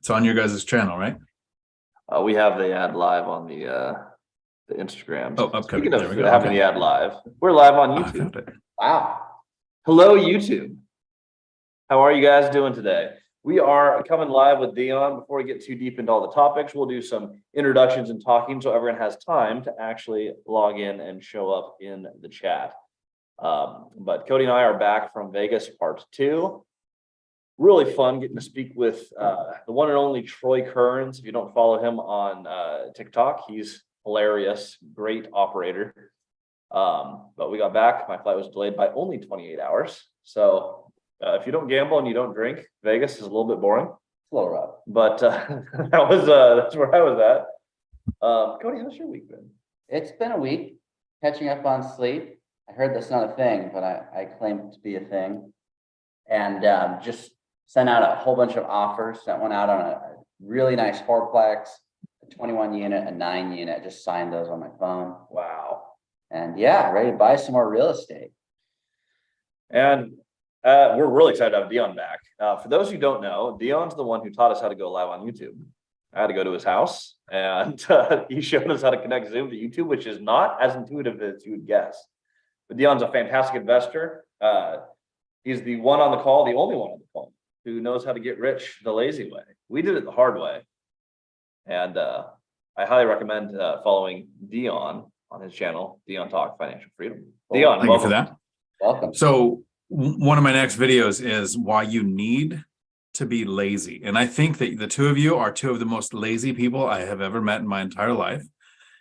It's on your guys' channel, right? We have the ad live on the Instagram. Oh, upcoming. Speaking There of we go. having Okay. the ad live, we're live on I YouTube. found it. Wow. Hello, YouTube. How are you guys doing today? We are coming live with Dion. Before we get too deep into all the topics, we'll do some introductions and talking so everyone has time to actually log in and show up in the chat. But Cody and I are back from Vegas part 2. Really fun getting to speak with the one and only Troy Kearns. If you don't follow him on TikTok, he's hilarious, great operator. But we got back. My flight was delayed by only 28 hours. So if you don't gamble and you don't drink, Vegas is a little bit boring. It's a little rough. But that's where I was at. Cody, how's your week been? It's been a week, catching up on sleep. I heard that's not a thing, but I claim it to be a thing. And just sent out a whole bunch of offers. Sent one out on a really nice fourplex, a 21 unit, a 9 unit. Just signed those on my phone. Wow. And yeah, ready to buy some more real estate. And we're really excited to have Dion back. For those who don't know, Dion's the one who taught us how to go live on YouTube. I had to go to his house and he showed us how to connect Zoom to YouTube, which is not as intuitive as you would guess. But Dion's a fantastic investor. He's the one on the call, the only one on the call, who knows how to get rich the lazy way. We did it the hard way. And I highly recommend following Dion on his channel, Dion Talk Financial Freedom. Dion, Thank you for that. Welcome. So one of my next videos is why you need to be lazy. And I think that the two of you are two of the most lazy people I have ever met in my entire life.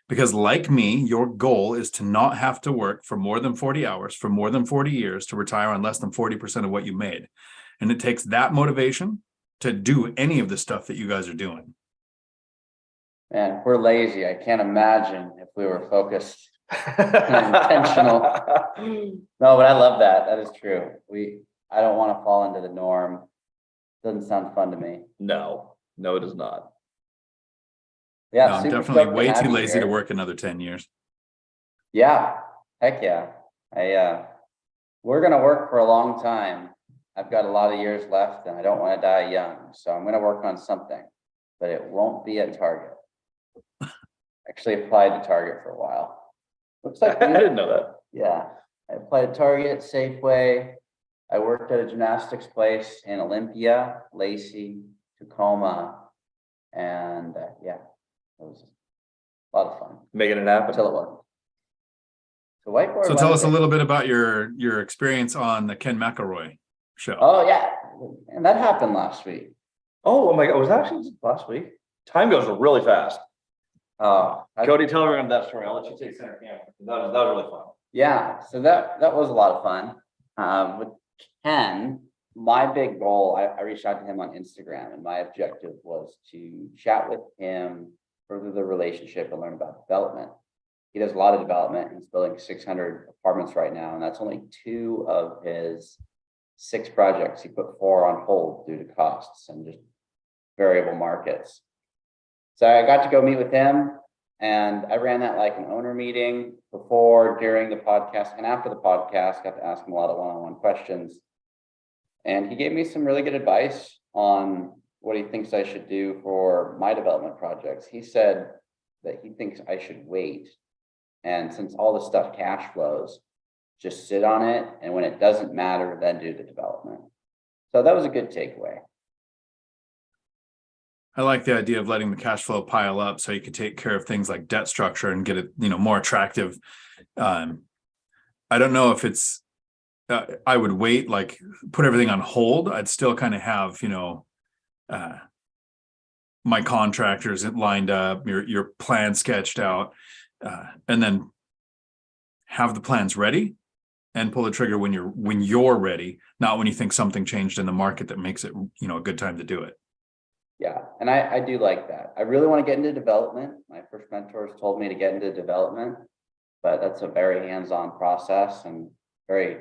Because like me, your goal is to not have to work for more than 40 hours for more than 40 years to retire on less than 40% of what you made. And it takes that motivation to do any of the stuff that you guys are doing. Man, if we're lazy, I can't imagine if we were focused and intentional. No, but I love that. That is true. I don't want to fall into the norm. Doesn't sound fun to me. No, it does not. Yeah, No, I'm super definitely stoked to way have too you lazy here. to work another 10 years. Yeah, heck yeah. We're gonna work for a long time. I've got a lot of years left and I don't want to die young. So I'm gonna work on something, but it won't be at Target. Actually applied to Target for a while. Looks like I didn't know that. Yeah, I applied to Target, Safeway. I worked at a gymnastics place in Olympia, Lacey, Tacoma, and yeah, it was a lot of fun. Making it happen. Until it wasn't. So whiteboard. So tell us a little bit about your experience on the Ken McElroy show. Oh yeah, and that happened last week. Oh my God, was that actually last week? Time goes really fast. Cody, tell everyone that story. I'll let you take center camera. That was really fun. Yeah, so that was a lot of fun. With Ken, my big goal, I reached out to him on Instagram, and my objective was to chat with him, further the relationship, and learn about development. He does a lot of development. He's building 600 apartments right now, and that's only 2 of his 6 projects. He put 4 on hold due to costs and just variable markets. So I got to go meet with him, and I ran that like an owner meeting before, during the podcast, and after the podcast. Got to ask him a lot of one-on-one questions. And he gave me some really good advice on what he thinks I should do for my development projects. He said that he thinks I should wait. And since all the stuff cash flows, just sit on it. And when it doesn't matter, then do the development. So that was a good takeaway. I like the idea of letting the cash flow pile up so you can take care of things like debt structure and get it, more attractive. I don't know if it's, I would wait, like put everything on hold. I'd still kind of have, my contractors lined up, your plan sketched out, and then have the plans ready and pull the trigger when you're ready, not when you think something changed in the market that makes it, a good time to do it. Yeah, and I do like that. I really want to get into development. My first mentors told me to get into development, but that's a very hands-on process and very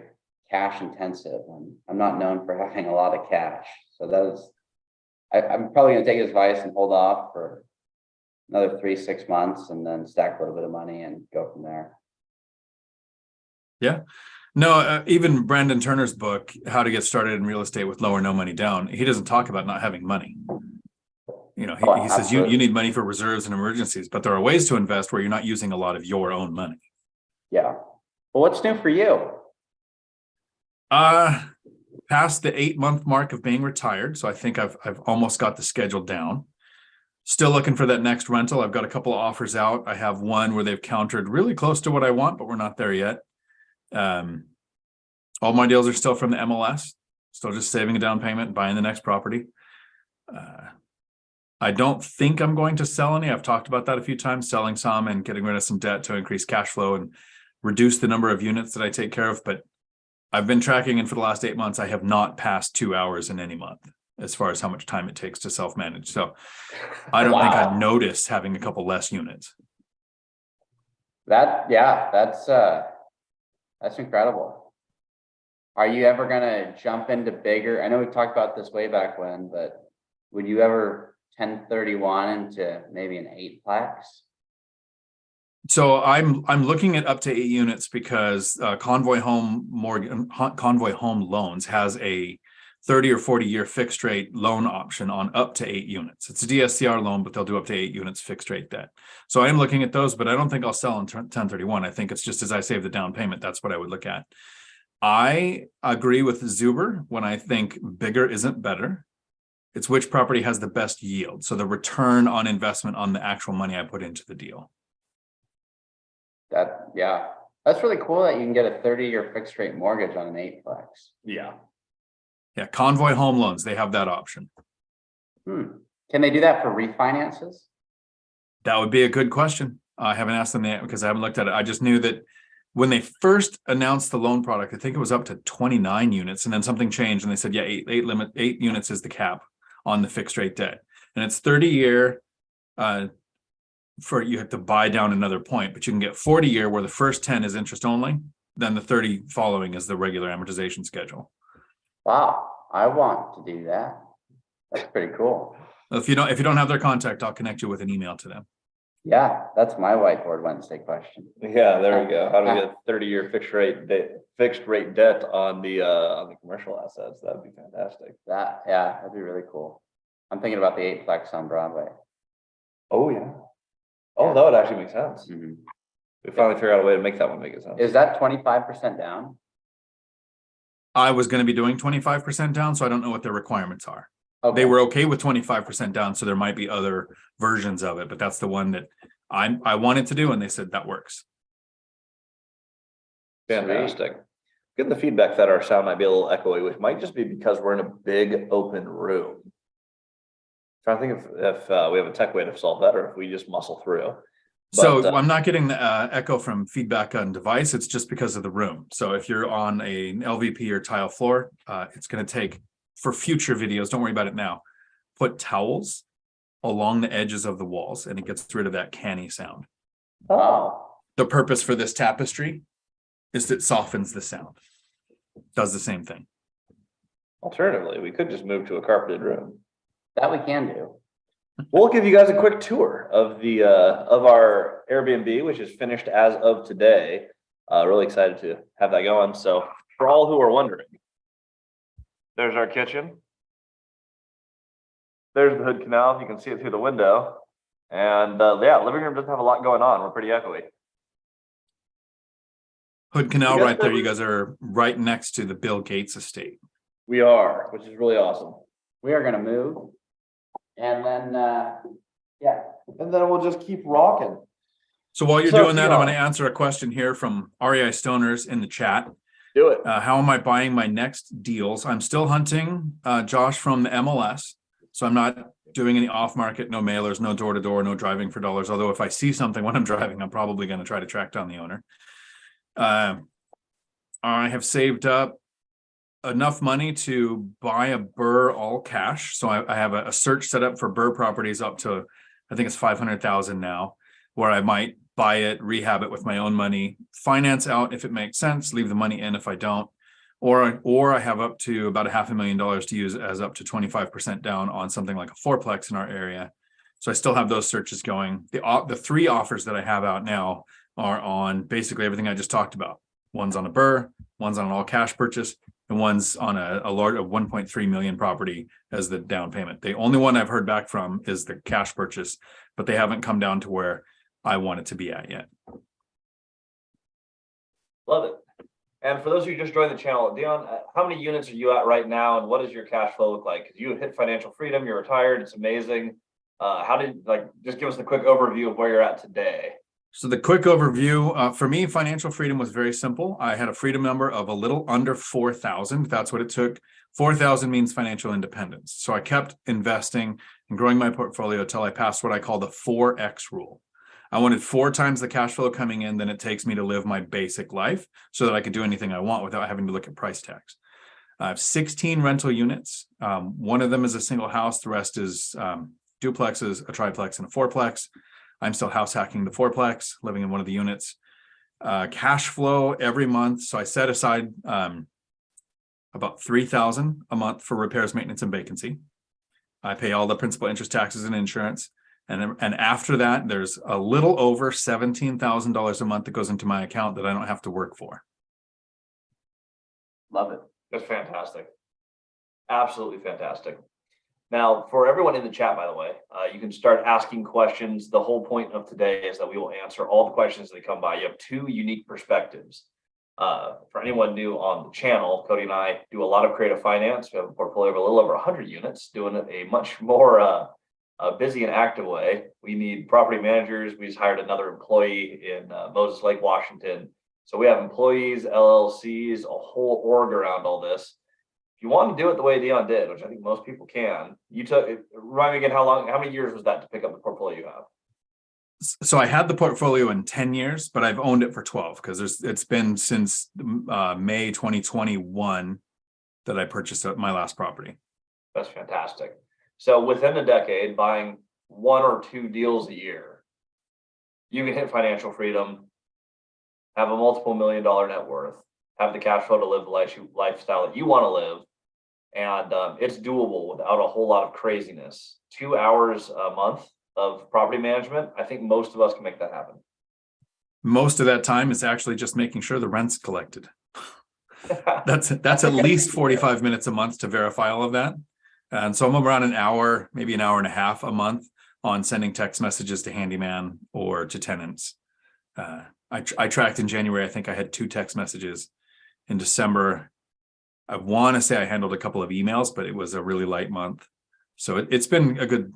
cash intensive. And I'm not known for having a lot of cash. So I'm probably going to take his advice and hold off for another 3-6 months and then stack a little bit of money and go from there. Yeah. No, even Brandon Turner's book, How to Get Started in Real Estate with Low or No Money Down, he doesn't talk about not having money. You know, Oh, he says you absolutely. need money for reserves and emergencies, but there are ways to invest where you're not using a lot of your own money. Yeah. Well, what's new for you? Past the 8-month mark of being retired, so I think I've almost got the schedule down. Still looking for that next rental. I've got a couple of offers out. I have one where they've countered really close to what I want, but we're not there yet. All my deals are still from the MLS, still just saving a down payment and buying the next property. I don't think I'm going to sell any. I've talked about that a few times, selling some and getting rid of some debt to increase cash flow and reduce the number of units that I take care of. But I've been tracking, and for the last 8 months, I have not passed 2 hours in any month as far as how much time it takes to self-manage. So I don't think I'd notice having a couple less units. That's incredible. Are you ever gonna jump into bigger? I know we talked about this way back when, but would you ever 1031 into maybe an 8-plex? So I'm looking at up to 8 units because Convoy Home Loans has a 30 or 40 year fixed rate loan option on up to 8 units. It's a DSCR loan, but they'll do up to 8 units fixed rate debt. So I am looking at those, but I don't think I'll sell in 1031. I think it's just as I save the down payment, that's what I would look at. I agree with Zuber when I think bigger isn't better. It's which property has the best yield. So the return on investment on the actual money I put into the deal. That's really cool that you can get a 30-year fixed rate mortgage on an 8-plex. Yeah. Yeah, Convoy Home Loans, they have that option. Can they do that for refinances? That would be a good question. I haven't asked them yet because I haven't looked at it. I just knew that when they first announced the loan product, I think it was up to 29 units, and then something changed and they said, yeah, 8 units is the cap on the fixed rate debt. And it's 30-year for you have to buy down another point, but you can get 40-year where the first 10 is interest only, then the 30 following is the regular amortization schedule. Wow, I want to do that. That's pretty cool. If you don't have their contact, I'll connect you with an email to them. Yeah, that's my whiteboard Wednesday question. Yeah, there we go. How do we get 30-year fixed rate debt on the commercial assets? That'd be fantastic. That'd be really cool. I'm thinking about the 8-plex on Broadway. Oh yeah. Oh, that would actually make sense. Mm-hmm. We finally figured out a way to make that one make sense. Is that 25% down? I was going to be doing 25% down, so I don't know what their requirements are. Okay. They were okay with 25% down, so there might be other versions of it, but that's the one that I wanted to do, and they said that works. Fantastic. Getting the feedback that our sound might be a little echoey, which might just be because we're in a big open room. Trying to think if we have a tech way to solve that, or if we just muscle through. So I'm not getting the echo from feedback on device. It's just because of the room. So if you're on an LVP or tile floor, it's going to take, for future videos, don't worry about it now, put towels along the edges of the walls and it gets rid of that canny sound. Oh. The purpose for this tapestry is that it softens the sound. Does the same thing. Alternatively, we could just move to a carpeted room. That we can do. We'll give you guys a quick tour of the of our Airbnb, which is finished as of today. Really excited to have that going. So for all who are wondering, there's our kitchen. There's the hood canal. You can see it through the window. And living room doesn't have a lot going on. We're pretty echoey. Hood canal right there. You guys are right next to the Bill Gates estate. We are, which is really awesome. We are going to move. And then, And then we'll just keep rocking. So while you're doing that, I'm going to answer a question here from REI Stoners in the chat. Do it. How am I buying my next deals? I'm still hunting Josh from the MLS. So I'm not doing any off market, no mailers, no door to door, no driving for dollars. Although if I see something when I'm driving, I'm probably going to try to track down the owner. I have saved up enough money to buy a Burr all cash. So I have a search set up for Burr properties up to, I think it's 500,000 now, where I might buy it, rehab it with my own money, finance out if it makes sense, leave the money in if I don't, or I have up to about $500,000 to use as up to 25% down on something like a 4-plex in our area. So I still have those searches going. The 3 offers that I have out now are on basically everything I just talked about. One's on a Burr, one's on an all cash purchase, and one's on a large 1.3 million property as the down payment. The only one I've heard back from is the cash purchase, but they haven't come down to where I want it to be at yet. Love it. And for those of you who just joined the channel, Dion, how many units are you at right now, and what does your cash flow look like? Because you hit financial freedom, you're retired, it's amazing. Just give us the quick overview of where you're at today. So the quick overview, for me, financial freedom was very simple. I had a freedom number of a little under 4,000. That's what it took. 4,000 means financial independence. So I kept investing and growing my portfolio until I passed what I call the 4X rule. I wanted 4 times the cash flow coming in than it takes me to live my basic life so that I could do anything I want without having to look at price tags. I have 16 rental units. One of them is a single house. The rest is duplexes, a triplex, and a fourplex. I'm still house hacking the fourplex, living in one of the units. Cash flow every month. So I set aside about $3,000 a month for repairs, maintenance, and vacancy. I pay all the principal, interest, taxes, and insurance. And after that, there's a little over $17,000 a month that goes into my account that I don't have to work for. Love it. That's fantastic. Absolutely fantastic. Now, for everyone in the chat, by the way, you can start asking questions. The whole point of today is that we will answer all the questions that come by. You have 2 unique perspectives. For anyone new on the channel, Cody and I do a lot of creative finance. We have a portfolio of a little over 100 units, doing it a much more busy and active way. We need property managers. We just hired another employee in Moses Lake, Washington. So we have employees, LLCs, a whole org around all this. If you want to do it the way Dion did, which I think most people can, remind me again, how many years was that to pick up the portfolio you have? So I had the portfolio in 10 years, but I've owned it for 12 because it's been since May 2021 that I purchased my last property. That's fantastic. So within a decade, buying 1 or 2 deals a year, you can hit financial freedom, have a multiple $million net worth, have the cash flow to live the lifestyle that you want to live. And it's doable without a whole lot of craziness. 2 hours a month of property management, I think most of us can make that happen. Most of that time is actually just making sure the rent's collected. That's at least 45 minutes a month to verify all of that. And so I'm around an hour, maybe an hour and a half a month on sending text messages to handyman or to tenants. I tracked in January, I think I had 2 text messages. In December, I want to say I handled a couple of emails, but it was a really light month. So it's been a good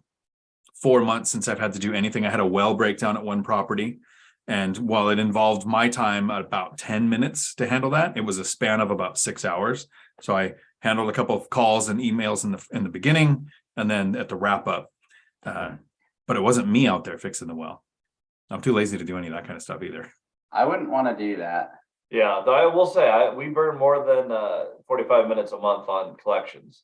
4 months since I've had to do anything. I had a well breakdown at one property. And while it involved my time about 10 minutes to handle that, it was a span of about 6 hours. So I handled a couple of calls and emails in the beginning, and then at the wrap up. But it wasn't me out there fixing the well. I'm too lazy to do any of that kind of stuff either. I wouldn't want to do that. Yeah, though I will say we burn more than 45 minutes a month on collections.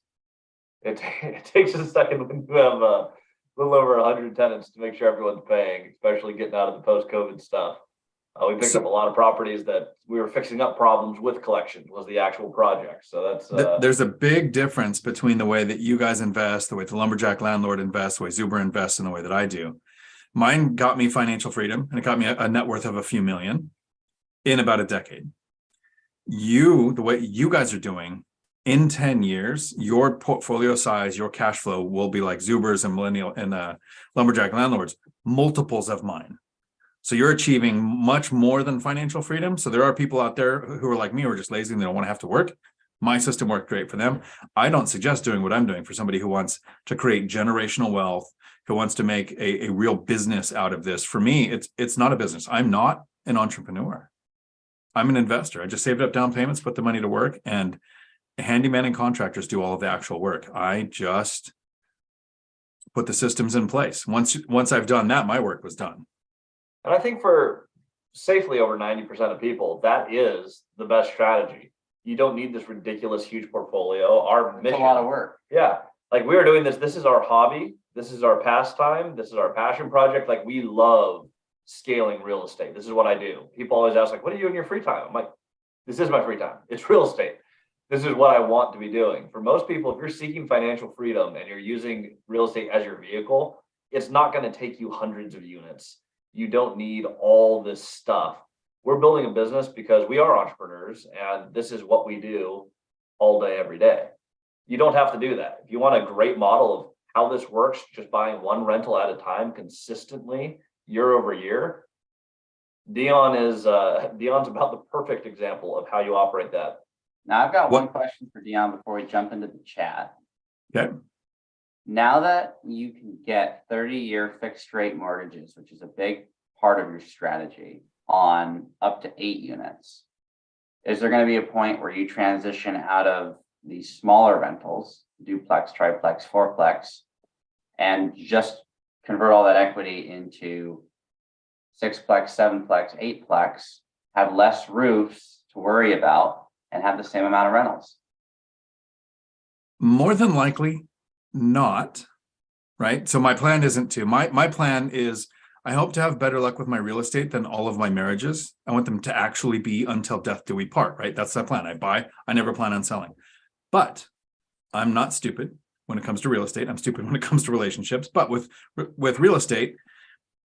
It takes a second when you have a little over 100 tenants to make sure everyone's paying, especially getting out of the post-COVID stuff. We picked up a lot of properties that we were fixing up problems with collections was the actual project. So that's there's a big difference between the way that you guys invest, the way the lumberjack landlord invests, the way Zuber invests, and the way that I do. Mine got me financial freedom, and it got me a net worth of a few million in about a decade. The way you guys are doing, in 10 years, your portfolio size, your cash flow will be like Zuber's and Millennial and lumberjack landlords, multiples of mine. So you're achieving much more than financial freedom. So there are people out there who are like me, who are just lazy and they don't want to have to work. My system worked great for them. I don't suggest doing what I'm doing for somebody who wants to create generational wealth, who wants to make a real business out of this. For me, it's not a business. I'm not an entrepreneur. I'm an investor. I just saved up down payments, put the money to work, and handyman and contractors do all of the actual work. I just put the systems in place. Once I've done that, my work was done. And I think for safely over 90% of people, that is the best strategy. You don't need this ridiculous huge portfolio. Our mission, It's a lot of work. Yeah. Like we are doing this. This is our hobby. This is our pastime. This is our passion project. Like we love scaling real estate. This is what I do. People always ask, like, what do you do in your free time? I'm like, this is my free time. It's real estate. This is what I want to be doing. For most people, if you're seeking financial freedom and you're using real estate as your vehicle, it's not going to take you hundreds of units. You don't need all this stuff. We're building a business because we are entrepreneurs and this is what we do. all day, every day. You don't have to do that. If you want a great model of how this works, just buying one rental at a time consistently year over year, Dion's about the perfect example of how you operate that. Now I've got one question for Dion before we jump into the chat. Okay. Now that you can get 30-year fixed rate mortgages, which is a big part of your strategy, on up to 8 units, is there going to be a point where you transition out of these smaller rentals, duplex, triplex, fourplex, and just convert all that equity into 6plex, 7plex, 8plex, have less roofs to worry about, and have the same amount of rentals? More than likely not, right? So my plan isn't to. My plan is I hope to have better luck with my real estate than all of my marriages. I want them to actually be until death do we part, right? That's the plan. I buy, I never plan on selling. But I'm not stupid when it comes to real estate. I'm stupid when it comes to relationships. But with real estate,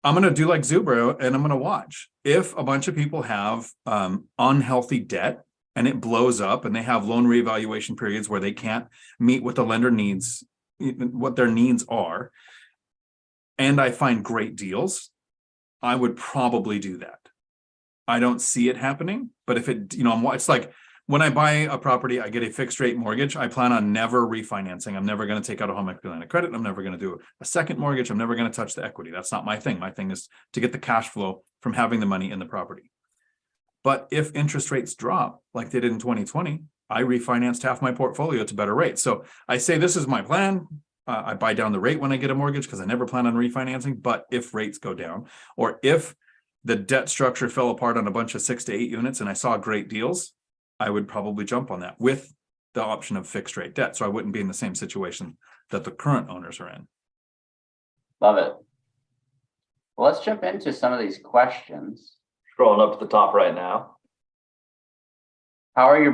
I'm going to do like Zubro, and I'm going to watch. If a bunch of people have unhealthy debt and it blows up and they have loan reevaluation periods where they can't meet what the lender needs, what their needs are, and I find great deals, I would probably do that. I don't see it happening, but if it, it's like when I buy a property, I get a fixed rate mortgage. I plan on never refinancing. I'm never going to take out a home equity line of credit. I'm never going to do a second mortgage. I'm never going to touch the equity. That's not my thing. My thing is to get the cash flow from having the money in the property. But if interest rates drop like they did in 2020, I refinanced half my portfolio to better rates. So I say this is my plan. I buy down the rate when I get a mortgage because I never plan on refinancing. But if rates go down, or if the debt structure fell apart on a bunch of 6 to 8 units and I saw great deals, I would probably jump on that with the option of fixed rate debt. So I wouldn't be in the same situation that the current owners are in. Love it. Well, let's jump into some of these questions. Scrolling up to the top right now. How are your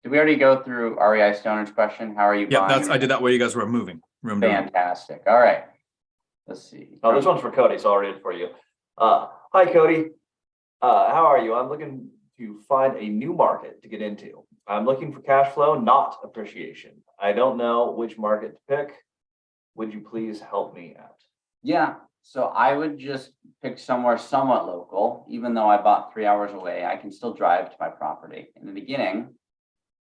did we already go through REI Stoner's question? How are you Yeah, buying? I did that while you guys were moving. Fantastic. All right. Let's see. Oh, this one's for Cody, so I'll read it for you. Hi, Cody. How are you? I'm looking to find a new market to get into. I'm looking for cash flow, not appreciation. I don't know which market to pick. Would you please help me out? Yeah. So I would just pick somewhere somewhat local. Even though I bought 3 hours away, I can still drive to my property. In the beginning,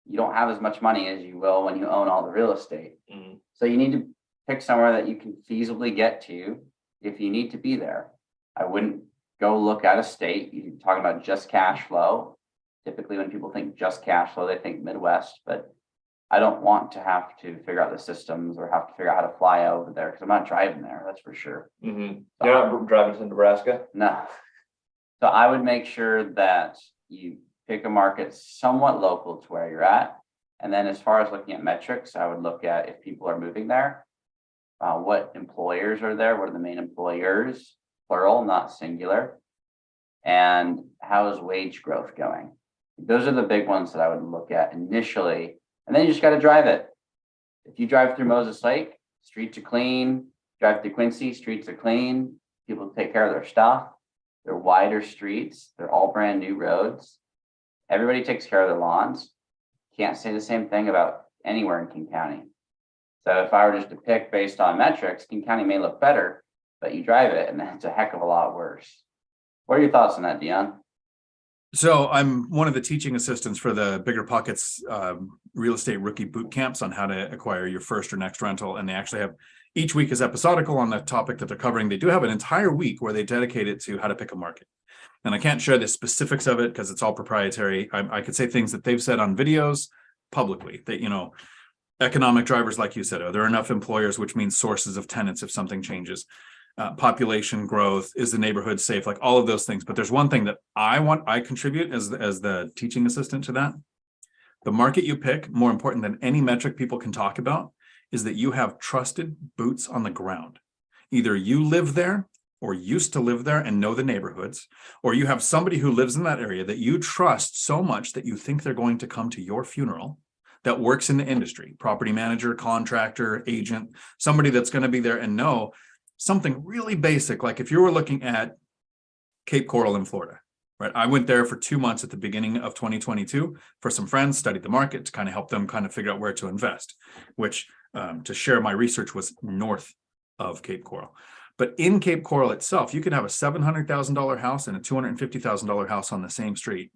you don't have as much money as you will when you own all the real estate. Mm-hmm. So you need to pick somewhere that you can feasibly get to if you need to be there. I wouldn't go look at a state. You're talking about just cash flow. Typically, when people think just cash flow, they think Midwest, but I don't want to have to figure out the systems or have to figure out how to fly over there because I'm not driving there, that's for sure. Mm-hmm. You're not driving to Nebraska? No. So I would make sure that you pick a market somewhat local to where you're at. And then as far as looking at metrics, I would look at if people are moving there, what employers are there, what are the main employers, plural, not singular, and how is wage growth going? Those are the big ones that I would look at initially. And then you just got to drive it. If you drive through Moses Lake, streets are clean. Drive through Quincy, streets are clean. People take care of their stuff. They're wider streets. They're all brand new roads. Everybody takes care of their lawns. Can't say the same thing about anywhere in King County. So if I were just to pick based on metrics, King County may look better, but you drive it and that's a heck of a lot worse. What are your thoughts on that, Dion? So I'm one of the teaching assistants for the Bigger Pockets real estate rookie boot camps on how to acquire your first or next rental. And they actually have, each week is episodical on the topic that they're covering. They do have an entire week where they dedicate it to how to pick a market. And I can't share the specifics of it because it's all proprietary. I could say things that they've said on videos publicly that, economic drivers, like you said, are there enough employers, which means sources of tenants if something changes, population growth, is the neighborhood safe, like all of those things. But there's one thing that I contribute as the teaching assistant to that. The market you pick, more important than any metric people can talk about, is that you have trusted boots on the ground. Either you live there or used to live there and know the neighborhoods, or you have somebody who lives in that area that you trust so much that you think they're going to come to your funeral, that works in the industry, property manager, contractor, agent, somebody that's going to be there and know something really basic. Like if you were looking at Cape Coral in Florida, right? I went there for 2 months at the beginning of 2022 for some friends, studied the market to kind of help them kind of figure out where to invest, which to share my research was north of Cape Coral. But in Cape Coral itself, you can have a $700,000 house and a $250,000 house on the same street,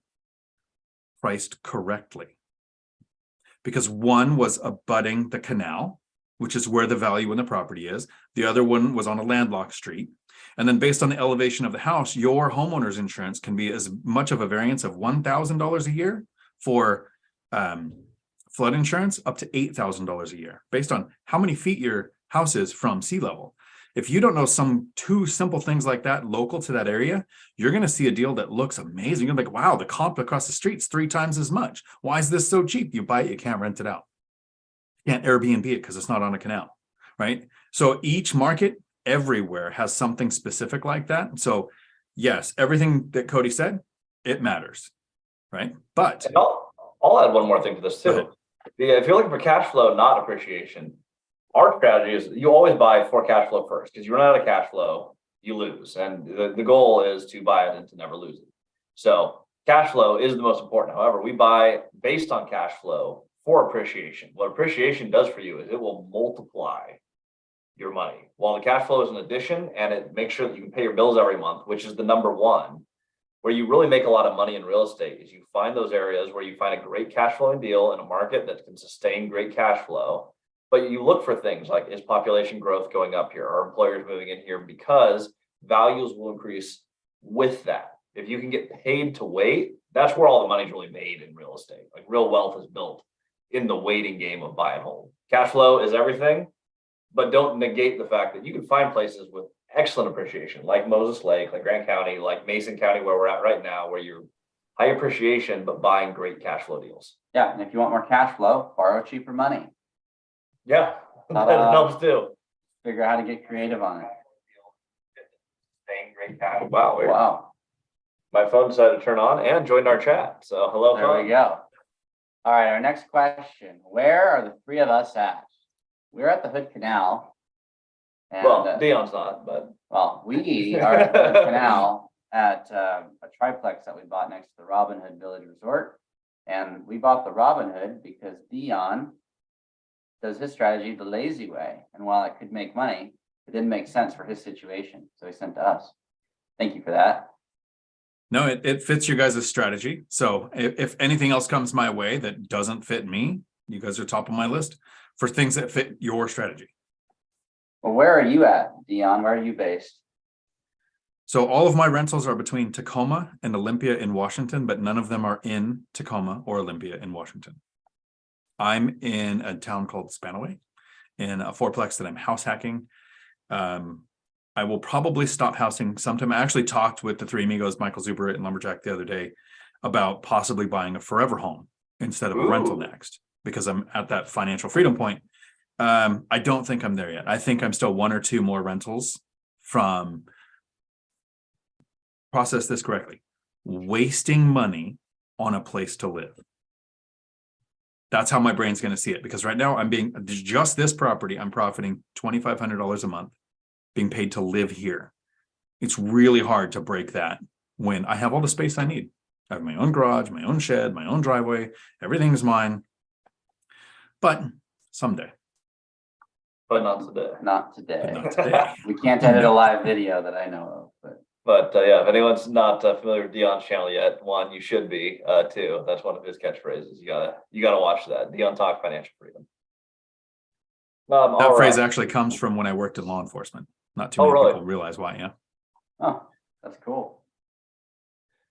priced correctly. Because one was abutting the canal, which is where the value in the property is. The other one was on a landlocked street. And then based on the elevation of the house, your homeowner's insurance can be as much of a variance of $1,000 a year for flood insurance up to $8,000 a year, based on how many feet your house is from sea level. If you don't know some two simple things like that local to that area, you're going to see a deal that looks amazing. You're like, wow, the comp across the street's 3 times as much. Why is this so cheap? You buy it, you can't rent it out. You can't Airbnb it because it's not on a canal, right? So each market everywhere has something specific like that. So yes, everything that Cody said, it matters, right? But And I'll add one more thing to this Go too. ahead. If you're looking for cash flow, not appreciation, our strategy is you always buy for cash flow first, because you run out of cash flow, you lose. And the goal is to buy it and to never lose it. So cash flow is the most important. However, we buy based on cash flow for appreciation. What appreciation does for you is it will multiply your money. While the cash flow is an addition and it makes sure that you can pay your bills every month, which is the number one, where you really make a lot of money in real estate is you find those areas where you find a great cash flowing deal in a market that can sustain great cash flow. But you look for things like, is population growth going up here? Are employers moving in here? Because values will increase with that. If you can get paid to wait, that's where all the money's really made in real estate. Like real wealth is built in the waiting game of buy and hold. Cash flow is everything, but don't negate the fact that you can find places with excellent appreciation, like Moses Lake, like Grant County, like Mason County, where we're at right now, where you're high appreciation, but buying great cash flow deals. Yeah, and if you want more cash flow, borrow cheaper money. Yeah, that helps too. Figure out how to get creative on it. Great cash. Wow. Wow. My phone decided to turn on and joined our chat. So hello, There phone. we go. All right, our next question. Where are the 3 of us at? We're at the Hood Canal. And, Well, Dion's not, but we are at the Hood Canal at a triplex that we bought next to the Robin Hood Village Resort. And we bought the Robin Hood because Dion does his strategy the lazy way. And while it could make money, it didn't make sense for his situation. So he sent to us. Thank you for that. no, it fits your guys' strategy. So if anything else comes my way that doesn't fit me, you guys are top of my list for things that fit your strategy. Well, where are you at, Dion? Where are you based? So all of my rentals are between Tacoma and Olympia in Washington, but none of them are in Tacoma or Olympia in Washington. I'm in a town called Spanaway in a fourplex that I'm house hacking. I will probably stop housing sometime. I actually talked with the 3 amigos, Michael Zuber and Lumberjack, the other day about possibly buying a forever home instead of a rental next, because I'm at that financial freedom point. I don't think I'm there yet. I think I'm still 1 or 2 more rentals from, process this correctly, wasting money on a place to live. That's how my brain's going to see it, because right now I'm being just this property. I'm profiting $2,500 a month being paid to live here. It's really hard to break that when I have all the space I need. I have my own garage, my own shed, my own driveway. Everything is mine. But someday. But not today. Not today. But not today. We can't edit a live video that I know of, But yeah, if anyone's not familiar with Dion's channel yet, 1, you should be. 2, that's one of his catchphrases. You gotta watch that. Dion Talk Financial Freedom. That phrase actually comes from when I worked in law enforcement. Not too many people realize why. Yeah. Oh, that's cool.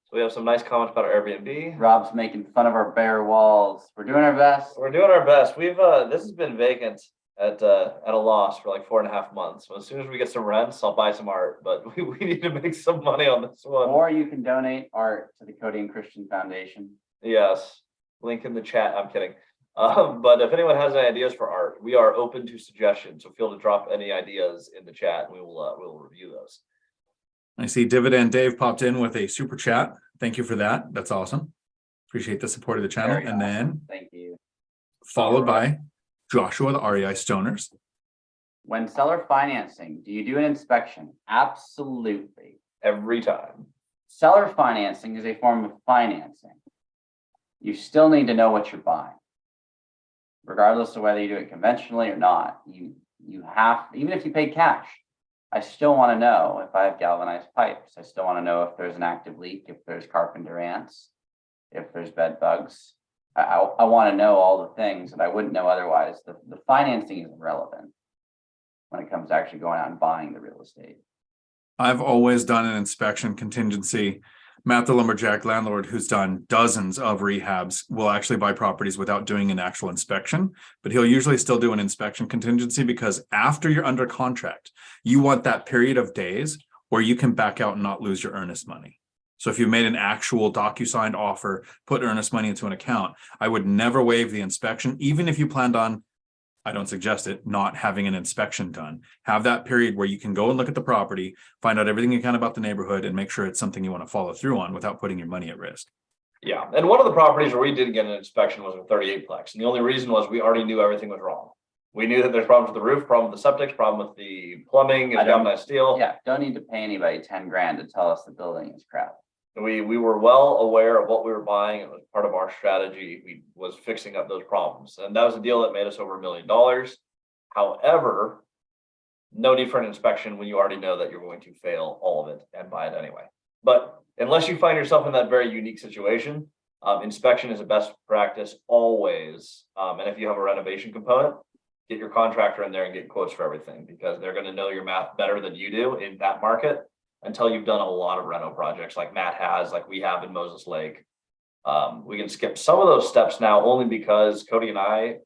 So we have some nice comments about our Airbnb. Rob's making fun of our bare walls. We're doing our best. We're doing our best. We've this has been vacant at a loss for like 4.5 months. So as soon as we get some rents, I'll buy some art. But we need to make some money on this one. Or you can donate art to the Cody and Christian Foundation. Yes, link in the chat. I'm kidding. But if anyone has any ideas for art, we are open to suggestions. So feel to drop any ideas in the chat. We will review those. I see Dividend Dave popped in with a super chat. Thank you for that. That's awesome. Appreciate the support of the channel. Very and awesome. Then Thank you. Followed by Joshua, the REI Stoners. When seller financing, do you do an inspection? Absolutely. Every time. seller financing is a form of financing. You still need to know what you're buying. Regardless of whether you do it conventionally or not, you have, even if you pay cash, I still want to know if I have galvanized pipes. I still want to know if there's an active leak, if there's carpenter ants, if there's bed bugs. I want to know all the things that I wouldn't know otherwise. The financing is irrelevant when it comes to actually going out and buying the real estate. I've always done an inspection contingency. Matt, the lumberjack landlord who's done dozens of rehabs, will actually buy properties without doing an actual inspection, but he'll usually still do an inspection contingency because after you're under contract, you want that period of days where you can back out and not lose your earnest money. So if you made an actual DocuSigned offer, put earnest money into an account, I would never waive the inspection, even if you planned on, I don't suggest it, not having an inspection done. Have that period where you can go and look at the property, find out everything you can about the neighborhood, and make sure it's something you want to follow through on without putting your money at risk. Yeah, and one of the properties where we did get an inspection was a 38 plex, and the only reason was we already knew everything was wrong. We knew that there's problems with the roof, problem with the septic, problem with the plumbing and galvanized steel. Yeah, don't need to pay anybody 10 grand to tell us the building is crap. We were well aware of what we were buying. It was part of our strategy. We was fixing up those problems, and that was a deal that made us over $1 million. However, no need for an inspection when you already know that you're going to fail all of it and buy it anyway. But unless you find yourself in that very unique situation, inspection is a best practice always. And if you have a renovation component, get your contractor in there and get quotes for everything, because they're going to know your math better than you do in that market until you've done a lot of reno projects like Matt has, like we have in Moses Lake. We can skip some of those steps now only because Cody and I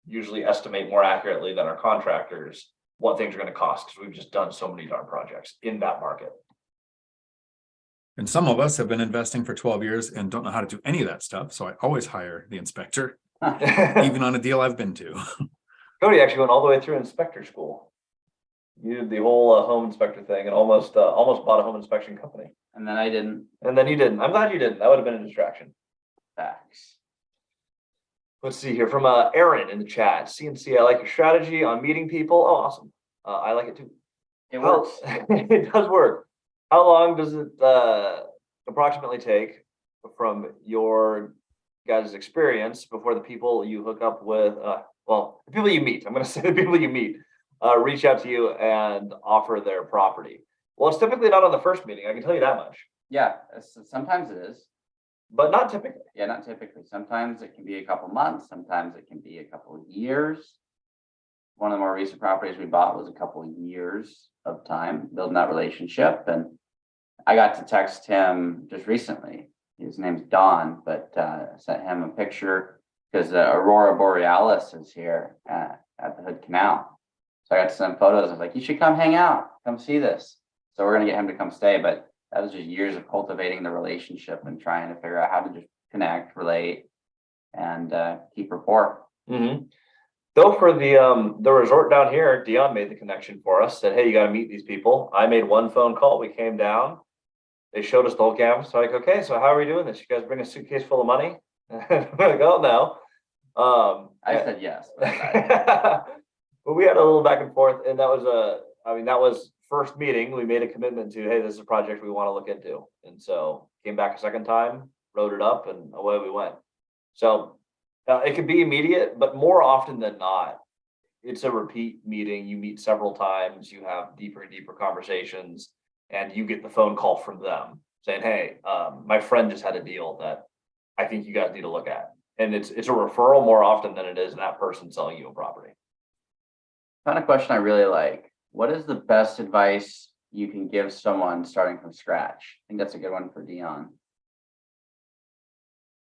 usually estimate more accurately than our contractors what things are going to cost, because we've just done so many darn projects in that market. And some of us have been investing for 12 years and don't know how to do any of that stuff. So I always hire the inspector, even on a deal I've been to. Cody actually went all the way through inspector school. You did the whole home inspector thing and almost bought a home inspection company. And then I didn't. And then you didn't. I'm glad you didn't. That would have been a distraction. Facts. Let's see here from Aaron in the chat. CNC, I like your strategy on meeting people. Oh, awesome. I like it too. It works. It does work. How long does it approximately take from your guys' experience before the people you hook up with, well, the people you meet, I'm going to say the people you meet, reach out to you and offer their property? Well, it's typically not on the first meeting. I can tell you that much. Yeah, sometimes it is. But not typically. Yeah, not typically. Sometimes it can be a couple months. Sometimes it can be a couple of years. One of the more recent properties we bought was a couple of years of time building that relationship. And I got to text him just recently. His name's Don, but sent him a picture because the Aurora Borealis is here at the Hood Canal. So I got to send photos. I was like, you should come hang out, come see this. So we're going to get him to come stay. But that was just years of cultivating the relationship and trying to figure out how to just connect, relate, and keep rapport. Mm-hmm. Though for the resort down here, Dion made the connection for us, said, hey, you got to meet these people. I made one phone call. We came down. They showed us the whole campus. So like, okay, so how are we doing this? You guys bring a suitcase full of money? I'm like, oh, no. I said yes. But we had a little back and forth, and that was first meeting. We made a commitment to, hey, this is a project we want to look into. And so came back a second time, wrote it up, and away we went. So it could be immediate, but more often than not, it's a repeat meeting. You meet several times, you have deeper and deeper conversations, and you get the phone call from them saying, hey, my friend just had a deal that I think you guys need to look at. And it's a referral more often than it is that person selling you a property. Kind of question I really like. What is the best advice you can give someone starting from scratch? I think that's a good one for Dion.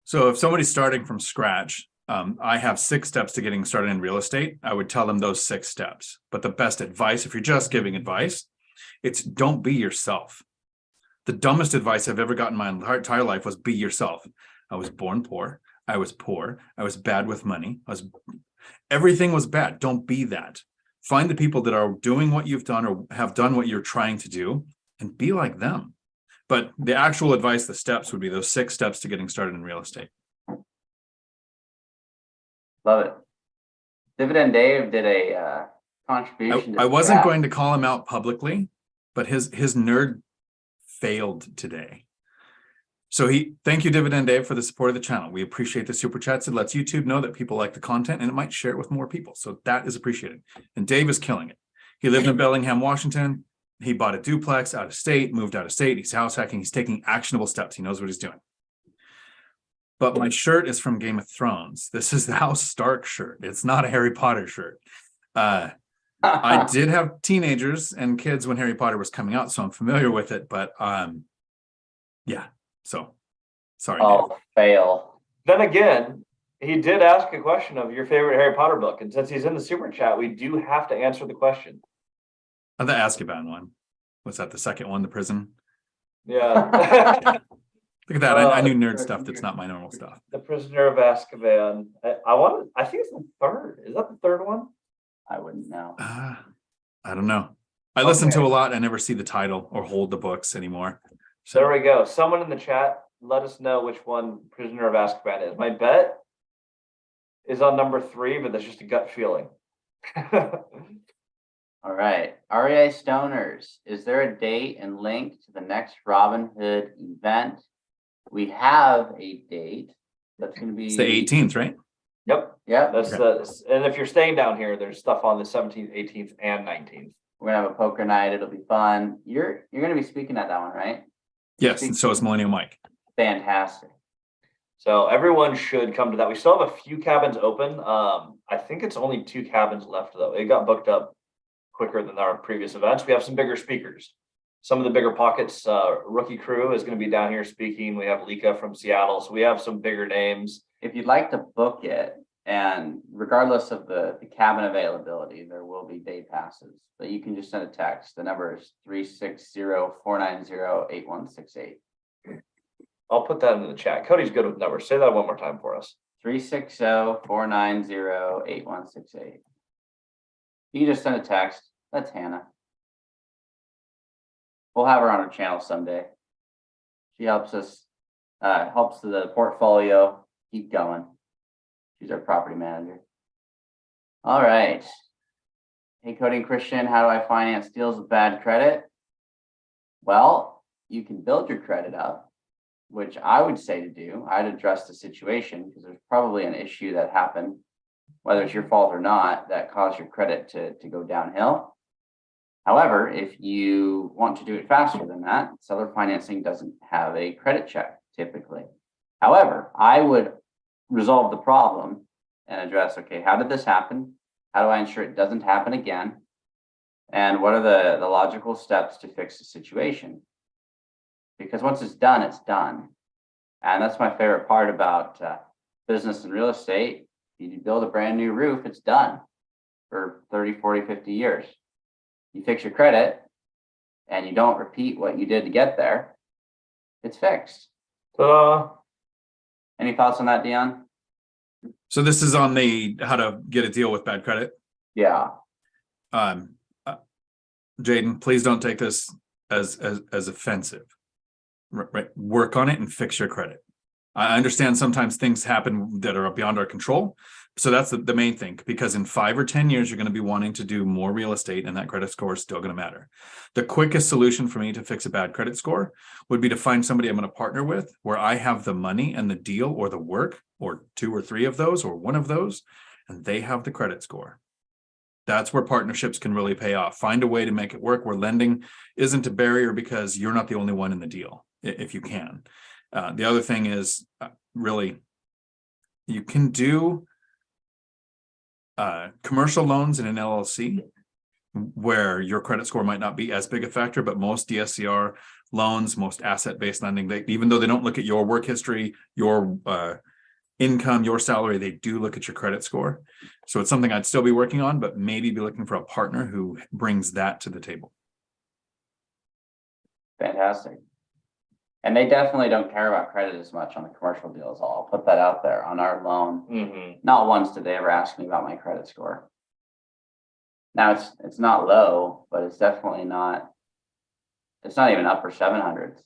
So if somebody's starting from scratch, I have 6 steps to getting started in real estate. I would tell them those 6 steps. But the best advice, if you're just giving advice, it's don't be yourself. The dumbest advice I've ever gotten in my entire life was be yourself. I was born poor. I was poor. I was bad with money. Everything was bad. Don't be that. Find the people that are doing what you've done or have done what you're trying to do and be like them. But the actual advice, the steps would be those 6 steps to getting started in real estate. Love it. Dividend Dave did a contribution. I wasn't going to call him out publicly, but his nerd failed today. So thank you, Dividend Dave, for the support of the channel. We appreciate the super chats. It lets YouTube know that people like the content and it might share it with more people. So that is appreciated. And Dave is killing it. He lived in Bellingham, Washington. He bought a duplex out of state, moved out of state. He's house hacking. He's taking actionable steps. He knows what he's doing. But my shirt is from Game of Thrones. This is the House Stark shirt. It's not a Harry Potter shirt. I did have teenagers and kids when Harry Potter was coming out, so I'm familiar with it. But yeah. So, sorry. Oh, Dave. fail. Then again, he did ask a question of your favorite Harry Potter book. And since he's in the super chat, we do have to answer the question. The Azkaban one. Was that the second one, the prison? Yeah. Look at that. I knew nerd stuff that's not my normal stuff. The Prisoner of Azkaban. I think it's the third. Is that the third one? I wouldn't know. I don't know. I listen to a lot. I never see the title or hold the books anymore. So There we go. Someone in the chat, let us know which one Prisoner of Azkaban is. My bet is on number 3, but that's just a gut feeling. All right. REI Stoners, is there a date and link to the next Robinhood event? We have a date. That's going to be it's the 18th, right? Yep. Yeah, That's and if you're staying down here, there's stuff on the 17th, 18th, and 19th. we're gonna have a poker night. It'll be fun. You're gonna be speaking at that one, right? Yes. And so is Millennial Mike. Fantastic. So everyone should come to that. We still have a few cabins open. I think it's only 2 cabins left though. It got booked up quicker than our previous events. We have some bigger speakers. Some of the bigger pockets, Rookie Crew is going to be down here speaking. We have Lika from Seattle. So we have some bigger names. If you'd like to book it, and regardless of the cabin availability, there will be day passes, but you can just send a text. The number is 360-490-8168. I'll put that into the chat. Cody's good with numbers. Say that one more time for us. 360-490-8168. You can just send a text. That's Hannah. We'll have her on our channel someday. She helps us, helps the portfolio keep going. She's our property manager. All right. Hey, Cody and Christian, how do I finance deals with bad credit? Well, you can build your credit up, which I would say to do. I'd address the situation because there's probably an issue that happened, whether it's your fault or not, that caused your credit to go downhill. However, if you want to do it faster than that, seller financing doesn't have a credit check typically. However, I would resolve the problem and address, okay, how did this happen? How do I ensure it doesn't happen again? And what are the logical steps to fix the situation? Because once it's done, it's done. And that's my favorite part about business and real estate. You build a brand new roof, it's done for 30, 40, 50 years. You fix your credit and you don't repeat what you did to get there, it's fixed. Ta-da. Any thoughts on that, Dion? So this is on the how to get a deal with bad credit. Yeah. Jaden, please don't take this as offensive. Right. Work on it and fix your credit. I understand sometimes things happen that are beyond our control. So that's the main thing, because in 5 or 10 years, you're going to be wanting to do more real estate and that credit score is still going to matter. The quickest solution for me to fix a bad credit score would be to find somebody I'm going to partner with where I have the money and the deal or the work, or 2 or 3 of those or one of those, and they have the credit score. That's where partnerships can really pay off. Find a way to make it work where lending isn't a barrier because you're not the only one in the deal, if you can. The other thing is really, you can do commercial loans in an LLC where your credit score might not be as big a factor, but most DSCR loans, most asset-based lending, even though they don't look at your work history, your income, your salary, they do look at your credit score. So it's something I'd still be working on, but maybe be looking for a partner who brings that to the table. Fantastic. And they definitely don't care about credit as much on the commercial deals. I'll put that out there. On our loan, not once did they ever ask me about my credit score. Now it's not low, but it's definitely not, it's not even upper 700s.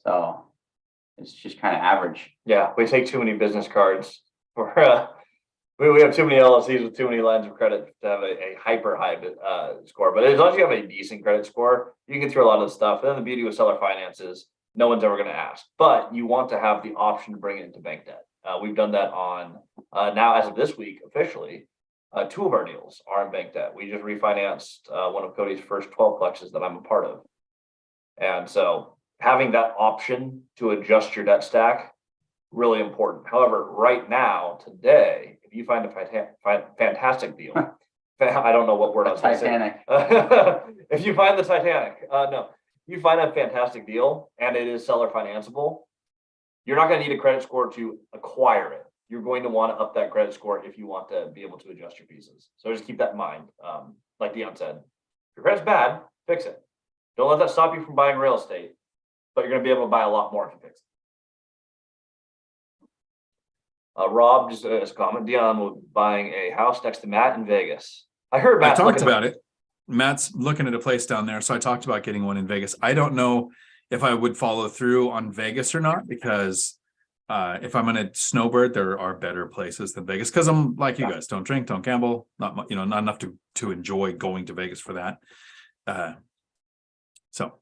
So it's just kind of average. Yeah, we take too many business cards. We have too many LLCs with too many lines of credit to have a hyper high score. But as long as you have a decent credit score, you can get through a lot of the stuff. And then the beauty with seller finance is no one's ever going to ask, but you want to have the option to bring it into bank debt. We've done that on now as of this week officially. 2 of our deals are in bank debt. We just refinanced one of Cody's first 12 plexes that I'm a part of. And so having that option to adjust your debt stack, really important. However, right now, today, if you find a fantastic deal, I don't know what word I was going to say. Titanic. If you find the Titanic, no, you find a fantastic deal and it is seller financeable, you're not going to need a credit score to acquire it. You're going to want to up that credit score if you want to be able to adjust your pieces. So just keep that in mind. Like Dion said, if your credit's bad, fix it. Don't let that stop you from buying real estate, but you're going to be able to buy a lot more if you fix it. Rob, just as a comment, Dion was buying a house next to Matt in Vegas. I heard Matt. I talked about it. Matt's looking at a place down there. So I talked about getting one in Vegas. I don't know if I would follow through on Vegas or not, because if I'm going to snowbird, there are better places than Vegas. Because I'm like you guys, don't drink, don't gamble, not enough to enjoy going to Vegas for that. So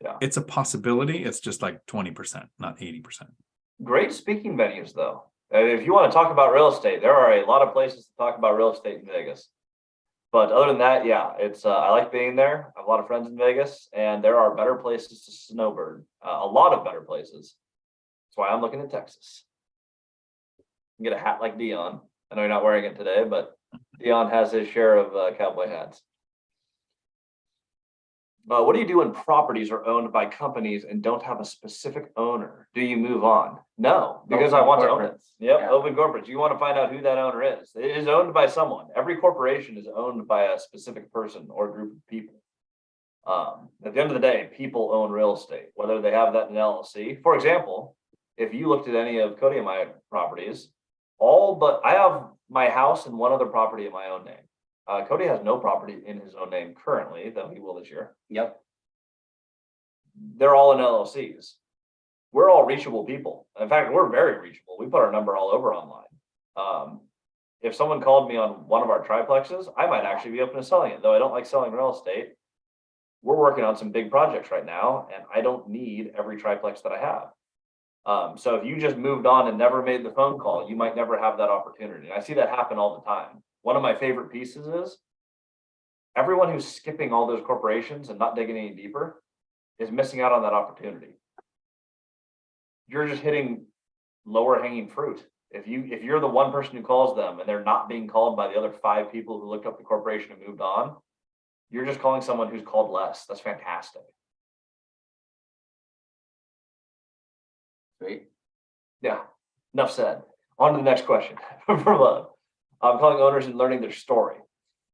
Yeah, it's a possibility. It's just like 20%, not 80%. Great speaking venues, though. If you want to talk about real estate, there are a lot of places to talk about real estate in Vegas. But other than that, yeah, it's I like being there. I have a lot of friends in Vegas, and there are better places to snowbird. A lot of better places. That's why I'm looking at Texas. You can get a hat like Dion. I know you're not wearing it today, but Dion has his share of cowboy hats. What do you do when properties are owned by companies and don't have a specific owner? Do you move on? No, because I want to own it. Yep, Yeah. Open corporates. You want to find out who that owner is. It is owned by someone. Every corporation is owned by a specific person or group of people. At the end of the day, people own real estate, whether they have that in an LLC. For example, if you looked at any of Cody and my properties, but I have my house and one other property in my own name. Cody has no property in his own name currently, though he will this year. Yep. They're all in LLCs. We're all reachable people. In fact, we're very reachable. We put our number all over online. If someone called me on one of our triplexes, I might actually be open to selling it, though I don't like selling real estate. We're working on some big projects right now, and I don't need every triplex that I have. So if you just moved on and never made the phone call, you might never have that opportunity. I see that happen all the time. One of my favorite pieces is everyone who's skipping all those corporations and not digging any deeper is missing out on that opportunity. You're just hitting lower hanging fruit. If you're the one person who calls them and they're not being called by the other 5 people who looked up the corporation and moved on, you're just calling someone who's called less. That's fantastic. Great. Yeah, enough said. On to the next question from Love. I'm calling owners and learning their story.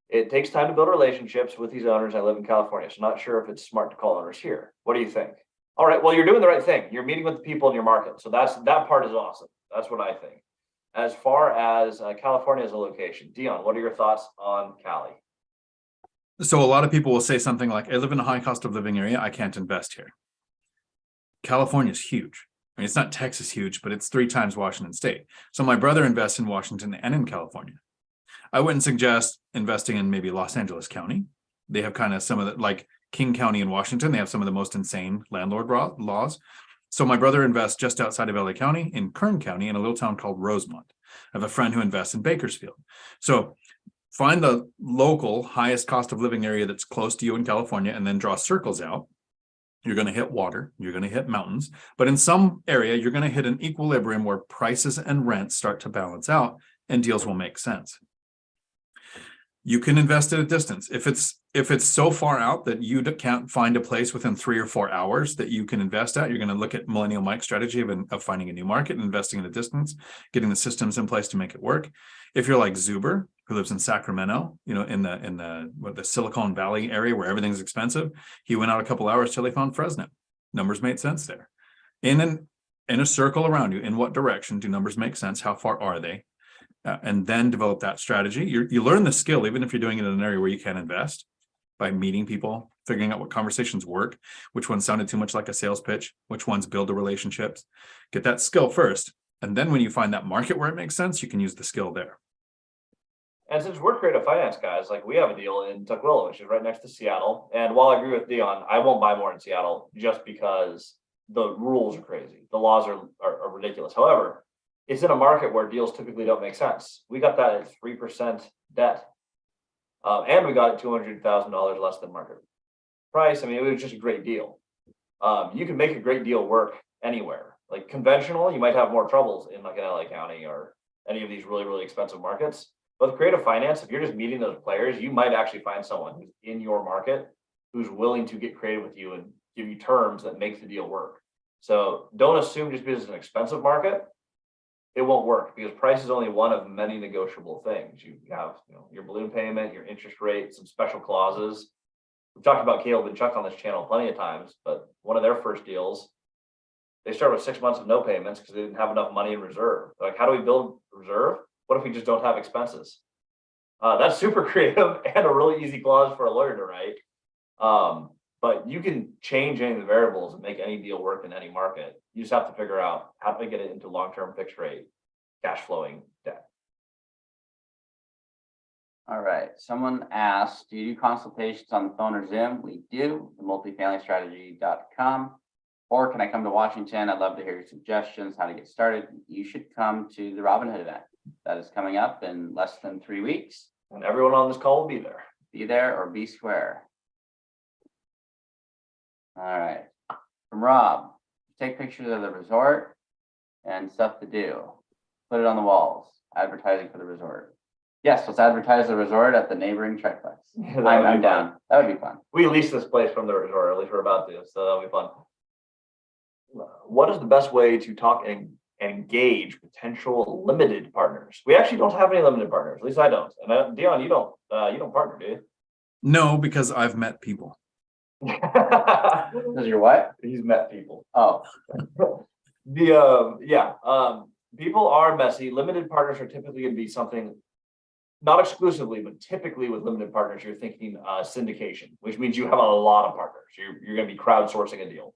It takes time to build relationships with these owners. I live in California, so not sure if it's smart to call owners here. What do you think? All right, well, you're doing the right thing. You're meeting with the people in your market. So that part is awesome. That's what I think. As far as California as a location, Dion, what are your thoughts on Cali? So a lot of people will say something like, I live in a high cost of living area, I can't invest here. California is huge. I mean, it's not Texas huge, but it's 3 times Washington State. So my brother invests in Washington and in California. I wouldn't suggest investing in maybe Los Angeles County. They have kind of some of the, like King County in Washington, they have some of the most insane landlord laws. So my brother invests just outside of LA County in Kern County in a little town called Rosemont. I have a friend who invests in Bakersfield. So find the local highest cost of living area that's close to you in California and then draw circles out. You're going to hit water, you're going to hit mountains, but in some area, you're going to hit an equilibrium where prices and rents start to balance out and deals will make sense. You can invest at a distance. If it's so far out that you can't find a place within 3 or 4 hours that you can invest at, you're going to look at Millennial Mike's strategy of finding a new market and investing in a distance, getting the systems in place to make it work. If you're like Zuber, who lives in Sacramento, in the Silicon Valley area where everything's expensive, he went out a couple hours till he found Fresno. Numbers made sense there. In a circle around you, in what direction do numbers make sense? How far are they? And then develop that strategy. You learn the skill, even if you're doing it in an area where you can invest, by meeting people, figuring out what conversations work, which ones sounded too much like a sales pitch, which ones build the relationships. Get that skill first. And then when you find that market where it makes sense, you can use the skill there. And since we're creative finance guys, like we have a deal in Tukwila, which is right next to Seattle. And while I agree with Dion, I won't buy more in Seattle just because the rules are crazy. The laws are ridiculous. However, it's in a market where deals typically don't make sense. We got that at 3% debt. And we got it $200,000 less than market price. I mean, it was just a great deal. You can make a great deal work anywhere. Like conventional, you might have more troubles in like an LA County or any of these really, really expensive markets. But with creative finance, if you're just meeting those players, you might actually find someone who's in your market who's willing to get creative with you and give you terms that make the deal work. So don't assume just because it's an expensive market, it won't work, because price is only one of many negotiable things. You have, your balloon payment, your interest rate, some special clauses. We've talked about Caleb and Chuck on this channel plenty of times, but one of their first deals, they started with 6 months of no payments because they didn't have enough money in reserve. Like, how do we build reserve? What if we just don't have expenses? That's super creative and a really easy clause for a lawyer to write. But you can change any of the variables and make any deal work in any market. You just have to figure out how to get it into long-term fixed rate, cash flowing debt. All right. Someone asked, do you do consultations on the phone or Zoom? We do, the multifamilystrategy.com. Or can I come to Washington? I'd love to hear your suggestions, how to get started. You should come to the Robinhood event. That is coming up in less than 3 weeks. And everyone on this call will be there. Be there or be square. All right. From Rob, take pictures of the resort and stuff to do. Put it on the walls. Advertising for the resort. Yes, let's advertise the resort at the neighboring triplex. I'm down. That would be fun. We lease this place from the resort, or at least we're about to, so that'll be fun. What is the best way to talk and engage potential limited partners? We actually don't have any limited partners. At least I don't. And Dion, you don't partner, do you? No, because I've met people. Because you're what? He's met people. Oh, people are messy. Limited partners are typically going to be something, not exclusively, but typically with limited partners, you're thinking syndication, which means you have a lot of partners. You're going to be crowdsourcing a deal.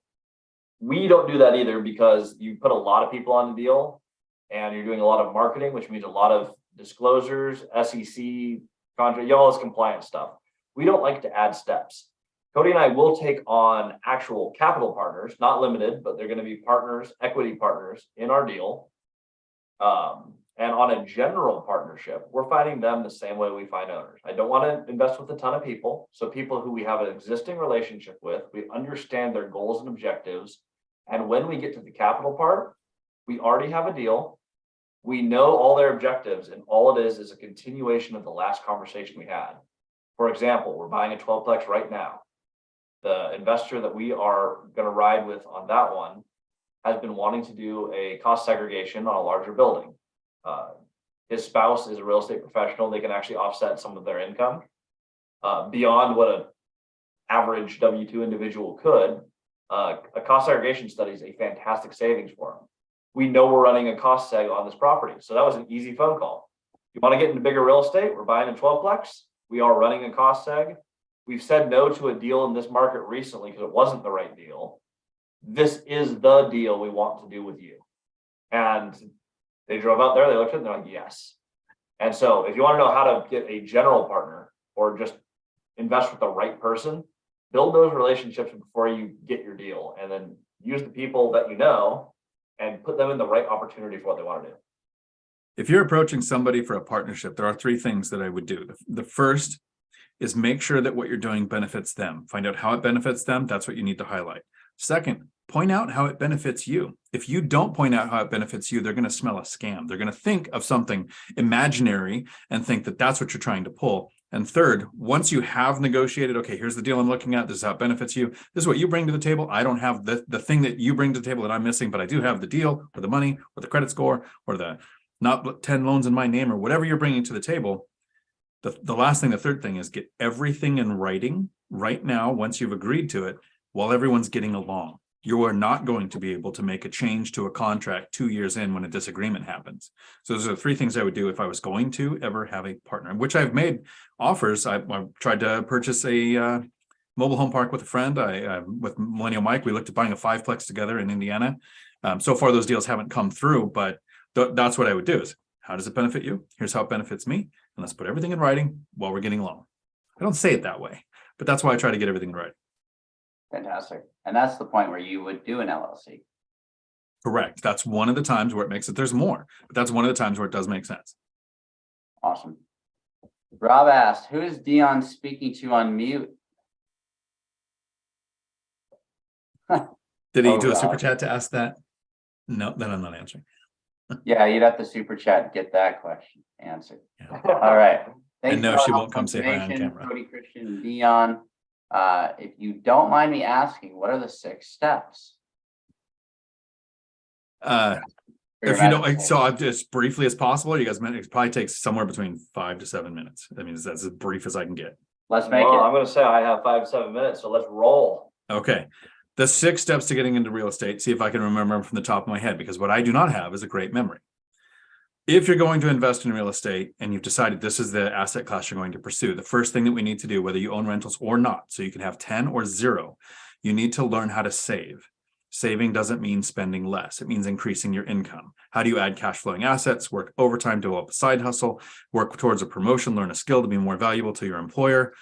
We don't do that either, because you put a lot of people on the deal and you're doing a lot of marketing, which means a lot of disclosures, SEC, contract, all this compliance stuff. We don't like to add steps. Cody and I will take on actual capital partners, not limited, but they're going to be partners, equity partners in our deal. And on a general partnership, we're finding them the same way we find owners. I don't want to invest with a ton of people. So people who we have an existing relationship with, we understand their goals and objectives. And when we get to the capital part, we already have a deal. We know all their objectives, and all it is a continuation of the last conversation we had. For example, we're buying a 12-plex right now. The investor that we are going to ride with on that one has been wanting to do a cost segregation on a larger building. His spouse is a real estate professional. They can actually offset some of their income beyond what an average W-2 individual could. A cost segregation study is a fantastic savings for them. We know we're running a cost seg on this property. So that was an easy phone call. You want to get into bigger real estate? We're buying a 12-plex. We are running a cost seg. We've said no to a deal in this market recently because it wasn't the right deal. This is the deal we want to do with you. And they drove out there, they looked at it, and they're like, yes. And so if you want to know how to get a general partner or just invest with the right person, build those relationships before you get your deal, and then use the people that you know and put them in the right opportunity for what they want to do. If you're approaching somebody for a partnership, there are 3 things that I would do. The first is make sure that what you're doing benefits them. Find out how it benefits them. That's what you need to highlight. Second, point out how it benefits you. If you don't point out how it benefits you, they're going to smell a scam. They're going to think of something imaginary and think that that's what you're trying to pull. And third, once you have negotiated, okay, here's the deal I'm looking at. This is how it benefits you. This is what you bring to the table. I don't have the thing that you bring to the table that I'm missing, but I do have the deal or the money or the credit score or the not 10 loans in my name or whatever you're bringing to the table. The last thing, the third thing is get everything in writing right now once you've agreed to it while everyone's getting along. You are not going to be able to make a change to a contract 2 years in when a disagreement happens. So those are the 3 things I would do if I was going to ever have a partner, which I've made offers. I tried to purchase a mobile home park with a friend. With Millennial Mike, we looked at buying a 5-plex together in Indiana. So far, those deals haven't come through, but that's what I would do is, how does it benefit you? Here's how it benefits me. And let's put everything in writing while we're getting along. I don't say it that way, but that's why I try to get everything in writing. Fantastic. And that's the point where you would do an LLC. Correct. That's one of the times where it makes it. There's more, but that's one of the times where it does make sense. Awesome. Rob asked, who is Dion speaking to on mute? Did he Oh, do a super Rob. chat to ask that? No, then I'm not answering. Yeah, you'd have to super chat and get that question answered. Yeah. All right. And no, for all she the won't come say hi on information, camera. Cody, Christian, and Dion. If you don't mind me asking, what are the 6 steps? If you don't, like, so I'll just briefly as possible. You guys, it probably takes somewhere between 5 to 7 minutes. I mean, that's as brief as I can get. Let's make Well, it. I'm gonna say I have 5 to 7 minutes, so let's roll. Okay. The 6 steps to getting into real estate, see if I can remember them from the top of my head, because what I do not have is a great memory. If you're going to invest in real estate and you've decided this is the asset class you're going to pursue, the first thing that we need to do, whether you own rentals or not, so you can have 10 or 0, you need to learn how to save. Saving doesn't mean spending less. It means increasing your income. How do you add cash flowing assets, work overtime, develop a side hustle, work towards a promotion, learn a skill to be more valuable to your employer,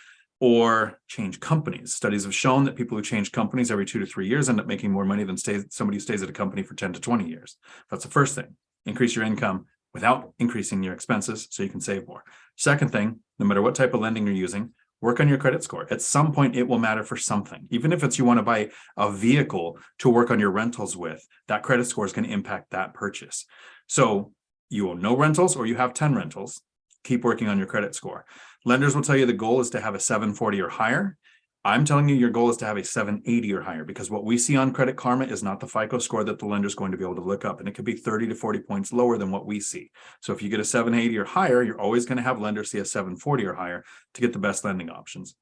or change companies? Studies have shown that people who change companies every 2 to 3 years end up making more money than somebody who stays at a company for 10 to 20 years. That's the first thing. Increase your income without increasing your expenses so you can save more. Second thing, no matter what type of lending you're using, work on your credit score. At some point, it will matter for something. Even if it's you want to buy a vehicle to work on your rentals with, that credit score is going to impact that purchase. So you own no rentals or you have 10 rentals, keep working on your credit score. Lenders will tell you the goal is to have a 740 or higher. I'm telling you your goal is to have a 780 or higher, because what we see on Credit Karma is not the FICO score that the lender is going to be able to look up. And it could be 30 to 40 points lower than what we see. So if you get a 780 or higher, you're always going to have lenders see a 740 or higher to get the best lending options.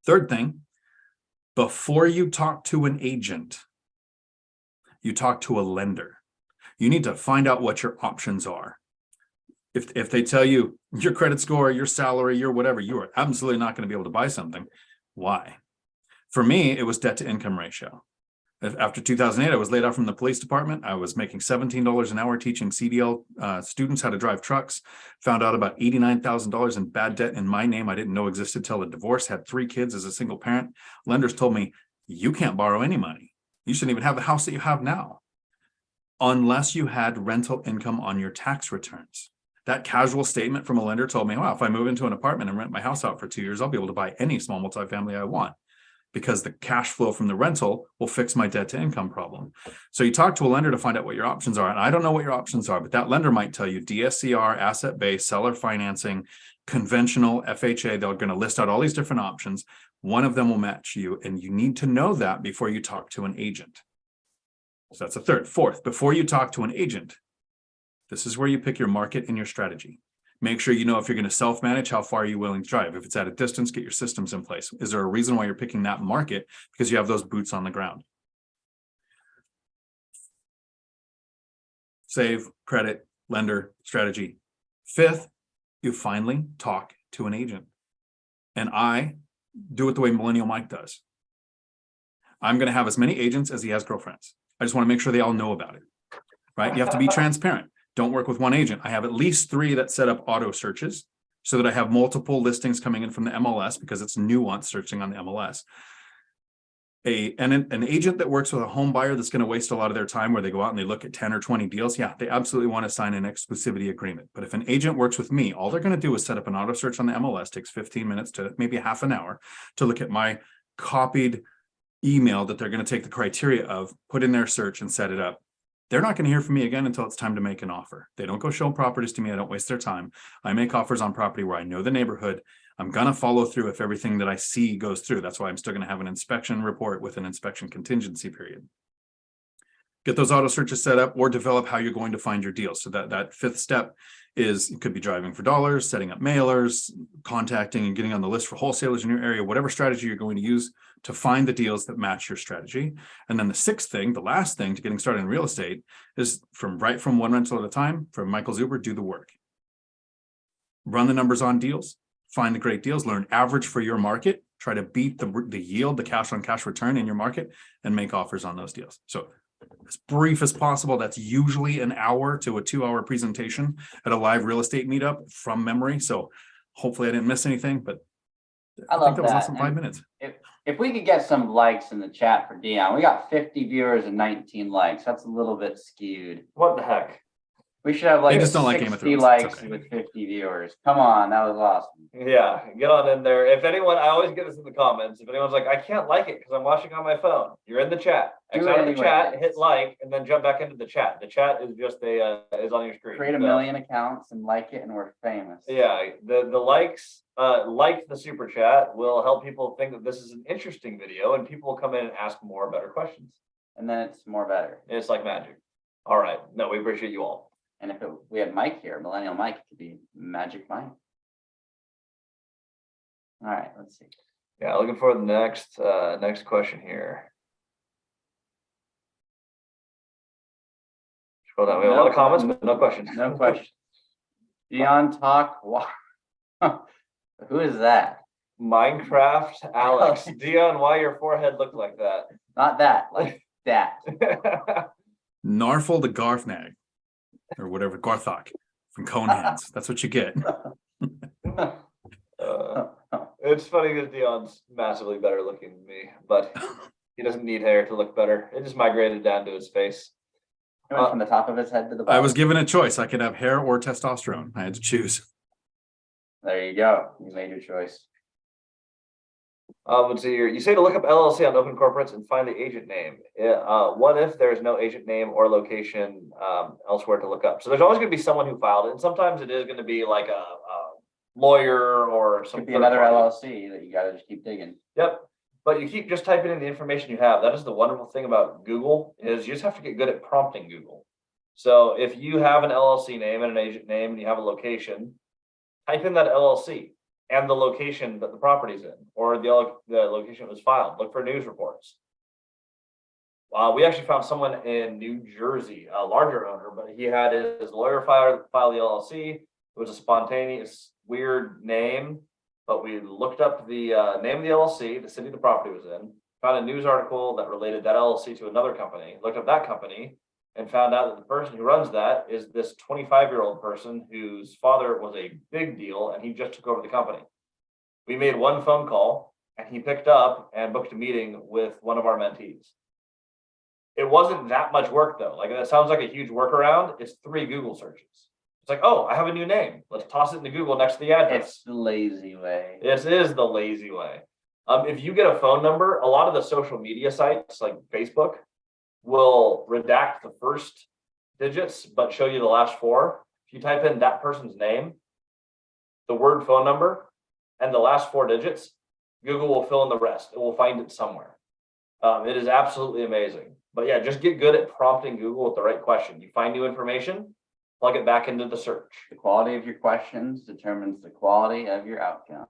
Third thing, before you talk to an agent, you talk to a lender. You need to find out what your options are. If they tell you your credit score, your salary, your whatever, you are absolutely not going to be able to buy something. Why? For me, it was debt to income ratio. After 2008, I was laid off from the police department. I was making $17 an hour teaching CDL students how to drive trucks. Found out about $89,000 in bad debt in my name I didn't know existed till the divorce. Had 3 kids as a single parent. Lenders told me, you can't borrow any money. You shouldn't even have the house that you have now, unless you had rental income on your tax returns. That casual statement from a lender told me, wow, if I move into an apartment and rent my house out for 2 years, I'll be able to buy any small multifamily I want, because the cash flow from the rental will fix my debt to income problem. So you talk to a lender to find out what your options are. And I don't know what your options are, but that lender might tell you DSCR, asset-based, seller financing, conventional, FHA. They're going to list out all these different options. One of them will match you. And you need to know that before you talk to an agent. So that's a third. Fourth, before you talk to an agent, this is where you pick your market and your strategy. Make sure you know if you're going to self-manage, how far are you willing to drive? If it's at a distance, get your systems in place. Is there a reason why you're picking that market? Because you have those boots on the ground. Save, credit, lender, strategy. Fifth, you finally talk to an agent. And I do it the way Millennial Mike does. I'm going to have as many agents as he has girlfriends. I just want to make sure they all know about it, right? You have to be transparent. Don't work with one agent. I have at least 3 that set up auto searches so that I have multiple listings coming in from the MLS, because it's nuanced searching on the MLS. An agent that works with a home buyer that's going to waste a lot of their time where they go out and they look at 10 or 20 deals. Yeah, they absolutely want to sign an exclusivity agreement. But if an agent works with me, all they're going to do is set up an auto search on the MLS, takes 15 minutes to maybe half an hour to look at my copied email that they're going to take the criteria of, put in their search and set it up. They're not going to hear from me again until it's time to make an offer. They don't go show properties to me. I don't waste their time. I make offers on property where I know the neighborhood. I'm going to follow through if everything that I see goes through. That's why I'm still going to have an inspection report with an inspection contingency period. Get those auto searches set up, or develop how you're going to find your deals. So that 5th step is, it could be driving for dollars, setting up mailers, contacting and getting on the list for wholesalers in your area, whatever strategy you're going to use to find the deals that match your strategy. And then the 6th thing, the last thing to getting started in real estate, is from one rental at a time, from Michael Zuber, do the work. Run the numbers on deals, find the great deals, learn average for your market, try to beat the yield, the cash on cash return in your market, and make offers on those deals. So as brief as possible. That's usually an hour to a 2-hour presentation at a live real estate meetup from memory. So hopefully I didn't miss anything, but I think that was less than 5 minutes. If we could get some likes in the chat for Dion, we got 50 viewers and 19 likes. That's a little bit skewed. What the heck? We should have like They just don't like Game of 60 Thrones. It's likes okay. with 50 viewers. Come on, that was awesome. Yeah, get on in there. If anyone, I always get this in the comments. If anyone's like, I can't like it because I'm watching on my phone, you're in the chat. Do X it out of the anyway. chat, hit like, and then jump back into the chat. The chat is just is on your screen. Create a million accounts and like it, and we're famous. Yeah, the likes, like the super chat will help people think that this is an interesting video, and people will come in and ask more better questions. And then it's more better. It's like magic. All right, no, we appreciate you all. And if we had Mike here, Millennial Mike, it could be Magic Mike. All right, let's see. Yeah, looking for the next question here. Scroll down. We have a lot of comments, but no questions. No questions. Dion Talk. Who is that? Minecraft Alex. Dion, why your forehead looked like that? Not that, like that. Narfel the Garfnag, or whatever, Garthok from Coneheads. That's what you get. It's funny because Dion's massively better looking than me, but he doesn't need hair to look better. It just migrated down to his face. It went from the top of his head to the bottom. I was given a choice. I could have hair or testosterone. I had to choose. There you go. You made your choice. Let's see here. You say to look up LLC on open corporates and find the agent name. What if there's no agent name or location elsewhere to look up? So there's always going to be someone who filed it, and sometimes it is going to be like a lawyer or some. Could be another LLC that you got to just keep digging. Yep. But you keep just typing in the information you have. That is the wonderful thing about Google, is you just have to get good at prompting Google. So if you have an LLC name and an agent name and you have a location, type in that LLC and the location that the property's in, or the location it was filed. Look for news reports. We actually found someone in New Jersey, a larger owner, but he had his lawyer file the LLC. It was a spontaneous, weird name, but we looked up the name of the LLC, the city the property was in, found a news article that related that LLC to another company, looked up that company, and found out that the person who runs that is this 25-year-old person whose father was a big deal, and he just took over the company. We made one phone call, and he picked up and booked a meeting with one of our mentees. It wasn't that much work, though. Like, that sounds like a huge workaround. It's 3 Google searches. It's like, oh, I have a new name. Let's toss it into Google next to the address. It's the lazy way. This is the lazy way. If you get a phone number, a lot of the social media sites like Facebook will redact the first digits, but show you the last 4. If you type in that person's name, the word phone number, and the last 4 digits, Google will fill in the rest. It will find it somewhere. It is absolutely amazing. But yeah, just get good at prompting Google with the right question. You find new information, plug it back into the search. The quality of your questions determines the quality of your outcome.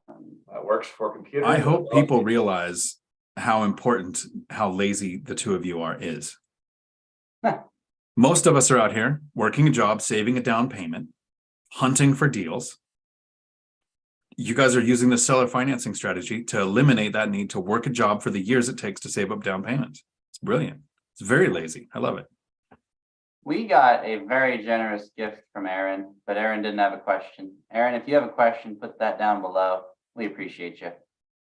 That works for computers. I hope people realize how important, how lazy the two of you are is. Most of us are out here working a job, saving a down payment, hunting for deals. You guys are using the seller financing strategy to eliminate that need to work a job for the years it takes to save up down payments. It's brilliant. It's very lazy. I love it. We got a very generous gift from Aaron, but Aaron didn't have a question. Aaron, if you have a question, put that down below. We appreciate you.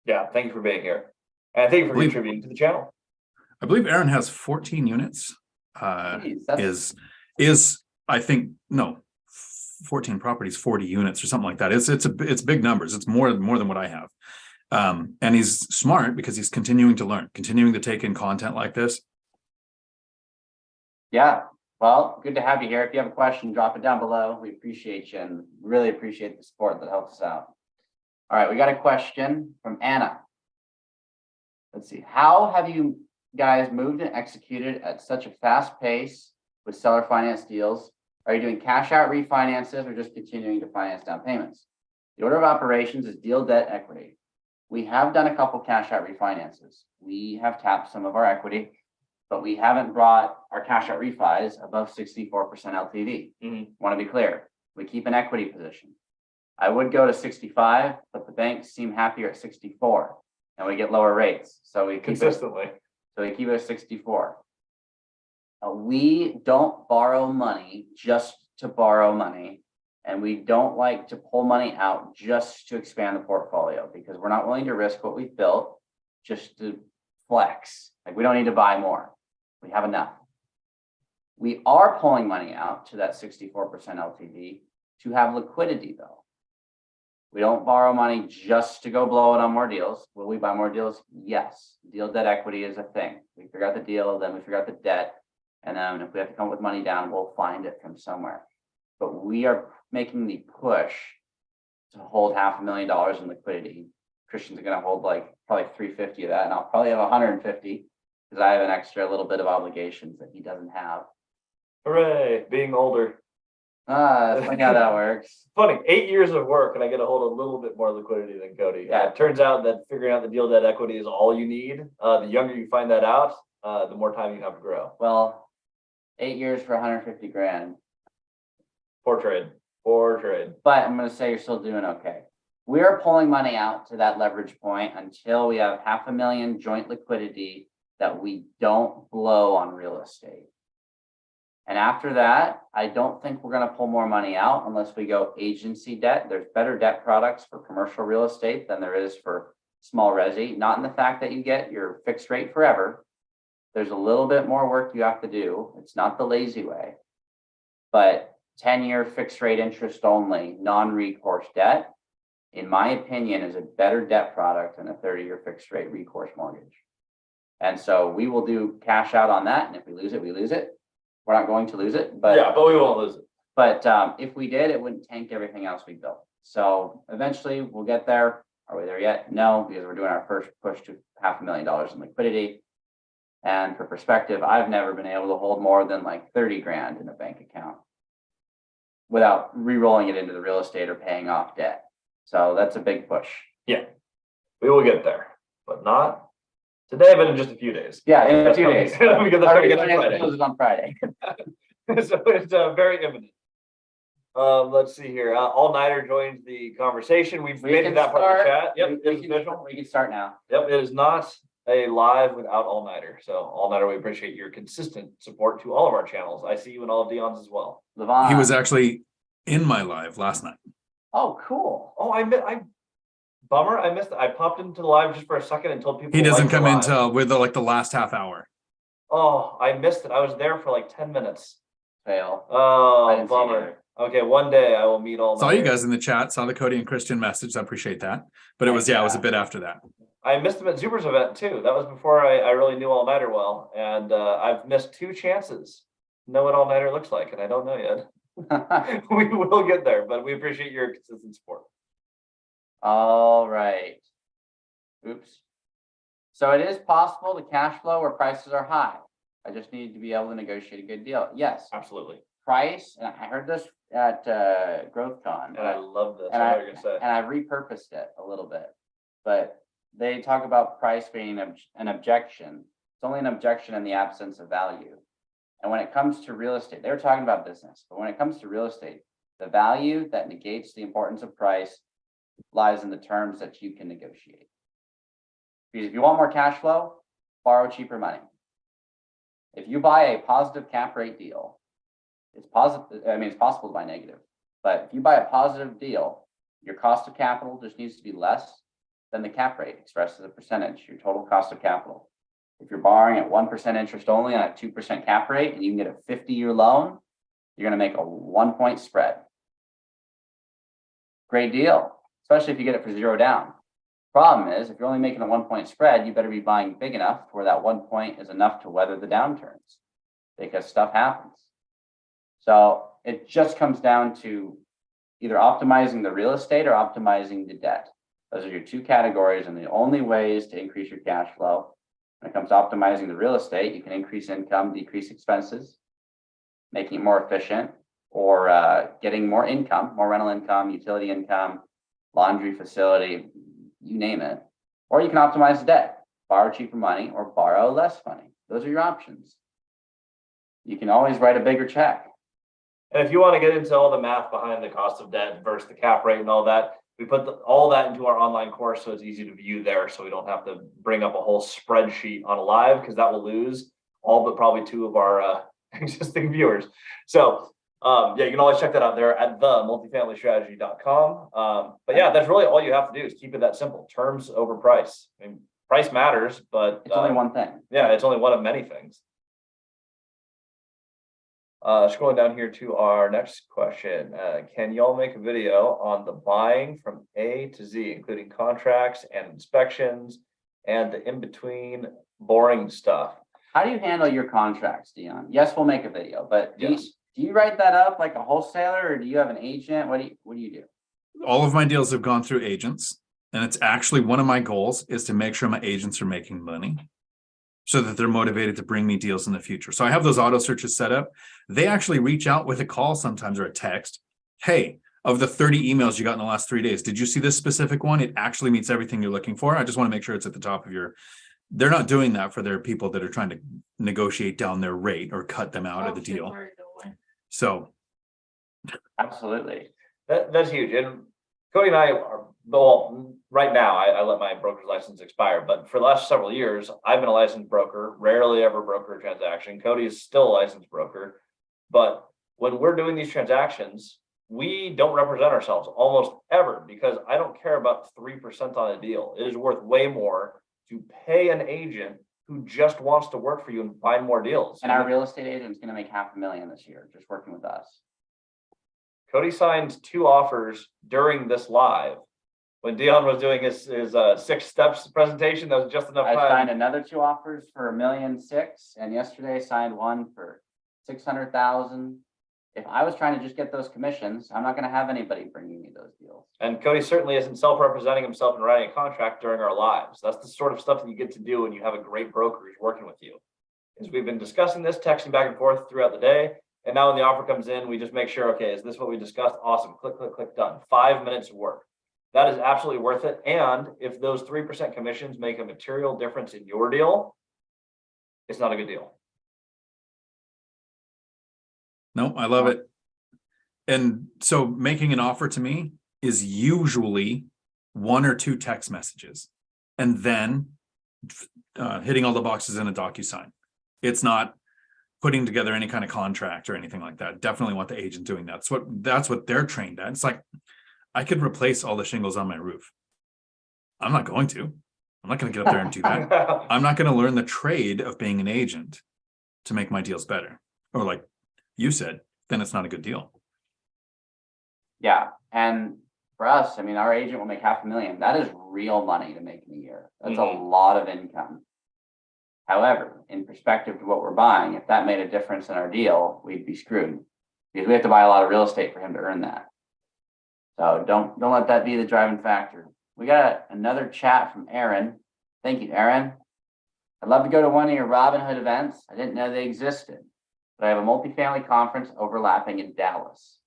Yeah, thank you for being here. And thank you for contributing to the channel. I believe Aaron has 14 units. Jeez, is I think, no, 14 properties, 40 units or something like that. It's big numbers. It's more than what I have. And he's smart because he's continuing to learn, continuing to take in content like this. yeah. Well, good to have you here. If you have a question, drop it down below. We appreciate you and really appreciate the support that helps us out. All right, we got a question from Anna. Let's see. How have you guys moved and executed at such a fast pace with seller finance deals? Are you doing cash out refinances or just continuing to finance down payments? The order of operations is deal, debt, equity. We have done a couple cash out refinances. We have tapped some of our equity, but we haven't brought our cash out refis above 64% LTV. Want to be clear, we keep an equity position. I would go to 65, but the banks seem happier at 64 and we get lower rates. So we keep Consistently. So we keep it at 64. We don't borrow money just to borrow money, and we don't like to pull money out just to expand the portfolio because we're not willing to risk what we've built. just to flex. Like, we don't need to buy more. We have enough. We are pulling money out to that 64% LTV to have liquidity, though. We don't borrow money just to go blow it on more deals. Will we buy more deals? Yes. Deal debt equity is a thing. We figure out the deal, then we figure out the debt. And then if we have to come with money down, we'll find it from somewhere. But we are making the push to hold $500,000 in liquidity. Christian's going to hold like probably 350 of that, and I'll probably have 150 because I have an extra little bit of obligations that he doesn't have. Hooray, being older. That's funny how that works. Funny, 8 years of work and I get to hold a little bit more liquidity than Cody. Yeah. It turns out that figuring out the deal debt equity is all you need. The younger you find that out, the more time you have to grow. Well, 8 years for 150 grand. Poor trade. Poor trade. But I'm going to say you're still doing okay. We are pulling money out to that leverage point until we have $500,000 joint liquidity that we don't blow on real estate. And after that, I don't think we're going to pull more money out unless we go agency debt. There's better debt products for commercial real estate than there is for small resi. Not in the fact that you get your fixed rate forever. There's a little bit more work you have to do. It's not the lazy way. But 10-year fixed rate interest only, non-recourse debt, in my opinion, is a better debt product than a 30-year fixed rate recourse mortgage. And so we will do cash out on that. And if we lose it, we lose it. We're not going to lose it, but yeah, but we won't lose it. But if we did, it wouldn't tank everything else we built. So eventually we'll get there. Are we there yet? No, because we're doing our first push to $500,000 in liquidity. And for perspective, I've never been able to hold more than like 30 grand in a bank account without re-rolling it into the real estate or paying off debt. So that's a big push. Yeah, we will get there, but not today, but in just a few days. Yeah, in a few days. Because that's Our going to get on refinance Friday. closes on Friday. So it's very imminent. Let's see here. All-nighter joins the conversation. We've made it that part of the chat. Yep, it's official. We can start now. Yep, it is not a live without all-nighter. So all-nighter, we appreciate your consistent support to all of our channels. I see you in all of Dion's as well. Levon. He was actually in my live last night. Oh, cool. Oh, bummer. I missed it. I popped into the live just for a second and told people He doesn't like come the in live. till with the last half hour. Oh, I missed it. I was there for like 10 minutes. Fail. I Oh, didn't see it bummer. either. Okay, one day I will meet all. Saw you guys in the chat, saw the Cody and Christian message. I appreciate that. But it was a bit after that. I missed him at Zuber's event too. That was before I really knew All Nighter well. And I've missed 2 chances to know what All Nighter looks like, and I don't know yet. We will get there, but we appreciate your consistent support. All right. Oops. So it is possible to cash flow where prices are high. I just need to be able to negotiate a good deal. Yes. Absolutely. Price, and I heard this at GrowthCon. And I love this. And What are you gonna say? and I repurposed it a little bit, but they talk about price being an objection. It's only an objection in the absence of value. And when it comes to real estate, they were talking about business, but when it comes to real estate, the value that negates the importance of price lies in the terms that you can negotiate. Because if you want more cash flow, borrow cheaper money. If you buy a positive cap rate deal, it's positive. I mean, it's possible to buy negative, but if you buy a positive deal, your cost of capital just needs to be less than the cap rate expressed as a percentage, your total cost of capital. If you're borrowing at 1% interest only on a 2% cap rate and you can get a 50-year loan, you're going to make a 1-point spread. Great deal, especially if you get it for 0 down. Problem is, if you're only making a 1-point spread, you better be buying big enough where that 1 point is enough to weather the downturns, because stuff happens. So it just comes down to either optimizing the real estate or optimizing the debt. Those are your 2 categories and the only ways to increase your cash flow. When it comes to optimizing the real estate, you can increase income, decrease expenses, making it more efficient, or getting more income, more rental income, utility income, laundry facility, you name it. Or you can optimize the debt, borrow cheaper money or borrow less money. Those are your options. You can always write a bigger check. And if you want to get into all the math behind the cost of debt versus the cap rate and all that, we put all that into our online course, so it's easy to view there. So we don't have to bring up a whole spreadsheet on a live, because that will lose all but probably 2 of our existing viewers. So yeah, you can always check that out there at themultifamilystrategy.com. But yeah, that's really all you have to do is keep it that simple. Terms over price. I mean, price matters, but It's only one thing. yeah, it's only one of many things. Scrolling down here to our next question. Can y'all make a video on the buying from A to Z, including contracts and inspections and the in-between boring stuff? How do you handle your contracts, Dion? Yes, we'll make a video, but Yes. do you write that up like a wholesaler, or do you have an agent? What do you do? All of my deals have gone through agents, and it's actually one of my goals is to make sure my agents are making money so that they're motivated to bring me deals in the future. So I have those auto searches set up. They actually reach out with a call sometimes or a text. Hey, of the 30 emails you got in the last 3 days, did you see this specific one? It actually meets everything you're looking for. I just want to make sure it's at the top of your. They're not doing that for their people that are trying to negotiate down their rate or cut them out of the deal. So Absolutely. That's huge. And Cody and I are, well, right now, I let my broker's license expire, but for the last several years, I've been a licensed broker, rarely ever broker a transaction. Cody is still a licensed broker. But when we're doing these transactions, we don't represent ourselves almost ever because I don't care about 3% on a deal. It is worth way more to pay an agent who just wants to work for you and find more deals. And our real estate agent is going to make $500,000 this year just working with us. Cody signed 2 offers during this live. When Dion was doing his 6 steps presentation, that was just enough I time. signed another 2 offers for $1.6 million, and yesterday I signed one for $600,000. If I was trying to just get those commissions, I'm not going to have anybody bringing me those deals. And Cody certainly isn't self-representing himself and writing a contract during our lives. That's the sort of stuff that you get to do when you have a great broker who's working with you. Is we've been discussing this, texting back and forth throughout the day. And now when the offer comes in, we just make sure, okay, is this what we discussed? Awesome. Click, click, click, done. 5 minutes of work. That is absolutely worth it. And if those 3% commissions make a material difference in your deal, it's not a good deal. no, I love it. And so making an offer to me is usually 1 or 2 text messages and then hitting all the boxes in a DocuSign. It's not putting together any kind of contract or anything like that. Definitely want the agent doing that. That's what they're trained at. It's like, I could replace all the shingles on my roof. I'm not going to. I'm not going to get up there and do that. I'm not going to learn the trade of being an agent to make my deals better. Or like you said, then it's not a good deal. Yeah. And for us, I mean, our agent will make $500,000. That is real money to make in a year. That's a lot of income. However, in perspective to what we're buying, if that made a difference in our deal, we'd be screwed because we have to buy a lot of real estate for him to earn that. So don't let that be the driving factor. We got another chat from Aaron. Thank you, Aaron. I'd love to go to one of your Robinhood events. I didn't know they existed, but I have a multifamily conference overlapping in Dallas.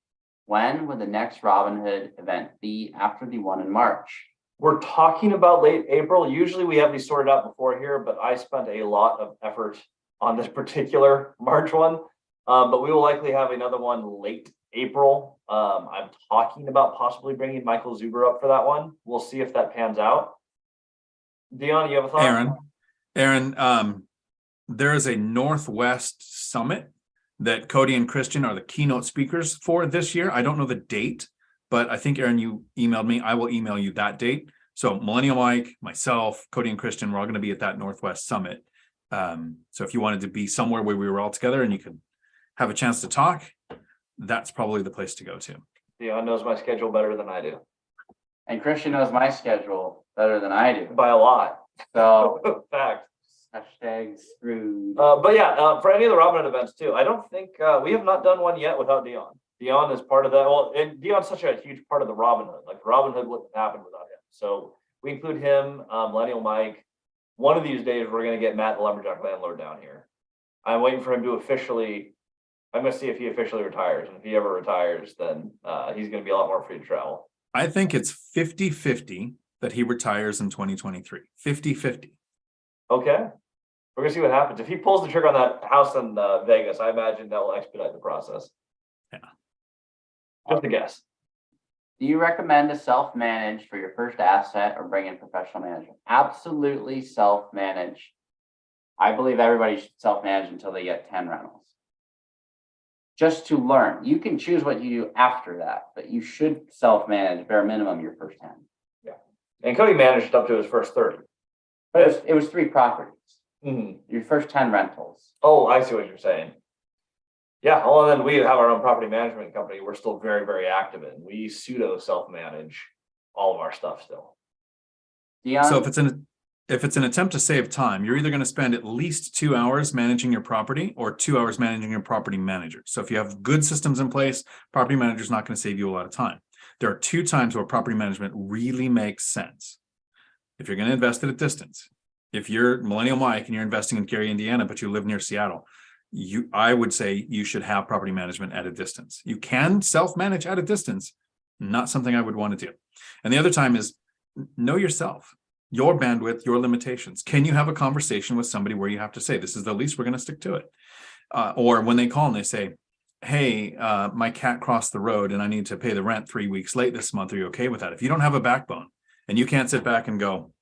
When would the next Robinhood event be after the one in March? We're talking about late April. Usually we have these sorted out before here, but I spent a lot of effort on this particular March one. But we will likely have another one late April. I'm talking about possibly bringing Michael Zuber up for that one. We'll see if that pans out. Dion, you have a thought? Aaron, there is a Northwest Summit that Cody and Christian are the keynote speakers for this year. I don't know the date, but I think, Aaron, you emailed me. I will email you that date. So Millennial Mike, myself, Cody and Christian, we're all going to be at that Northwest Summit. So if you wanted to be somewhere where we were all together and you could have a chance to talk, that's probably the place to go to. Dion knows my schedule better than I do. And Christian knows my schedule better than I do. By a lot. So Fact. hashtag screwed. But yeah, for any of the Robinhood events too, I don't think we have not done one yet without Dion. Dion is part of that. Well, and Dion's such a huge part of the Robinhood. Like Robinhood wouldn't happen without him. So we include him, Millennial Mike. One of these days, we're going to get Matt, the lumberjack landlord, down here. I'm waiting for him to officially. I'm going to see if he officially retires. And if he ever retires, then he's going to be a lot more free to travel. I think it's 50-50 that he retires in 2023. 50-50. Okay. We're going to see what happens. If he pulls the trigger on that house in Vegas, I imagine that will expedite the process. Yeah. Just a guess. Do you recommend to self-manage for your first asset or bring in professional management? Absolutely self-manage. I believe everybody should self-manage until they get 10 rentals. Just to learn. You can choose what you do after that, but you should self-manage bare minimum your first 10. Yeah. And Cody managed up to his first 30. But it was 3 properties, Mhm. your first 10 rentals. Oh, I see what you're saying. Yeah, well, then we have our own property management company. We're still very, very active in. We pseudo self-manage all of our stuff still. Dion? So if it's an attempt to save time, you're either going to spend at least 2 hours managing your property or 2 hours managing your property manager. So if you have good systems in place, property manager is not going to save you a lot of time. There are 2 times where property management really makes sense. If you're going to invest at a distance, if you're Millennial Mike and you're investing in Gary, Indiana, but you live near Seattle, I would say you should have property management at a distance. You can self-manage at a distance, not something I would want to do. And the other time is know yourself, your bandwidth, your limitations. Can you have a conversation with somebody where you have to say, this is the lease, we're going to stick to it? Or when they call and they say, hey, my cat crossed the road and I need to pay the rent 3 weeks late this month. Are you okay with that? If you don't have a backbone and you can't sit back and go,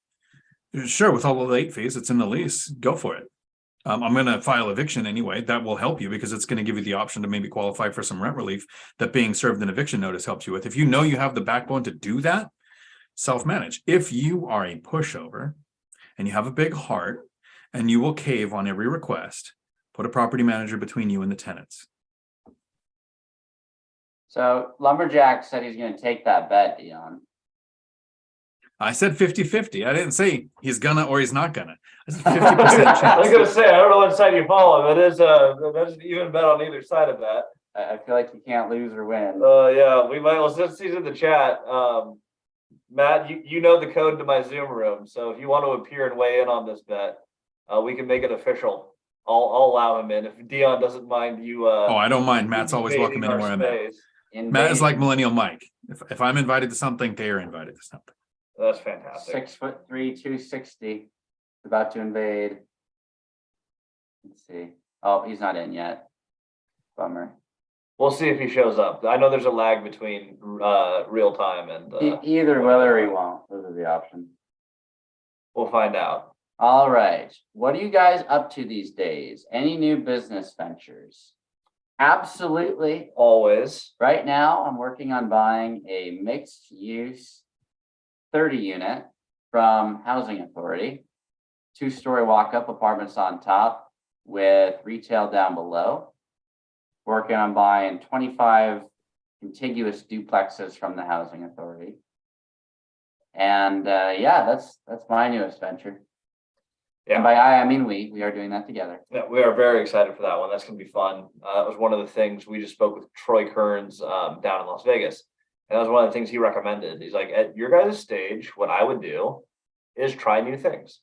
sure, with all the late fees, it's in the lease, go for it. I'm going to file eviction anyway. That will help you because it's going to give you the option to maybe qualify for some rent relief that being served an eviction notice helps you with. If you know you have the backbone to do that, self-manage. If you are a pushover and you have a big heart and you will cave on every request, put a property manager between you and the tenants. So Lumberjack said he's going to take that bet, Dion. I said 50-50. I didn't say he's gonna or he's not gonna. I said 50% I was chance. gonna say, I don't know what side you follow, but there's an even bet on either side of that. I feel like you can't lose or win. Yeah, we might, well, since he's in the chat, Matt, you know the code to my Zoom room, so if you want to appear and weigh in on this bet, we can make it official. I'll allow him in if Dion doesn't mind you. Oh, I don't mind. Matt's always welcome invading our anywhere I'm at. space. Matt is like Millennial Mike. If I'm invited to something, they are invited to something. That's fantastic. 6'3", 260, about to invade. Let's see. Oh, he's not in yet. Bummer. We'll see if he shows up. I know there's a lag between real time and Either will or he won't. Those are the options. we'll find out. All right. What are you guys up to these days? Any new business ventures? Absolutely. Always. Right now, I'm working on buying a mixed use 30 unit from Housing Authority, 2-story walk-up apartments on top with retail down below. Working on buying 25 contiguous duplexes from the Housing Authority. And yeah, that's my newest venture. Yeah. And by I mean we are doing that together. Yeah, we are very excited for that one. That's going to be fun. That was one of the things we just spoke with Troy Kearns down in Las Vegas. And that was one of the things he recommended. He's like, at your guys' stage, what I would do is try new things.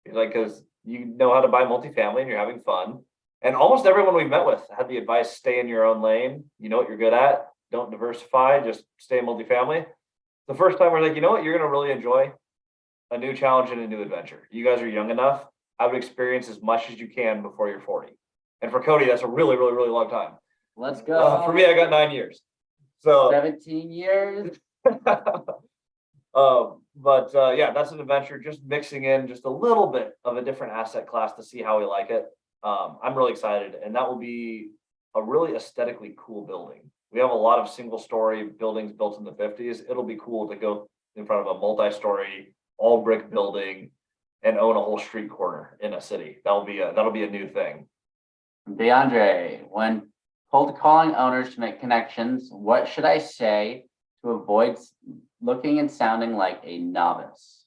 He's like, because you know how to buy multifamily and you're having fun. And almost everyone we've met with had the advice, stay in your own lane. You know what you're good at. Don't diversify, just stay in multifamily. The first time we're like, you know what, you're going to really enjoy a new challenge and a new adventure. You guys are young enough. I would experience as much as you can before you're 40. And for Cody, that's a really, really, really long time. Let's go. For me, I got 9 years. So 17 years. Yeah, that's an adventure, just mixing in just a little bit of a different asset class to see how we like it. I'm really excited, and that will be a really aesthetically cool building. We have a lot of single story buildings built in the 50s. It'll be cool to go in front of a multi-story all brick building and own a whole street corner in a city. That'll be a new thing. DeAndre, when cold calling owners to make connections, what should I say to avoid looking and sounding like a novice?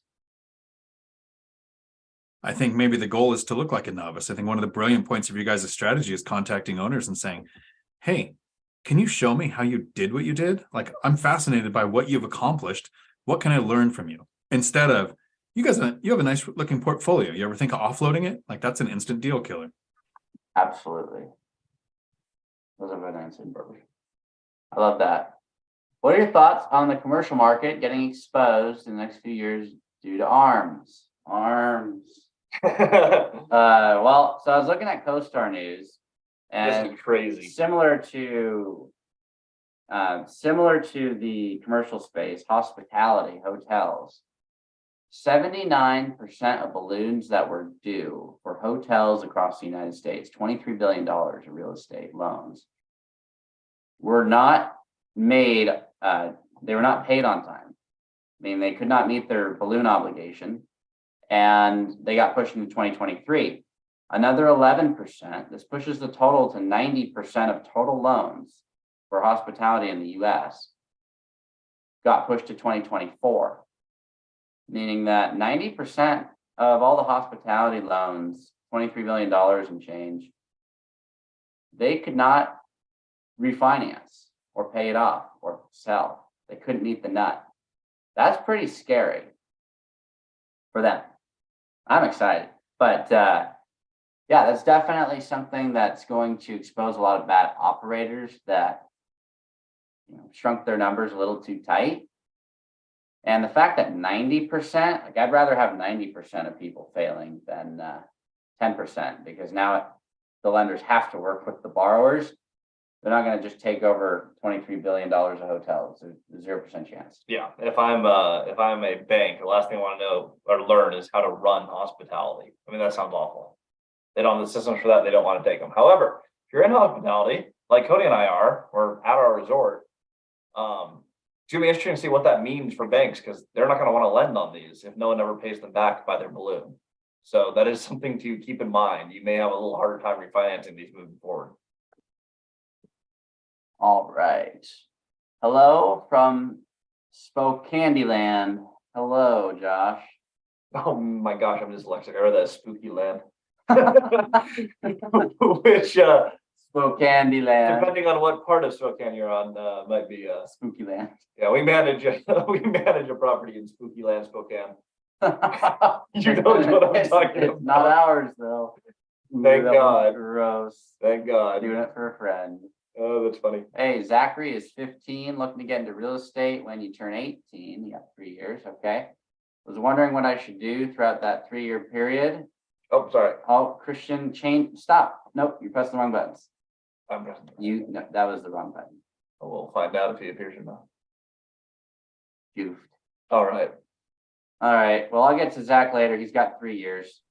I think maybe the goal is to look like a novice. I think one of the brilliant points of you guys' strategy is contacting owners and saying, hey, can you show me how you did what you did? Like, I'm fascinated by what you've accomplished. What can I learn from you? Instead of, you have a nice looking portfolio. You ever think of offloading it? Like, that's an instant deal killer. Absolutely. Those are good answers. I love that. What are your thoughts on the commercial market getting exposed in the next few years due to ARMs? Well, so I was looking at CoStar News, and crazy. Similar to the commercial space, hospitality, hotels, 79% of balloons that were due for hotels across the United States, $23 billion of real estate loans, were not made, they were not paid on time. I mean, they could not meet their balloon obligation. and they got pushed into 2023. Another 11%, this pushes the total to 90% of total loans for hospitality in the US got pushed to 2024, meaning that 90% of all the hospitality loans, $23 billion and change, they could not refinance or pay it off or sell. They couldn't meet the nut. That's pretty scary for them. I'm excited, but yeah, that's definitely something that's going to expose a lot of bad operators that shrunk their numbers a little too tight. And the fact that 90%, like I'd rather have 90% of people failing than 10%, because now the lenders have to work with the borrowers. They're not going to just take over $23 billion of hotels. There's 0% chance. Yeah, and if I'm a bank, the last thing I want to know or learn is how to run hospitality. I mean, that sounds awful. They don't have the systems for that. They don't want to take them. However, if you're in hospitality, like Cody and I are, we're at our resort. It's gonna be interesting to see what that means for banks, because they're not going to want to lend on these if no one ever pays them back by their balloon. So that is something to keep in mind. You may have a little harder time refinancing these moving forward. All right. Hello from Spokane Land. Hello, Josh. Oh my gosh, I'm dyslexic. I read that as spooky land. Which Spokane Land. depending on what part of Spokane you're on, might be Spooky Land. yeah, we manage a property in spooky land, Spokane. You know what I'm talking It's about. not ours though. Thank That was God. Gross. Thank God. Doing it for a friend. Oh, that's funny. Hey, Zachary is 15, looking to get into real estate when you turn 18. You got 3 years, okay. Was wondering what I should do throughout that 3-year period. Oh, sorry. Oh, Christian, change, stop. Nope, you pressed the wrong buttons. I'm pressing. No, that was the wrong button. We'll find out if he appears or not. Goofed. All right. All right, well, I'll get to Zach later. He's got 3 years.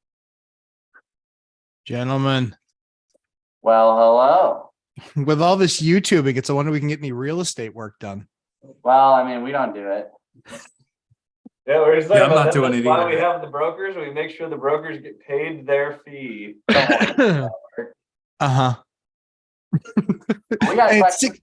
Gentlemen, Well, hello. with all this YouTubing, it's a wonder we can get any real estate work done. Well, I mean, we don't do it. Yeah, we're just Yeah, I'm not doing that's it why either. we have the brokers. We make sure the brokers get paid their fee. Uh-huh. We got a Hey, question.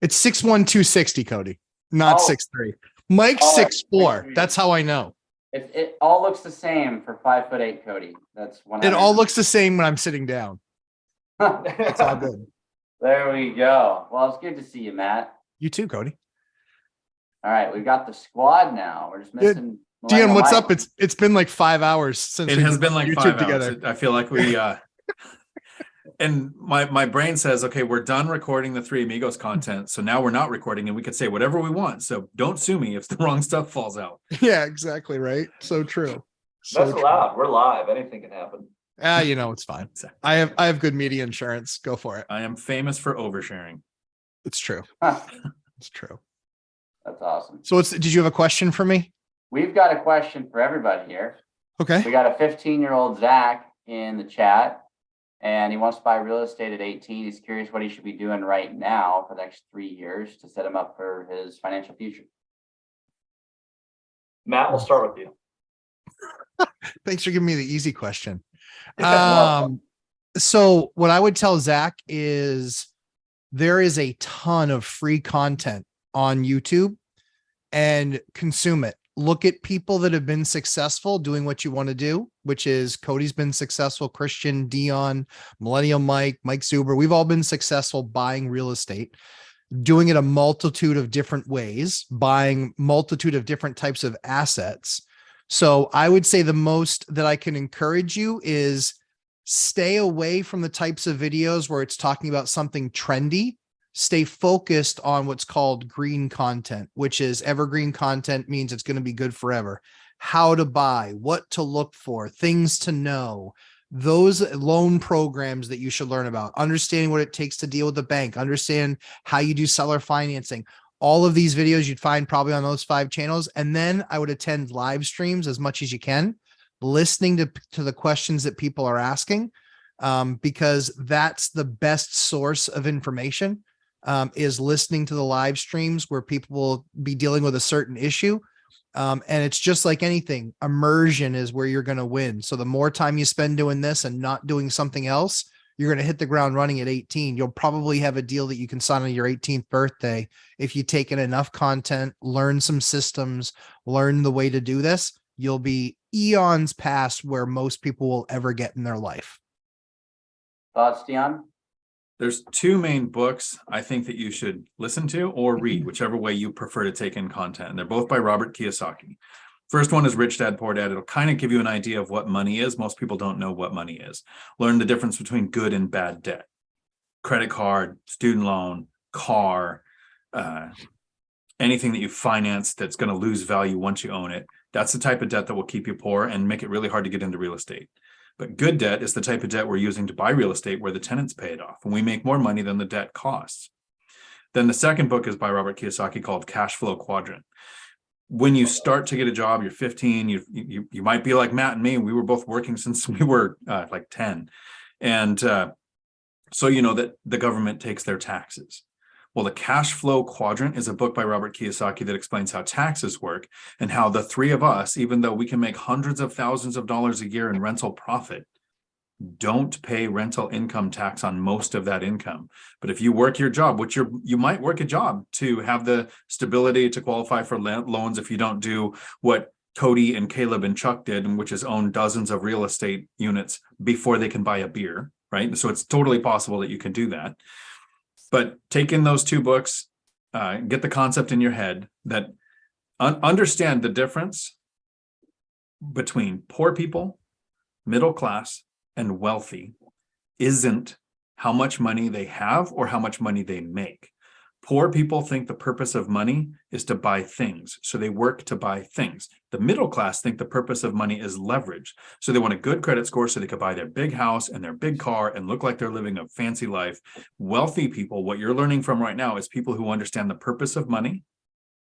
it's 6'1", 260, Cody, not Oh. 6'3". Mike's Oh, 6'4". That's how I know. It all looks the same for 5'8", Cody. That's one. It all looks the same when I'm sitting down. It's all good. There we go. Well, it's good to see you, Matt. You too, Cody. All right, we've got the squad now. We're just Yeah, missing. Dion, what's Mike. up? It's been like 5 hours since It we've has been been like YouTube 5 hours. I feel like we and my brain says, okay, we're done recording the Three Amigos content. So now we're not recording and we could say whatever we want. So don't sue me if the wrong stuff falls out. Yeah, exactly, right? So true. So That's true. allowed. We're live. Anything can happen. It's fine. I have good media insurance. Go for it. I am famous for oversharing. It's true. Huh, It's true. that's awesome. So did you have a question for me? We've got a question for everybody here. Okay. We got a 15-year-old Zach in the chat, and he wants to buy real estate at 18. He's curious what he should be doing right now for the next 3 years to set him up for his financial future. Matt, we'll start with you. Thanks for giving me the easy question. Yeah. So what I would tell Zach is there is a ton of free content on YouTube, and consume it. Look at people that have been successful doing what you want to do, which is Cody's been successful, Christian, Dion, Millennial Mike Zuber. We've all been successful buying real estate, doing it a multitude of different ways, buying multitude of different types of assets. So I would say the most that I can encourage you is stay away from the types of videos where it's talking about something trendy. Stay focused on what's called green content, which is evergreen content, means it's going to be good forever. How to buy, what to look for, things to know, those loan programs that you should learn about, understanding what it takes to deal with the bank, understand how you do seller financing. All of these videos you'd find probably on those 5 channels. And then I would attend live streams as much as you can, listening to the questions that people are asking, because that's the best source of information, is listening to the live streams where people will be dealing with a certain issue. And it's just like anything. Immersion is where you're going to win. So the more time you spend doing this and not doing something else, you're going to hit the ground running at 18. You'll probably have a deal that you can sign on your 18th birthday. If you take in enough content, learn some systems, learn the way to do this, you'll be eons past where most people will ever get in their life. Thoughts, Dion? There's two main books I think that you should listen to or read, whichever way you prefer to take in content. And they're both by Robert Kiyosaki. First one is Rich Dad, Poor Dad. It'll kind of give you an idea of what money is. Most people don't know what money is. Learn the difference between good and bad debt. Credit card, student loan, car, anything that you finance that's going to lose value once you own it. That's the type of debt that will keep you poor and make it really hard to get into real estate. But good debt is the type of debt we're using to buy real estate where the tenants pay it off and we make more money than the debt costs. Then the second book is by Robert Kiyosaki called Cash Flow Quadrant. When you start to get a job, you're 15, you might be like Matt and me. We were both working since we were like 10. And so you know that the government takes their taxes. Well, the Cash Flow Quadrant is a book by Robert Kiyosaki that explains how taxes work and how the three of us, even though we can make hundreds of thousands of dollars a year in rental profit, don't pay rental income tax on most of that income. But if you work your job, which you might work a job to have the stability to qualify for loans if you don't do what Cody and Caleb and Chuck did, and which is own dozens of real estate units before they can buy a beer, right? So it's totally possible that you can do that. But take in those two books, get the concept in your head that understand the difference between poor people, middle class, and wealthy isn't how much money they have or how much money they make. Poor people think the purpose of money is to buy things, so they work to buy things. The middle class think the purpose of money is leverage, so they want a good credit score so they could buy their big house and their big car and look like they're living a fancy life. Wealthy people, what you're learning from right now is people who understand the purpose of money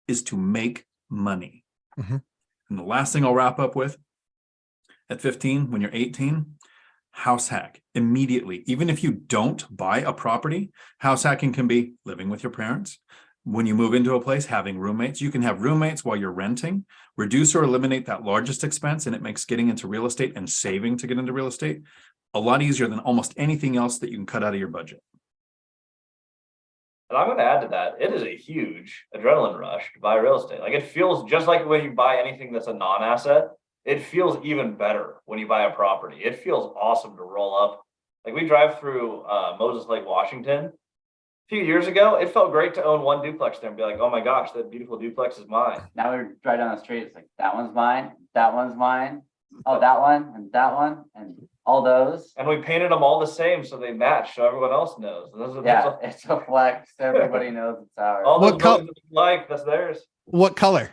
is to make money. Mm-hmm. And the last thing I'll wrap up with, at 15, when you're 18, house hack immediately. Even if you don't buy a property, house hacking can be living with your parents. When you move into a place, having roommates. You can have roommates while you're renting. Reduce or eliminate that largest expense, and it makes getting into real estate and saving to get into real estate a lot easier than almost anything else that you can cut out of your budget. And I'm going to add to that. It is a huge adrenaline rush to buy real estate. Like, it feels just like when you buy anything that's a non-asset. It feels even better when you buy a property. It feels awesome to roll up. Like, we drive through Moses Lake, Washington. A few years ago, it felt great to own one duplex there and be like, oh my gosh, that beautiful duplex is mine. Now we drive down the street, it's like, that one's mine, that one's mine. Oh, that one, and all those. And we painted them all the same so they match, so everyone else knows. It's a flex. Everybody knows it's ours. All those What buildings that we like, that's theirs. What color?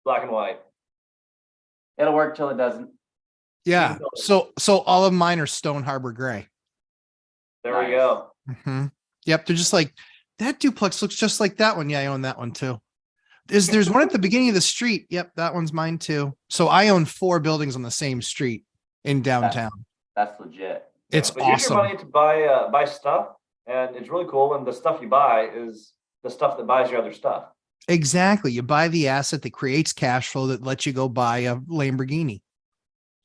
Black and white. It'll work till it doesn't. Yeah. So all of mine are Stone Harbor gray. There Nice. we go. Mm-hmm. Yep. They're just like, that duplex looks just like that one. Yeah, I own that one too. There's one at the beginning of the street. Yep, that one's mine too. So I own 4 buildings on the same street in downtown. That's legit. It's But use your awesome. money to buy stuff, and it's really cool when the stuff you buy is the stuff that buys your other stuff. Exactly. You buy the asset that creates cash flow that lets you go buy a Lamborghini,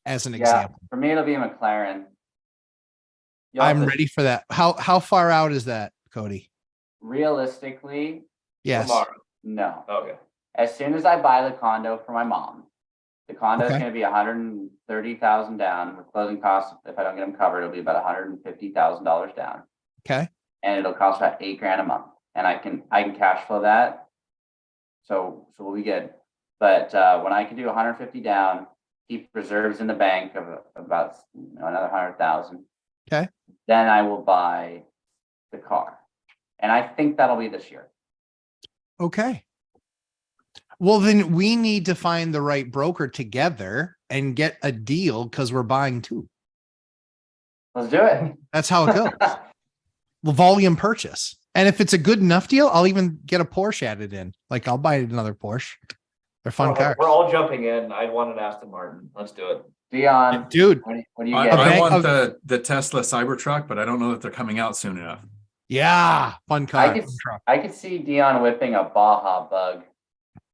as an example. For me, it'll be a McLaren. I'm ready for that. How far out is that, Cody? Realistically, Yes. Tomorrow. no. Okay. As soon as I buy the condo for my mom, the condo is Okay. going to be $130,000 down with closing costs. If I don't get them covered, it'll be about $150,000 down, Okay. and it'll cost about $8,000 a month. And I can cash flow that. So we'll be good. But when I can do 150 down, keep reserves in the bank of about another 100,000. Okay. Then I will buy the car, and I think that'll be this year. Okay. Well, then we need to find the right broker together and get a deal because we're buying 2. Let's do it. That's how it goes. Well, volume purchase. And if it's a good enough deal, I'll even get a Porsche added in. Like, I'll buy another Porsche. They're fun cars. We're all jumping in. I'd want an Aston Martin. Let's do it. Dion, Dude. what do you I, get? Okay. I want the Tesla Cybertruck, but I don't know that they're coming out soon enough. Yeah. Fun car. I could see Dion whipping a Baja Bug.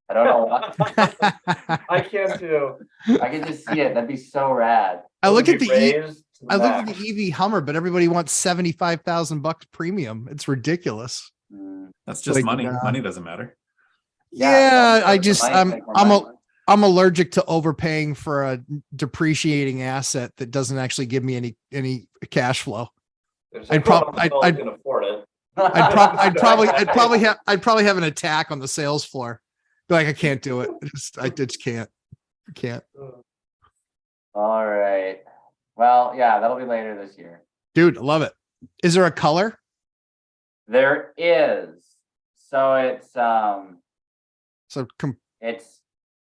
I don't know why. I can too. I can just see it. That'd be so rad. I look at the raised to the I look at max. the EV Hummer, but everybody wants $75,000 premium. It's ridiculous. Mm. That's just Like, money. Money doesn't matter. Yeah, well, I the just money I'm make more I'm money. I'm allergic to overpaying for a depreciating asset that doesn't actually give me any cash flow. There's I'd someone prob- on the I'd- phone I'd- who can afford it. I'd probably have an attack on the sales floor. Be like, I can't do it. I just can't. I can't. All right. Well, yeah, that'll be later this year. Dude, I love it. Is there a color? There is. So it's So it's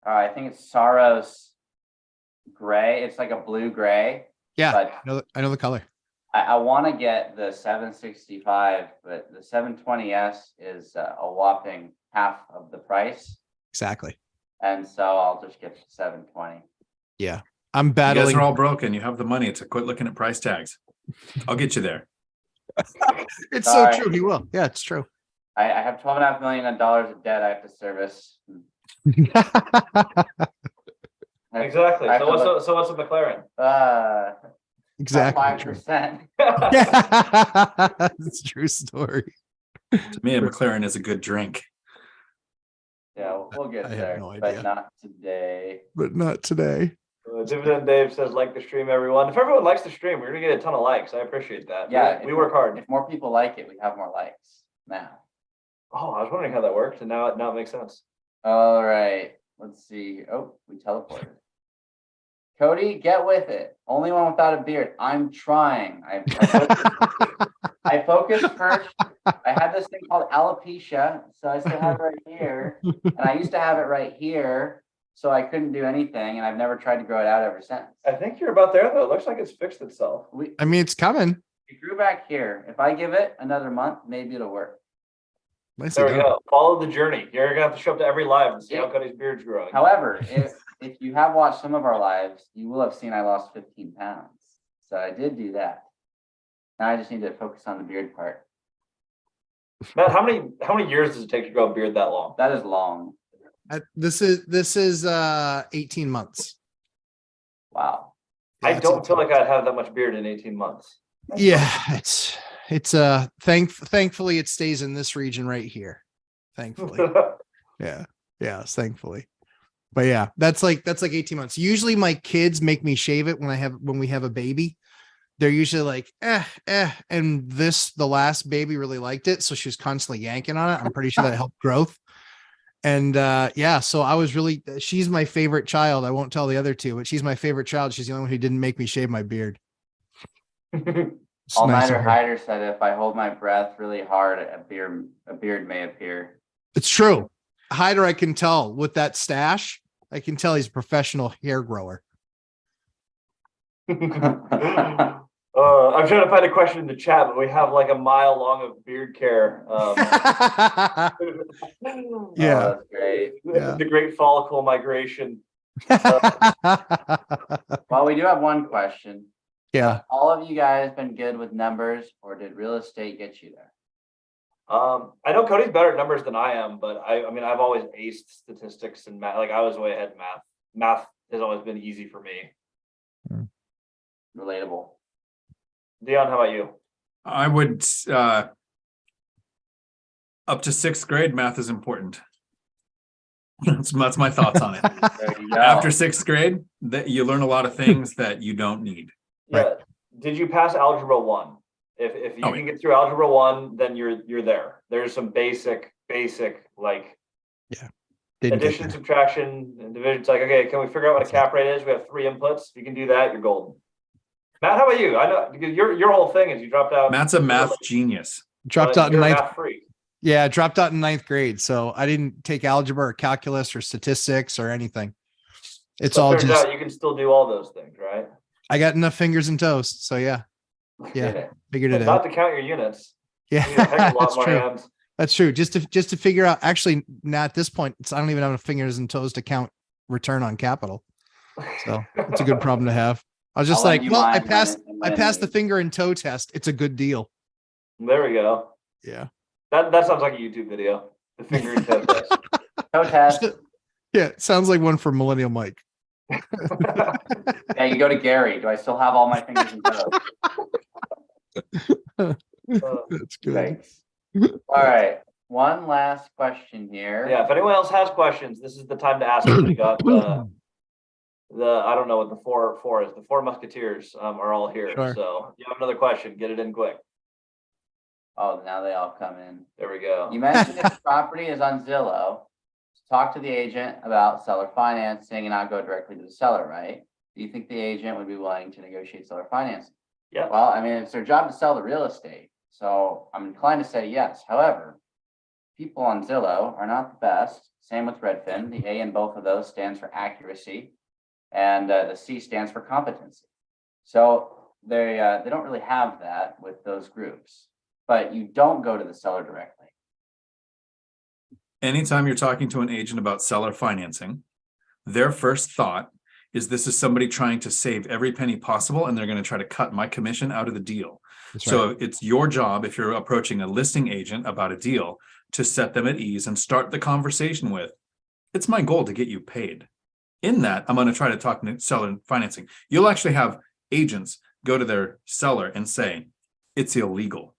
I think it's Saros gray. It's like a blue gray. yeah, But I know the color. I want to get the 765, but the 720S is a whopping half of the price. Exactly. And so I'll just get the 720. Yeah. I'm You guys battling. are all broken. You have the money to quit looking at price tags. I'll get you there. It's Sorry. so true. He will. Yeah, it's true. I have $12.5 million of debt I have to service. Exactly. I have to So what's a McLaren? Exactly. True. 5%. It's a true story. To me, a McLaren is a good drink. Yeah, we'll get I have there, no idea. but not today. But not today. Dividend Dave says, like the stream, everyone. If everyone likes the stream, we're gonna get a ton of likes. I appreciate that. Yeah, we work hard. If more people like it, we have more likes now. Oh, I was wondering how that worked, and now it makes sense. All right, let's see. Oh, we teleported. Cody, get with it. Only one without a beard. I'm trying. I focused first. I had this thing called alopecia, so I still have it right here. And I used to have it right here, so I couldn't do anything, and I've never tried to grow it out ever since. I think you're about there though. It looks like it's fixed itself. I mean, it's coming. It grew back here. If I give it another month, maybe it'll work. There we go. Follow the journey. You're gonna have to show up to every live and see Yeah. how Cody's beard's growing. However, if you have watched some of our lives, you will have seen I lost 15 pounds. So I did do that. Now I just need to focus on the beard part. Matt, how many years does it take to grow a beard that long? That is long. This is 18 months. Wow. I don't feel like I'd have that much beard in 18 months. Yeah, it's thankfully it stays in this region right here. Thankfully. Yeah. Yes, thankfully. But yeah, that's like 18 months. Usually my kids make me shave it when we have a baby. They're usually like, and the last baby really liked it. So she was constantly yanking on it. I'm pretty sure that helped growth. And yeah, so she's my favorite child. I won't tell the other two, but she's my favorite child. She's the only one who didn't make me shave my beard. It's All nice Nighter of her. Hider said if I hold my breath really hard, a beard may appear. It's true. Hyder, I can tell with that stash, I can tell he's a professional hair grower. I'm trying to find a question in the chat, but we have like a mile long of beard care. Yeah. Oh, that's great. Yeah. The great follicle migration. Well, we do have one question. Yeah. All of you guys been good with numbers, or did real estate get you there? I know Cody's better at numbers than I am, but I mean, I've always aced statistics and math. Like I was way ahead in math. Math has always been easy for me. Relatable. Dion, how about you? I would up to sixth grade, math is important. That's my thoughts on it. There you go. After sixth grade, that you learn a lot of things that you don't need. Yeah. Right. Did you pass algebra 1? If you Oh, can get through algebra 1, then you're there. There's some basic like Didn't get addition, there. subtraction, and division. It's like, okay, can we figure out what a cap rate is? We have 3 inputs. If you can do that, you're golden. Matt, how about you? I know because your whole thing is you dropped out. Matt's a math genius. Dropped out in you're a ninth. math freak. Yeah, dropped out in ninth grade. So I didn't take algebra or calculus or statistics or anything. It's But all turns just out you can still do all those things, right? I got enough fingers and toes. So yeah, figured it Not out. to count your units. Yeah, You need a heck of a lot that's more true. hands. That's true. Just to figure out. Actually, now at this point, I don't even have enough fingers and toes to count return on capital. So it's a good problem to have. I was just I'll lend like, you well, mine I when passed the you- finger and toe test. It's a good deal. There we go. Yeah. That sounds like a YouTube video. The finger and toe test. Test. Yeah, it sounds like one for Millennial Mike. Yeah, you go to Gary. Do I still have all my fingers and toes? That's good. Yikes. All right. One last question here. Yeah, if anyone else has questions, this is the time to ask them. We got I don't know what the four is. The four musketeers are all here. Sure. So if you have another question, get it in quick. Oh, now they all come in. There we go. You mentioned if the property is on Zillow, talk to the agent about seller financing and not go directly to the seller, right? Do you think the agent would be willing to negotiate seller financing? Yeah. Well, I mean, it's their job to sell the real estate. So I'm inclined to say yes. However, people on Zillow are not the best. Same with Redfin. The A in both of those stands for accuracy, and the C stands for competency. So they don't really have that with those groups. But you don't go to the seller directly. Anytime you're talking to an agent about seller financing, their first thought is this is somebody trying to save every penny possible, and they're going to try to cut my commission out of the deal. That's So right. it's your job, if you're approaching a listing agent about a deal, to set them at ease and start the conversation with, it's my goal to get you paid. In that, I'm going to try to talk to seller financing. You'll actually have agents go to their seller and say, it's illegal.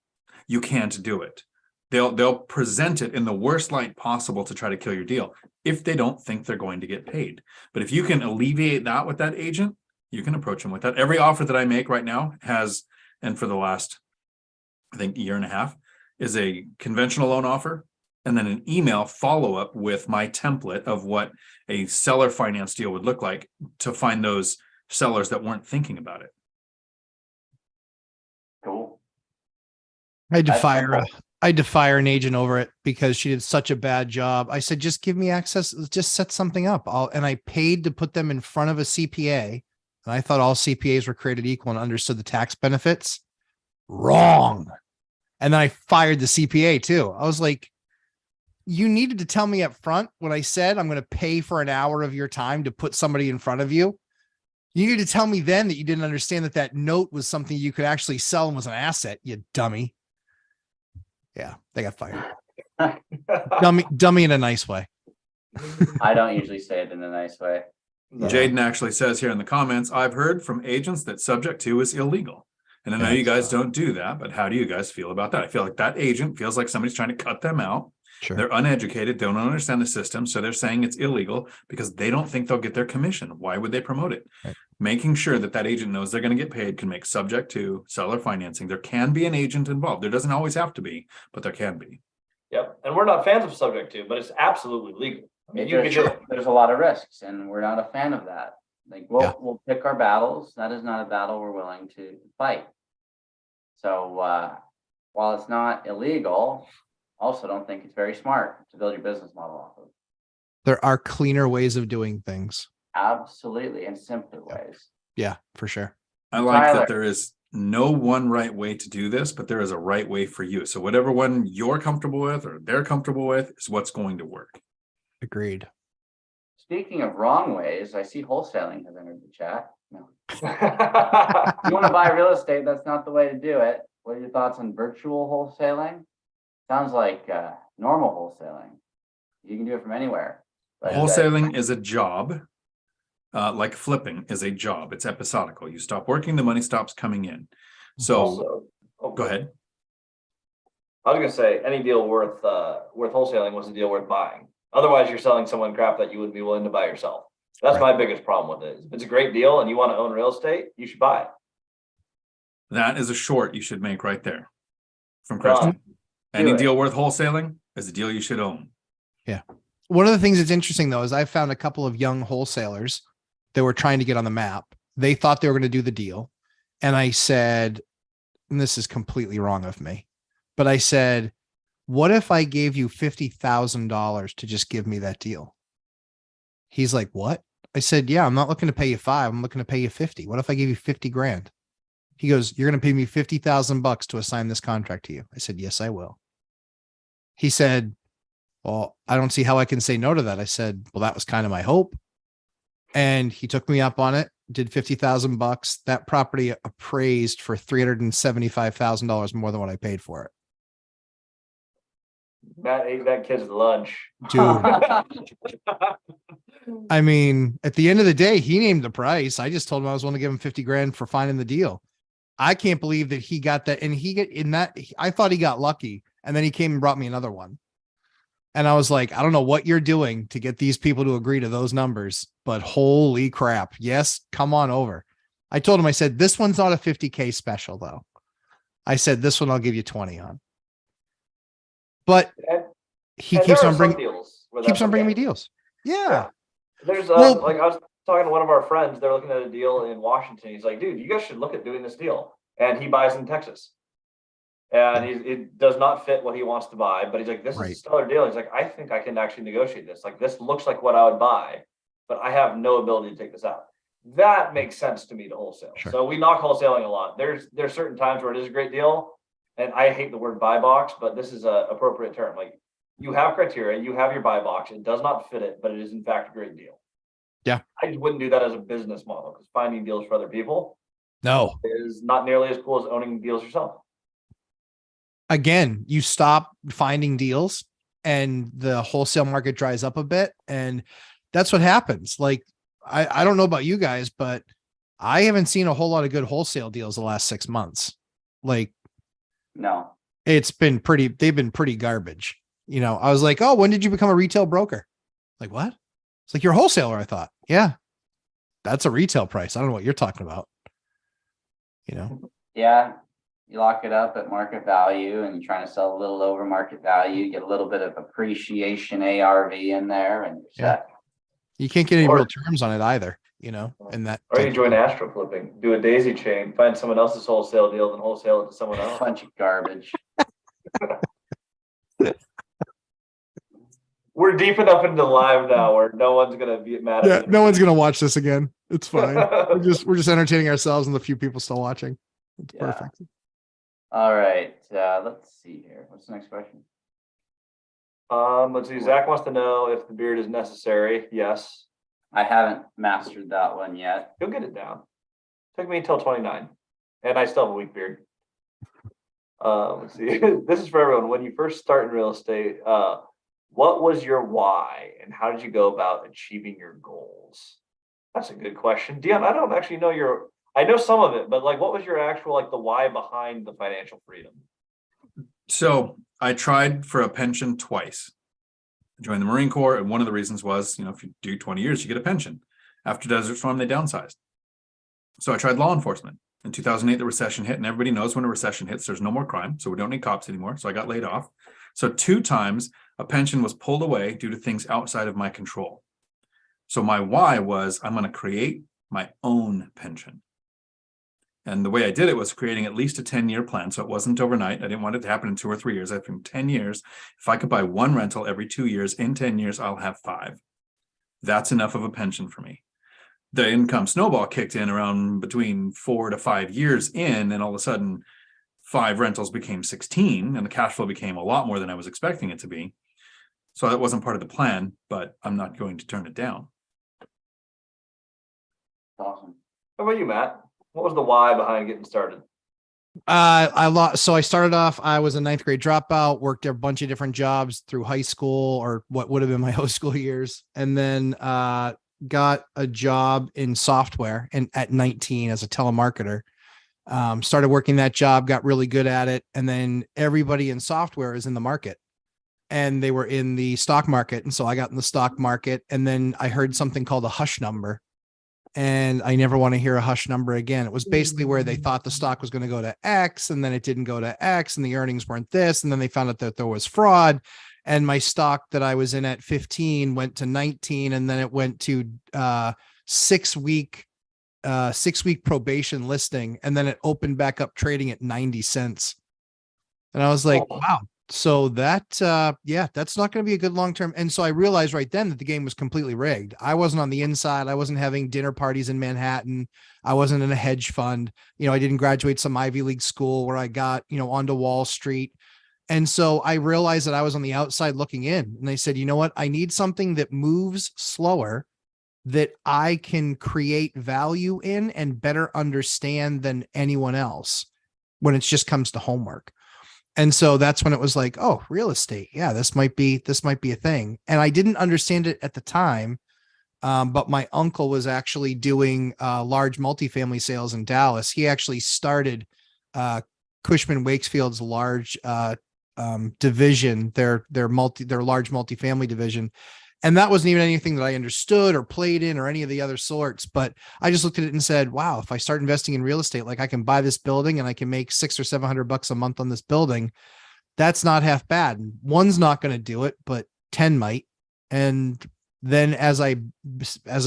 You can't do it. They'll present it in the worst light possible to try to kill your deal if they don't think they're going to get paid. But if you can alleviate that with that agent, you can approach them with that. Every offer that I make right now has, and for the last, I think, year and a half, is a conventional loan offer, and then an email follow-up with my template of what a seller finance deal would look like to find those sellers that weren't thinking about it. Cool. I had to That's fire simple. I had to fire an agent over it because she did such a bad job. I said, just give me access. Just set something up. And I paid to put them in front of a CPA. And I thought all CPAs were created equal and understood the tax benefits. Wrong. And then I fired the CPA too. I was like, you needed to tell me up front when I said I'm going to pay for an hour of your time to put somebody in front of you. You needed to tell me then that you didn't understand that that note was something you could actually sell and was an asset, you dummy. Yeah, they got fired. Dummy in a nice way. I don't usually say it in a nice way. No. Jaden actually says here in the comments, I've heard from agents that subject to is illegal. And I know you guys don't do that, but how do you guys feel about that? I feel like that agent feels like somebody's trying to cut them out. Sure. They're uneducated, they don't understand the system. So they're saying it's illegal because they don't think they'll get their commission. Why would they promote it? Right. Making sure that that agent knows they're going to get paid can make subject to seller financing. There can be an agent involved. There doesn't always have to be, but there can be. Yep. And we're not fans of subject to, but it's absolutely legal. I mean, There's a lot of risks, and we're not a fan of that. Like we'll pick our battles. That is not a battle we're willing to fight. So while it's not illegal, also don't think it's very smart to build your business model off of. There are cleaner ways of doing things. Absolutely, and simpler ways. Yeah, for sure. I like Tyler. that there is no one right way to do this, but there is a right way for you. So whatever one you're comfortable with or they're comfortable with is what's going to work. Agreed. Speaking of wrong ways, I see wholesaling has entered the chat. No. You want to buy real estate, that's not the way to do it. What are your thoughts on virtual wholesaling? Sounds like normal wholesaling. You can do it from anywhere. But Wholesaling is a job, like flipping is a job. It's episodical. You stop working, the money stops coming in. So Also, go ahead. I was gonna say any deal worth wholesaling was a deal worth buying. Otherwise, you're selling someone crap that you wouldn't be willing to buy yourself. That's my biggest problem with it. If it's a great deal and you want to own real estate, you should buy it. That is a short you should make right there from Christian. Done. Any Do it. deal worth wholesaling is a deal you should own. One of the things that's interesting though is I found a couple of young wholesalers that were trying to get on the map. They thought they were going to do the deal. And I said, and this is completely wrong of me, but I said, what if I gave you $50,000 to just give me that deal? He's like, what? I said, yeah, I'm not looking to pay you 5. I'm looking to pay you 50. What if I gave you 50 grand? He goes, you're going to pay me $50,000 to assign this contract to you. I said, yes, I will. He said, well, I don't see how I can say no to that. I said, well, that was kind of my hope. And he took me up on it, did $50,000. That property appraised for $375,000 more than what I paid for it. Matt ate that kid's lunch. Dude. I mean, at the end of the day, he named the price. I just told him I was willing to give him 50 grand for finding the deal. I can't believe that he got that. And he get in that. I thought he got lucky. And then he came and brought me another one. And I was like, I don't know what you're doing to get these people to agree to those numbers, but holy crap. Yes. Come on over. I told him, I said, this one's not a 50K special though. I said, this one I'll give you 20 on. But he And keeps there are on some bringing, deals where keeps that's on bringing me okay. deals. Yeah. There's Well- like I was talking to one of our friends, they're looking at a deal in Washington. He's like, dude, you guys should look at doing this deal. And he buys in Texas. And it does not fit what he wants to buy, but he's like, this is a stellar deal. He's like, I think I can actually negotiate this. Like, this looks like what I would buy, but I have no ability to take this out. That makes sense to me to wholesale. Sure. So we knock wholesaling a lot. There's certain times where it is a great deal. And I hate the word buy box, but this is a appropriate term. Like, you have criteria, you have your buy box. It does not fit it, but it is in fact a great deal. Yeah. I just wouldn't do that as a business model because finding deals for other people No. is not nearly as cool as owning deals yourself. Again, you stop finding deals and the wholesale market dries up a bit. And that's what happens. Like, I don't know about you guys, but I haven't seen a whole lot of good wholesale deals the last 6 months. Like, No. they've been pretty garbage. You know, I was like, oh, when did you become a retail broker? Like, what? It's like, you're a wholesaler. I thought, yeah, that's a retail price. I don't know what you're talking about. You know? Yeah. You lock it up at market value and you're trying to sell a little over market value, get a little bit of appreciation ARV in there and you're set. You can't get any Or- real terms on it either, you know, and that. Or you type join of- astro flipping, do a daisy chain, find someone else's wholesale deal and wholesale it to someone else. Bunch of garbage. We're deep enough into live now where no one's gonna be mad Yeah, at me. no one's gonna watch this again. It's fine. We're just entertaining ourselves and the few people still watching. It's Yeah. perfect. All right. Let's see here. What's the next question? Let's see. Zach wants to know if the beard is necessary. Yes, I haven't mastered that one yet. you'll get it down. Took me until 29, and I still have a weak beard. Let's see. This is for everyone. When you first start in real estate, what was your why, and how did you go about achieving your goals? That's a good question, Dion. I don't actually know I know some of it, but like, what was your actual the why behind the financial freedom? So I tried for a pension twice. I joined the Marine Corps, and one of the reasons was, if you do 20 years, you get a pension. After Desert Storm, they downsized. So I tried law enforcement. In 2008, the recession hit, and everybody knows when a recession hits, there's no more crime, so we don't need cops anymore. So I got laid off. So 2 times a pension was pulled away due to things outside of my control. So my why was, I'm going to create my own pension. And the way I did it was creating at least a 10-year plan. So it wasn't overnight. I didn't want it to happen in 2 or 3 years. I think 10 years, if I could buy 1 rental every 2 years, in 10 years, I'll have 5. That's enough of a pension for me. The income snowball kicked in around between 4 to 5 years in, and all of a sudden 5 rentals became 16, and the cash flow became a lot more than I was expecting it to be. So that wasn't part of the plan, but I'm not going to turn it down. Awesome. How about you, Matt? What was the why behind getting started? So I started off, I was a 9th grade dropout, worked a bunch of different jobs through high school or what would have been my high school years. And then, got a job in software and at 19 as a telemarketer, started working that job, got really good at it. And then everybody in software is in the market and they were in the stock market. And so I got in the stock market and then I heard something called a hush number. And I never want to hear a hush number again. It was basically where they thought the stock was going to go to X and then it didn't go to X and the earnings weren't this. And then they found out that there was fraud. And my stock that I was in at 15 went to 19 and then it went to 6 week probation listing. And then it opened back up trading at 90 cents. And I was like, wow. So that, that's not going to be a good long-term. And so I realized right then that the game was completely rigged. I wasn't on the inside. I wasn't having dinner parties in Manhattan. I wasn't in a hedge fund. I didn't graduate some Ivy League school where I got, onto Wall Street. And so I realized that I was on the outside looking in and I said, you know what? I need something that moves slower that I can create value in and better understand than anyone else when it just comes to homework. And so that's when it was like, oh, real estate. Yeah, this might be a thing. And I didn't understand it at the time. But my uncle was actually doing large multifamily sales in Dallas. He actually started Cushman Wakefield's large division, their large multifamily division. And that wasn't even anything that I understood or played in or any of the other sorts. But I just looked at it and said, wow, if I start investing in real estate, like I can buy this building and I can make $600 or $700 a month on this building. That's not half bad. One's not going to do it, but 10 might. And then as I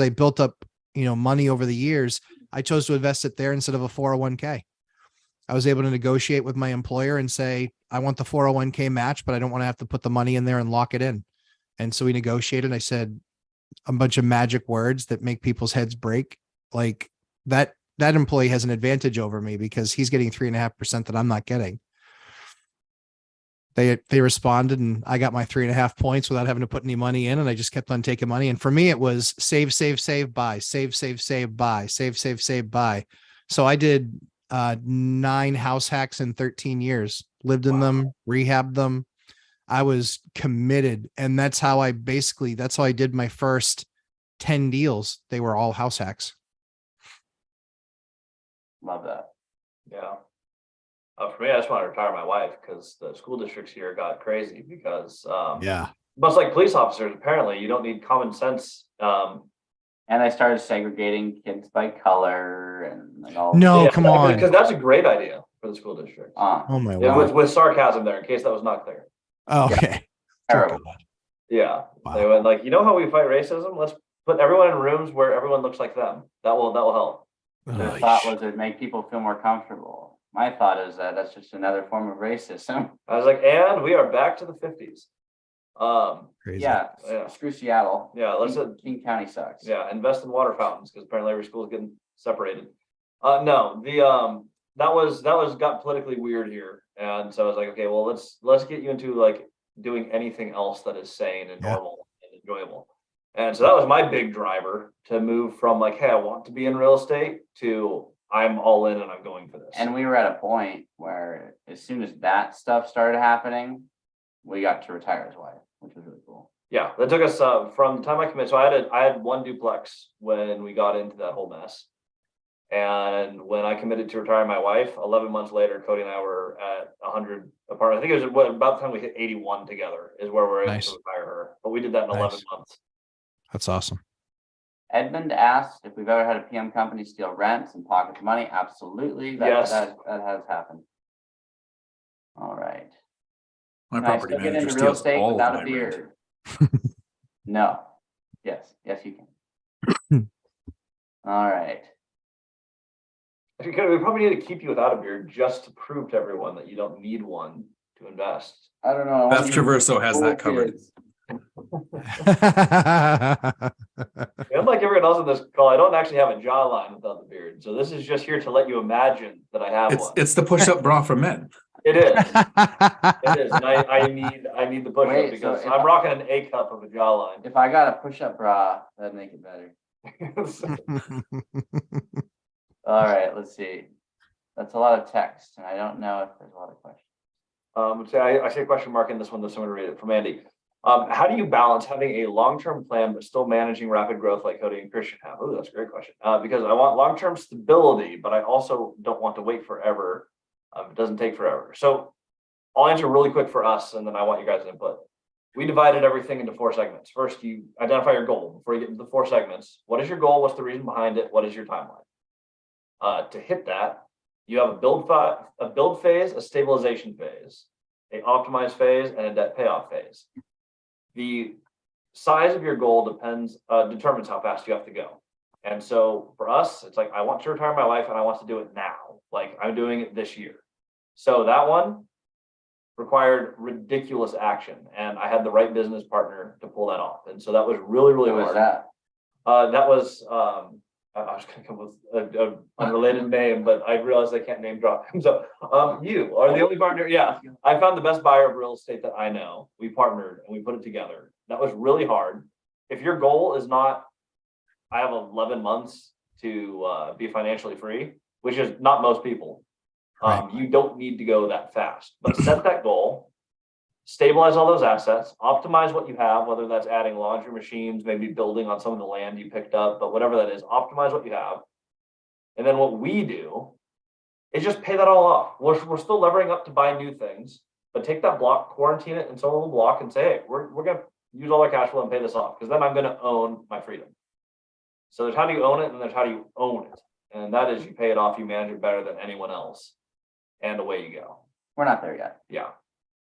built up, money over the years, I chose to invest it there instead of a 401k. I was able to negotiate with my employer and say, I want the 401k match, but I don't want to have to put the money in there and lock it in. And so we negotiated. I said a bunch of magic words that make people's heads break. Like that employee has an advantage over me because he's getting 3.5% that I'm not getting. They responded and I got my 3.5 points without having to put any money in. And I just kept on taking money. And for me, it was save, buy, save, buy, save, buy. So I did 9 house hacks in 13 years, lived in them, rehabbed them. I was committed. And that's how I did my first 10 deals. They were all house hacks. Love that. Yeah. For me, I just want to retire my wife because the school districts here got crazy because Yeah. much like police officers, apparently you don't need common sense. And I started segregating kids by color and all. No, come on. Because that's a great idea for the school district. Oh my Yeah, word. with sarcasm there, in case that was not clear. Oh, okay. Terrible. Yeah. Wow. They went like, how we fight racism? Let's put everyone in rooms where everyone looks like them. That will help. Their thought was it make people feel more comfortable. My thought is that that's just another form of racism. I was like, and we are back to the 50s. Crazy. Yeah, Yeah. screw Seattle. Yeah, let's King County sucks. Yeah, invest in water fountains because apparently every school is getting separated. No, that was got politically weird here, and so I was like, okay, well let's get you into like doing anything else that is sane and normal and enjoyable. And so that was my big driver to move from like, hey, I want to be in real estate to I'm all in and I'm going for this. And we were at a point where as soon as that stuff started happening, we got to retire his wife, which was really cool. Yeah, that took us from the time I committed. So I had one duplex when we got into that whole mess. And when I committed to retire my wife, 11 months later, Cody and I were at 100 apart. I think it was about the time we hit 81 together is where we're able to retire her. But we did that in 11 months. That's awesome. Edmund asked if we've ever had a PM company steal rents and pocket the money. Absolutely. That has happened. All right. My Can I property still get manager into real steals estate all of without my a rent. beard? No. Yes, you can. All right. We probably need to keep you without a beard just to prove to everyone that you don't need one to invest. I don't know. Beth Traverso has that covered. Unlike everyone else in this call, I don't actually have a jawline without the beard. So this is just here to let you imagine that I have one. It's the push-up bra for men. It is. It is. And I need the push-up Wait, because so I'm rocking an A cup of a jawline. If I got a push-up bra, that'd make it better. All right, let's see. That's a lot of text, and I don't know if there's a lot of questions. I see a question mark in this one, so I'm going to read it from Andy. How do you balance having a long-term plan but still managing rapid growth like Cody and Christian have? Oh, that's a great question. Because I want long-term stability, but I also don't want to wait forever. It doesn't take forever. So I'll answer really quick for us, and then I want you guys' input. We divided everything into 4 segments. First, you identify your goal before you get into the 4 segments. What is your goal? What's the reason behind it? What is your timeline? To hit that, you have a build phase, a stabilization phase, a optimize phase, and a debt payoff phase. The size of your goal determines how fast you have to go. And so for us, it's like, I want to retire my wife and I want to do it now. Like I'm doing it this year. So that one required ridiculous action. And I had the right business partner to pull that off. And so that was really, really hard. What was that? That was, I was going to come with an unrelated name, but I realized I can't name drop him. So you are the only partner. Yeah, I found the best buyer of real estate that I know. We partnered and we put it together. That was really hard. If your goal is not, I have 11 months to be financially free, which is not most people. You don't need to go that fast, but set that goal, stabilize all those assets, optimize what you have, whether that's adding laundry machines, maybe building on some of the land you picked up, but whatever that is, optimize what you have. And then what we do is just pay that all off. We're still levering up to buy new things, but take that block, quarantine it in some little block and say, hey, we're going to use all our cash flow and pay this off, because then I'm going to own my freedom. So there's how do you own it, and there's how do you own it. And that is you pay it off, you manage it better than anyone else. And away you go. We're not there yet. Yeah.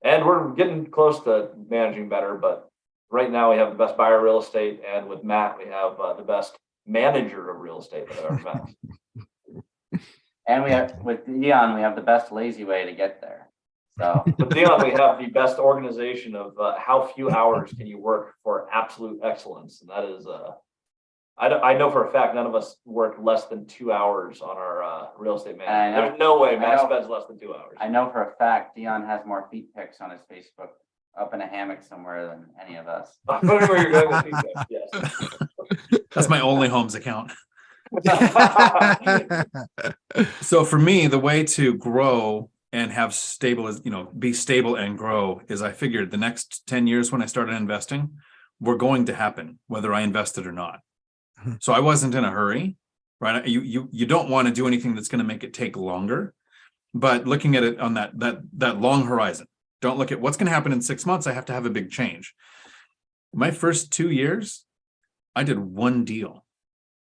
And we're getting close to managing better, but right now we have the best buyer of real estate. And with Matt, we have the best manager of real estate that I've ever met. And we have, with Dion, we have the best lazy way to get there. So with Dion, we have the best organization of how few hours can you work for absolute excellence. And that is, I know for a fact, none of us work less than 2 hours on our real estate management. There's no way Matt spends less than 2 hours. I know for a fact Dion has more feet pics on his Facebook up in a hammock somewhere than any of us. I wonder where you're going with feet pics. Yes. That's my only homes account. So for me, the way to grow and have stable, be stable and grow is I figured the next 10 years when I started investing were going to happen, whether I invested or not. So I wasn't in a hurry, right? You don't want to do anything that's going to make it take longer, but looking at it on that long horizon, don't look at what's going to happen in 6 months. I have to have a big change. My first 2 years, I did one deal.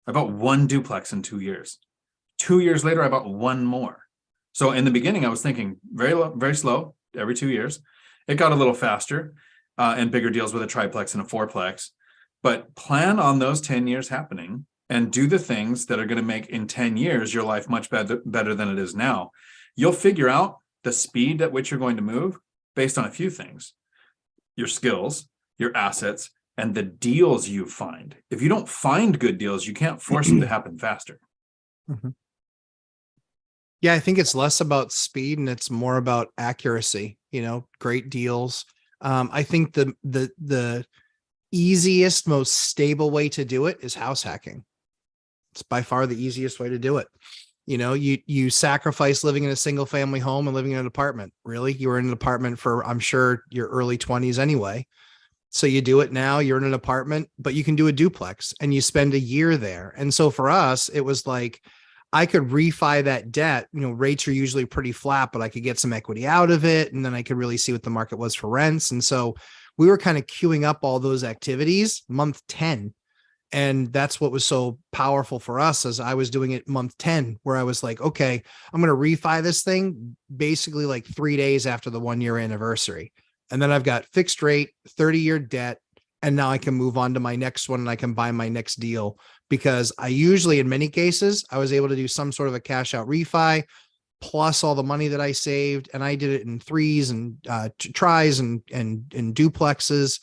I bought one duplex in 2 years. 2 years later, I bought one more. So in the beginning, I was thinking very slow every 2 years. It got a little faster and bigger deals with a triplex and a fourplex. But plan on those 10 years happening and do the things that are going to make in 10 years your life much better than it is now. You'll figure out the speed at which you're going to move based on a few things: your skills, your assets, and the deals you find. If you don't find good deals, you can't force them to happen faster. Mm-hmm. Yeah, I think it's less about speed and it's more about accuracy, great deals. I think the easiest, most stable way to do it is house hacking. It's by far the easiest way to do it. You sacrifice living in a single family home and living in an apartment. Really? You were in an apartment for, I'm sure, your early 20s anyway. So you do it now, you're in an apartment, but you can do a duplex and you spend a year there. And so for us, it was like, I could refi that debt. Rates are usually pretty flat, but I could get some equity out of it. And then I could really see what the market was for rents. And so we were kind of queuing up all those activities month 10. And that's what was so powerful for us, as I was doing it month 10, where I was like, okay, I'm going to refi this thing basically like 3 days after the 1 year anniversary. And then I've got fixed rate, 30-year debt. And now I can move on to my next one and I can buy my next deal, because I usually, in many cases, I was able to do some sort of a cash out refi plus all the money that I saved. And I did it in threes and tries and duplexes.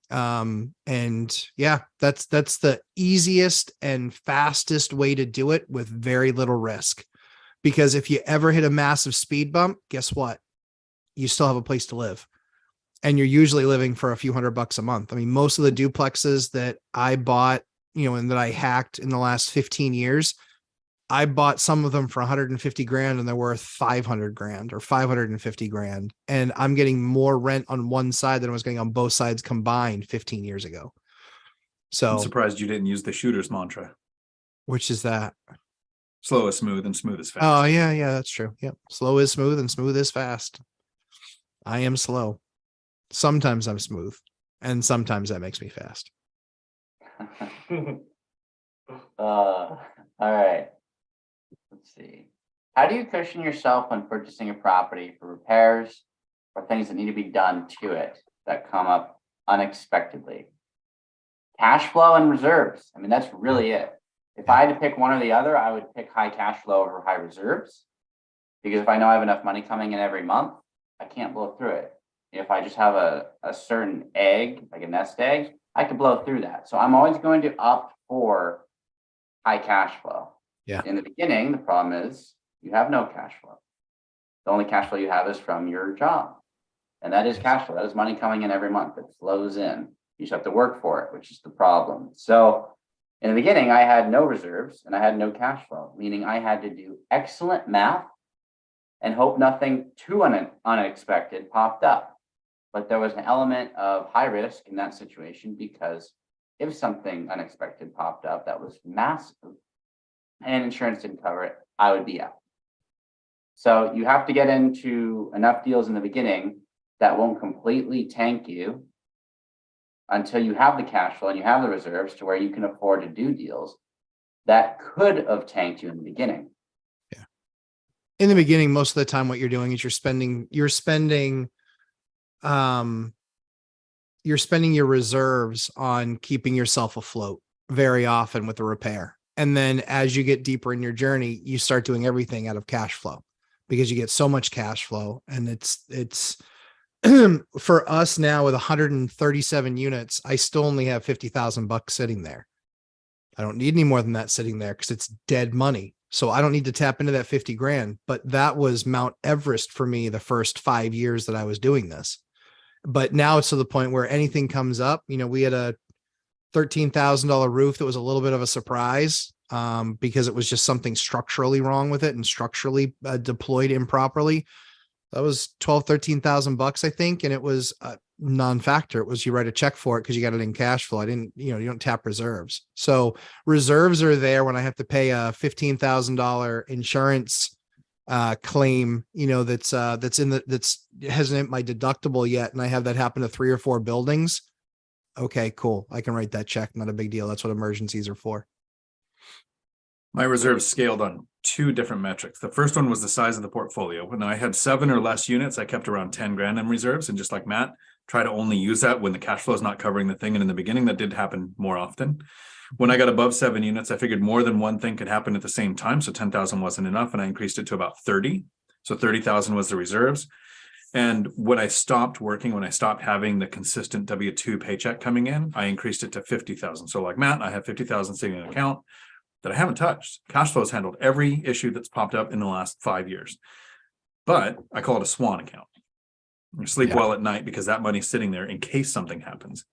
And yeah, that's the easiest and fastest way to do it with very little risk. Because if you ever hit a massive speed bump, guess what? You still have a place to live. And you're usually living for a few $100 a month. I mean, most of the duplexes that I bought, and that I hacked in the last 15 years, I bought some of them for 150 grand and they're worth 500 grand or 550 grand. And I'm getting more rent on one side than I was getting on both sides combined 15 years ago. So I'm surprised you didn't use the shooter's mantra. Which is that? Slow is smooth and smooth is fast. Oh yeah. Yeah, that's true. Yep. Slow is smooth and smooth is fast. I am slow. Sometimes I'm smooth and sometimes that makes me fast. All right. Let's see. How do you cushion yourself when purchasing a property for repairs or things that need to be done to it that come up unexpectedly? Cash flow and reserves. I mean, that's really it. If I had to pick one or the other, I would pick high cash flow over high reserves, because if I know I have enough money coming in every month, I can't blow through it. If I just have a certain egg, like a nest egg, I could blow through that. So I'm always going to opt for high cash flow. Yeah. In the beginning, the problem is you have no cash flow. The only cash flow you have is from your job. And that is cash flow. That is money coming in every month. It flows in. You just have to work for it, which is the problem. So in the beginning, I had no reserves and I had no cash flow, meaning I had to do excellent math and hope nothing too unexpected popped up. But there was an element of high risk in that situation because if something unexpected popped up that was massive and insurance didn't cover it, I would be out. So you have to get into enough deals in the beginning that won't completely tank you until you have the cash flow and you have the reserves to where you can afford to do deals that could have tanked you in the beginning. Yeah. In the beginning, most of the time, what you're doing is you're spending your reserves on keeping yourself afloat very often with a repair. And then as you get deeper in your journey, you start doing everything out of cash flow because you get so much cash flow. And it's for us now with 137 units, I still only have $50,000 sitting there. I don't need any more than that sitting there because it's dead money. So I don't need to tap into that 50 grand, but that was Mount Everest for me the first 5 years that I was doing this. But now it's to the point where anything comes up, we had a $13,000 roof that was a little bit of a surprise because it was just something structurally wrong with it and structurally deployed improperly. That was $12,000-$13,000, I think. And it was a non-factor. It was, you write a check for it because you got it in cash flow. I didn't, you don't tap reserves. So reserves are there when I have to pay a $15,000 insurance claim, that's hasn't hit my deductible yet. And I have that happen to 3 or 4 buildings. Okay, cool. I can write that check. Not a big deal. That's what emergencies are for. My reserves scaled on 2 different metrics. The first one was the size of the portfolio. When I had 7 or less units, I kept around 10 grand in reserves. And just like Matt, try to only use that when the cash flow is not covering the thing. And in the beginning, that did happen more often. When I got above 7 units, I figured more than one thing could happen at the same time. So 10,000 wasn't enough. And I increased it to about 30. So 30,000 was the reserves. And when I stopped working, when I stopped having the consistent W-2 paycheck coming in, I increased it to 50,000. So like Matt, I have 50,000 sitting in an account that I haven't touched. Cash flow has handled every issue that's popped up in the last 5 years. But I call it a swan account. You sleep well at night because that money's sitting there in case something happens.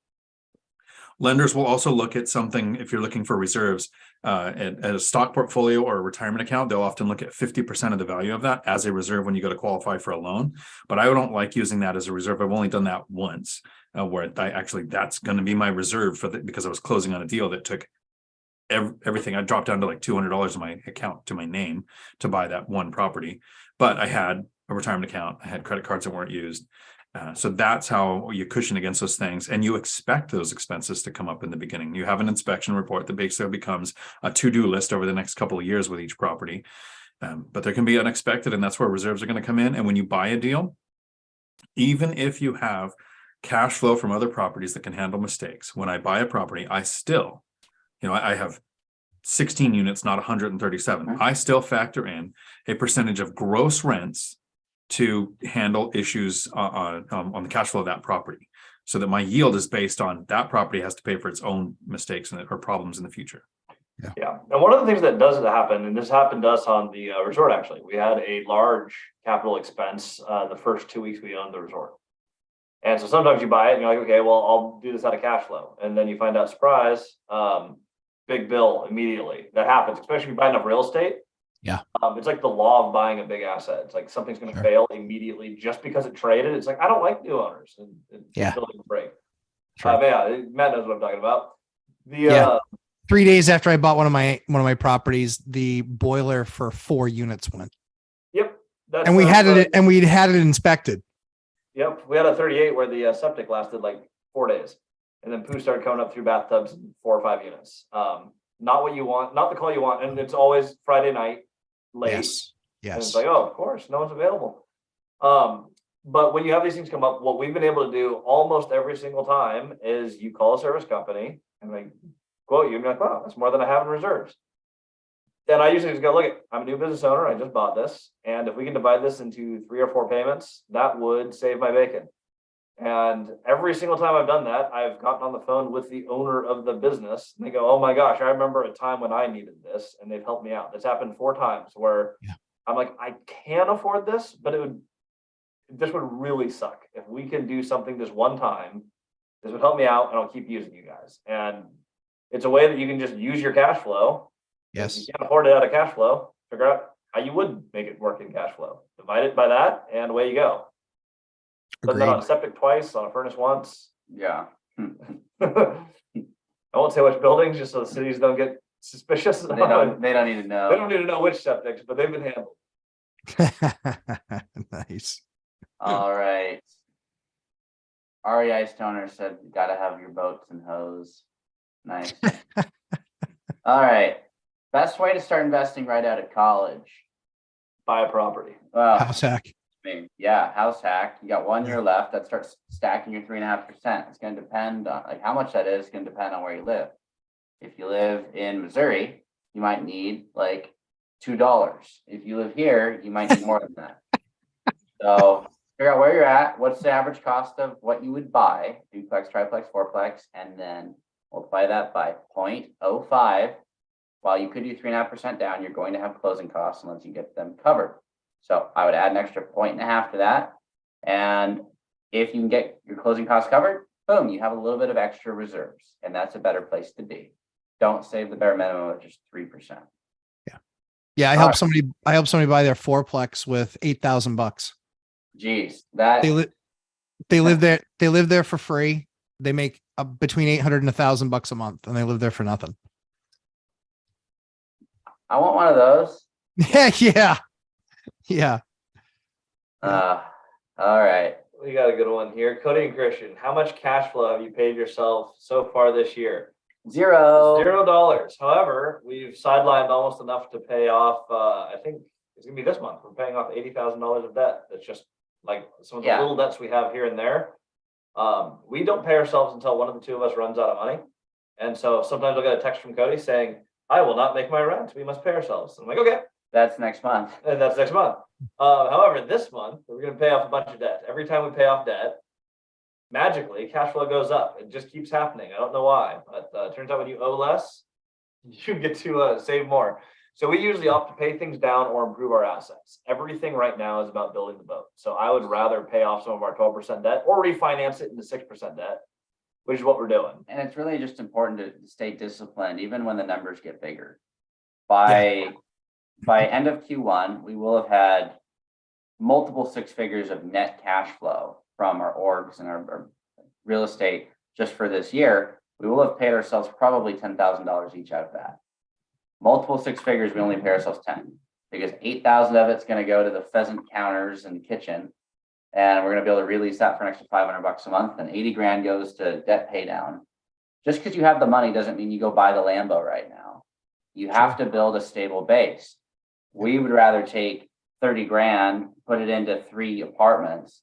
Lenders will also look at something, if you're looking for reserves, at a stock portfolio or a retirement account, they'll often look at 50% of the value of that as a reserve when you go to qualify for a loan. But I don't like using that as a reserve. I've only done that once, where that's going to be my reserve because I was closing on a deal that took everything. I dropped down to like $200 in my account to my name to buy that one property. But I had a retirement account. I had credit cards that weren't used. So that's how you cushion against those things. And you expect those expenses to come up in the beginning. You have an inspection report that basically becomes a to-do list over the next couple of years with each property. But there can be unexpected, and that's where reserves are going to come in. And when you buy a deal, even if you have cash flow from other properties that can handle mistakes, when I buy a property, I still, I have 16 units, not 137. I still factor in a percentage of gross rents to handle issues on the cash flow of that property, so that my yield is based on that property has to pay for its own mistakes or problems in the future. Yeah. And one of the things that does happen, and this happened to us on the resort, actually, we had a large capital expense the first 2 weeks we owned the resort. And so sometimes you buy it and you're like, okay, well, I'll do this out of cash flow. And then you find out, surprise, big bill immediately. That happens, especially if you buy enough real estate. Yeah. It's like the law of buying a big asset. It's like something's going to fail immediately just because it traded. It's like, I don't like new owners and building break. Matt knows what I'm talking about. 3 days after I bought one of my properties, the boiler for 4 units went. Yep. And we had it inspected. Yep. We had a 38 where the septic lasted like 4 days. And then poo started coming up through bathtubs in 4 or 5 units. Not what you want, not the call you want. And it's always Friday night, late. Yes. And it's like, oh, of course, no one's available. But when you have these things come up, what we've been able to do almost every single time is you call a service company and they quote you and be like, wow, that's more than I have in reserves. Then I usually just go, look, I'm a new business owner. I just bought this. And if we can divide this into 3 or 4 payments, that would save my bacon. And every single time I've done that, I've gotten on the phone with the owner of the business and they go, oh my gosh, I remember a time when I needed this and they've helped me out. This happened 4 times where I'm like, I can't afford this, but this would really suck. If we can do something this one time, this would help me out and I'll keep using you guys. And it's a way that you can just use your cash flow. Yes. If you can't afford it out of cash flow, figure out how you would make it work in cash flow. Divide it by that and away you go. Done that on Agreed. septic twice, on a furnace once. Yeah. I won't say which buildings, just so the cities don't get suspicious. They don't need to They know. don't need to know which septics, but they've been handled. Nice. All right. REI Stoner said, you gotta have your boats and hose. Nice. All right. Best way to start investing right out of college. Buy a property. Well, House hack. I mean, yeah, house hack. You got 1 year left. That starts stacking your 3.5%. It's going to depend on like how much that is going to depend on where you live. If you live in Missouri, you might need like $2. If you live here, you might need more than that. So figure out where you're at. What's the average cost of what you would buy? Duplex, triplex, fourplex, and then multiply that by 0.05. While you could do 3.5% down, you're going to have closing costs unless you get them covered. So I would add an extra 1.5 to that. And if you can get your closing costs covered, boom, you have a little bit of extra reserves. And that's a better place to be. Don't save the bare minimum of just 3%. Yeah, I helped somebody buy their fourplex with $8,000. Geez, that They live there. They live there for free. They make between 800 and $1,000 a month, and they live there for nothing. I want one of those. Yeah. All right. We got a good one here. Cody and Christian, how much cash flow have you paid yourself so far this year? Zero. $0. However, we've sidelined almost enough to pay off. I think it's gonna be this month. We're paying off $80,000 of debt. That's just like some of the little debts we have here and there. We don't pay ourselves until one of the two of us runs out of money. And so sometimes I'll get a text from Cody saying, I will not make my rent. We must pay ourselves. And I'm like, okay. That's next month. And that's next month. However, this month, we're going to pay off a bunch of debt. Every time we pay off debt, magically, cash flow goes up. It just keeps happening. I don't know why, but it turns out when you owe less, you get to save more. So we usually opt to pay things down or improve our assets. Everything right now is about building the boat. So I would rather pay off some of our 12% debt or refinance it into 6% debt, which is what we're doing. And it's really just important to stay disciplined, even when the numbers get bigger. By end of Q1, we will have had multiple 6 figures of net cash flow from our orgs and our real estate just for this year. We will have paid ourselves probably $10,000 each out of that. Multiple 6 figures, we only pay ourselves 10 because 8,000 of it's going to go to the pheasant counters in the kitchen. And we're going to be able to release that for an extra $500 a month, and 80 grand goes to debt pay down. Just because you have the money doesn't mean you go buy the Lambo right now. You have to build a stable base. We would rather take 30 grand, put it into 3 apartments.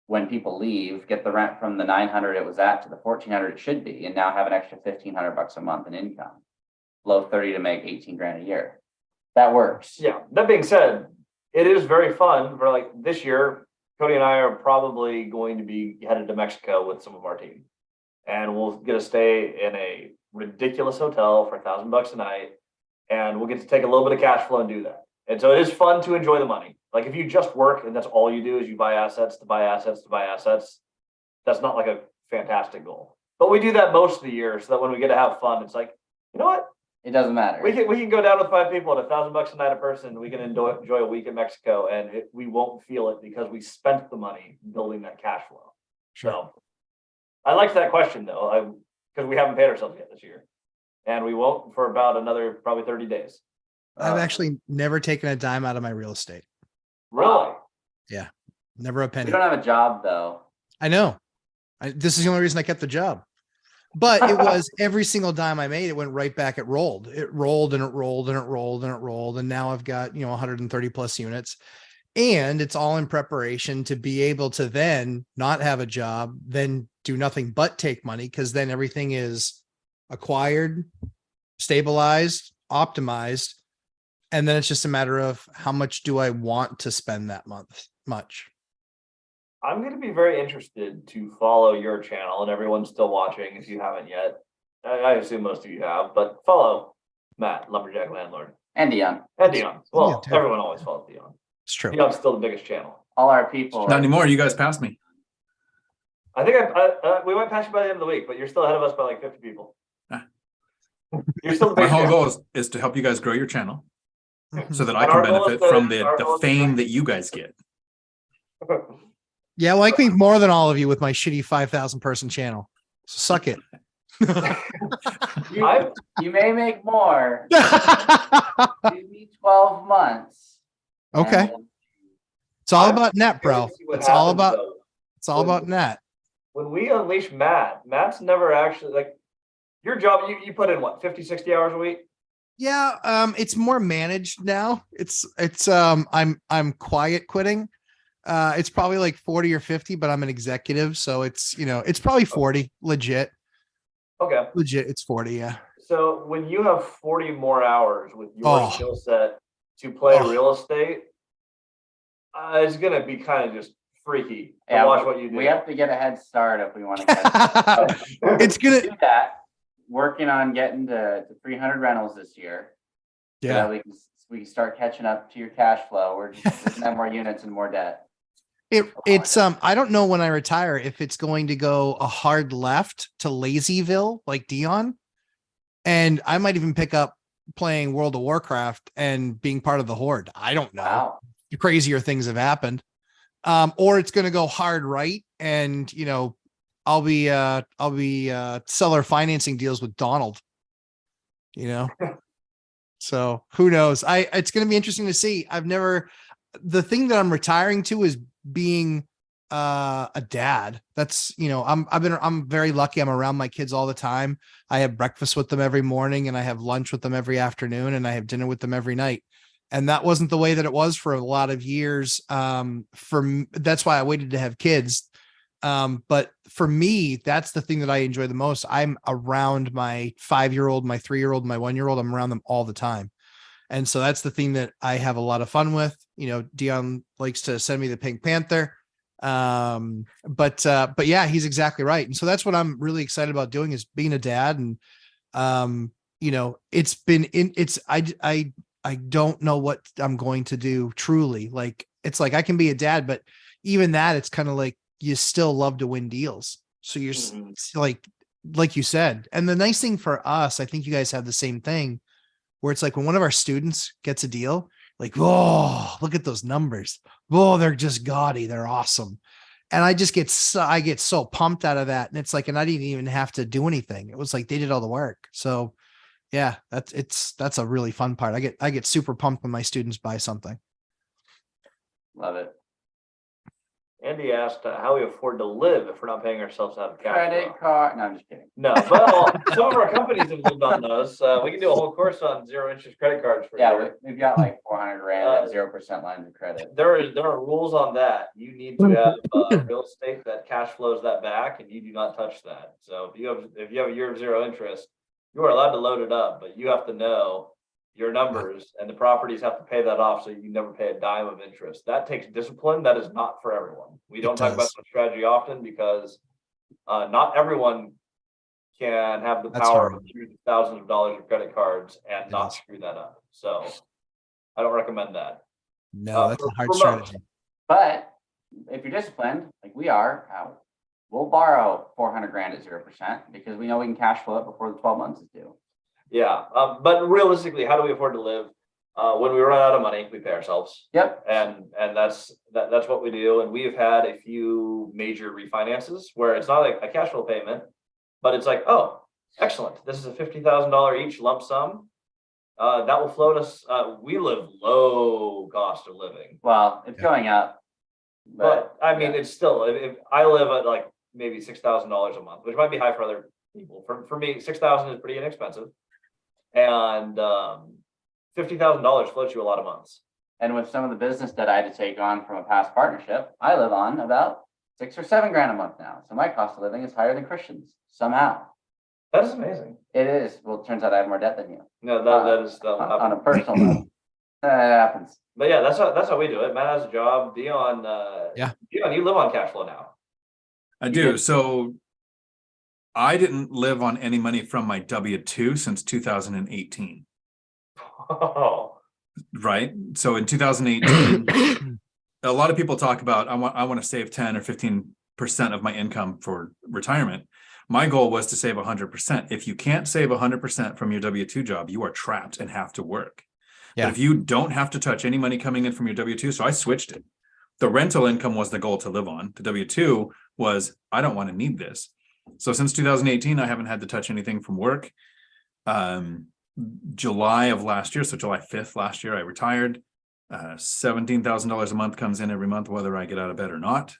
When people leave, get the rent from the 900 it was at to the 1,400 it should be, and now have an extra $1,500 a month in income. Below 30 to make 18 grand a year. That works. Yeah. That being said, it is very fun for like this year. Cody and I are probably going to be headed to Mexico with some of our team, and we'll get to stay in a ridiculous hotel for $1,000 a night, and we'll get to take a little bit of cash flow and do that. And so it is fun to enjoy the money. Like if you just work and that's all you do is you buy assets to buy assets to buy assets, that's not like a fantastic goal. But we do that most of the year so that when we get to have fun, it's like, you know what? It doesn't matter. We can go down with 5 people at $1,000 a night a person. We can enjoy a week in Mexico, and we won't feel it because we spent the money building that cash flow. Sure. So I liked that question though, because we haven't paid ourselves yet this year, and we won't for about another probably 30 days. I've actually never taken a dime out of my real estate. Really? Yeah, never a penny. We don't have a job though. I know. This is the only reason I kept the job. But it was every single dime I made, it went right back. It rolled and it rolled and it rolled and it rolled. And now I've got, 130 plus units, and it's all in preparation to be able to then not have a job, then do nothing but take money. Cause then everything is acquired, stabilized, optimized. And then it's just a matter of how much do I want to spend that month? Much. I'm going to be very interested to follow your channel, and everyone's still watching if you haven't yet. I assume most of you have, but follow Matt, Lumberjack Landlord. And Dion. And Dion. Well, Yeah, everyone always follows Dion. It's true. Dion's still the biggest channel. All our people. Not anymore. You guys passed me. I think we went past you by the end of the week, but you're still ahead of us by like 50 people. Ah. You're still the My biggest whole channel. goal is to help you guys grow your channel. so that I And can our goal benefit is from our goal the is to fame make- that you guys get. Yeah, well, I think more than all of you with my shitty 5,000 person channel. So suck it. You may make more. Give me 12 months. and Okay. we'll- It's all I'm about net, bro. curious to see what It's all happens, about though. it's all about net. When we unleash Matt's never actually like your job, you put in what, 50, 60 hours a week? Yeah, it's more managed now. It's I'm quiet quitting. It's probably like 40 or 50, but I'm an executive, so it's it's probably 40, legit. Okay. Legit, it's 40, yeah. So when you have 40 more hours with your Oh. skill set to play Oh. real estate, it's gonna be kind of just freaky to Yeah, watch what you do. We have to get a head start if we want to catch up. It's gonna Do that. Working on getting to 300 rentals this year. So yeah. that we can start catching up to your cash flow. We're just gonna have more units and more debt. It's I don't know when I retire if it's going to go a hard left to Lazyville like Dion, and I might even pick up playing World of Warcraft and being part of the Horde. I don't know. Wow. Crazier things have happened. Or it's going to go hard right, and I'll be seller financing deals with Donald. So who knows? It's going to be interesting to see. The thing that I'm retiring to is being a dad. That's I'm very lucky. I'm around my kids all the time. I have breakfast with them every morning, and I have lunch with them every afternoon, and I have dinner with them every night. And that wasn't the way that it was for a lot of years. That's why I waited to have kids. But for me, that's the thing that I enjoy the most. I'm around my 5-year-old, my 3-year-old, my 1-year-old. I'm around them all the time. And so that's the thing that I have a lot of fun with. Dion likes to send me the Pink Panther. But yeah, he's exactly right. And so that's what I'm really excited about doing, is being a dad. And, I don't know what I'm going to do truly. Like, it's like I can be a dad, but even that, it's kind of like you still love to win deals. So you're like you said. And the nice thing for us, I think you guys have the same thing, where it's like when one of our students gets a deal, like, oh, look at those numbers. Oh, they're just gaudy. They're awesome. And I get so pumped out of that. And it's like, and I didn't even have to do anything. It was like they did all the work. So yeah, that's a really fun part. I get super pumped when my students buy something. Love it. Andy asked how we afford to live if we're not paying ourselves out of cash flow. Credit card. No, I'm just kidding. No, but some of our companies have lived on those. We can do a whole course on zero interest credit cards for Yeah, sure. we've got like 400 grand and 0% lines of credit. There are rules on that. You need to have real estate that cash flows that back, and you do not touch that. So if you have a year of zero interest, you are allowed to load it up, but you have to know your numbers, and the properties have to pay that off, so you never pay a dime of interest. That takes discipline. That is not for everyone. We don't talk about that strategy often because not everyone can have the power of hundreds of thousands of dollars of credit cards and not screw that up. So I don't recommend that. No, that's a hard strategy. But if you're disciplined, like we are, we'll borrow 400 grand at 0% because we know we can cash flow it before the 12 months is due. Yeah, but realistically, how do we afford to live? When we run out of money, we pay ourselves. Yep. And that's what we do. And we've had a few major refinances where it's not like a cash flow payment, but it's like, oh, excellent. This is a $50,000 each lump sum. That will float us. We live low cost of living. Well, it's going up. But I mean, it's still, if I live at like maybe $6,000 a month, which might be high for other people. For me, 6,000 is pretty inexpensive. And $50,000 floats you a lot of months. And with some of the business that I had to take on from a past partnership, I live on about 6 or 7 grand a month now. So my cost of living is higher than Christian's somehow. That is amazing. It is. Well, it turns out I have more debt than you. No, that is on a personal level. That happens. But yeah, that's how we do it. Matt has a job. Dion, Dion, you live on cash flow now. I do. So I didn't live on any money from my W-2 since 2018. Oh. Right. So in 2018, a lot of people talk about, I want to save 10 or 15% of my income for retirement. My goal was to save 100%. If you can't save 100% from your W-2 job, you are trapped and have to work. Yeah. But if you don't have to touch any money coming in from your W-2, so I switched it. The rental income was the goal to live on. The W-2 was, I don't want to need this. So since 2018, I haven't had to touch anything from work. July of last year, so July 5th last year, I retired. $17,000 a month comes in every month, whether I get out of bed or not.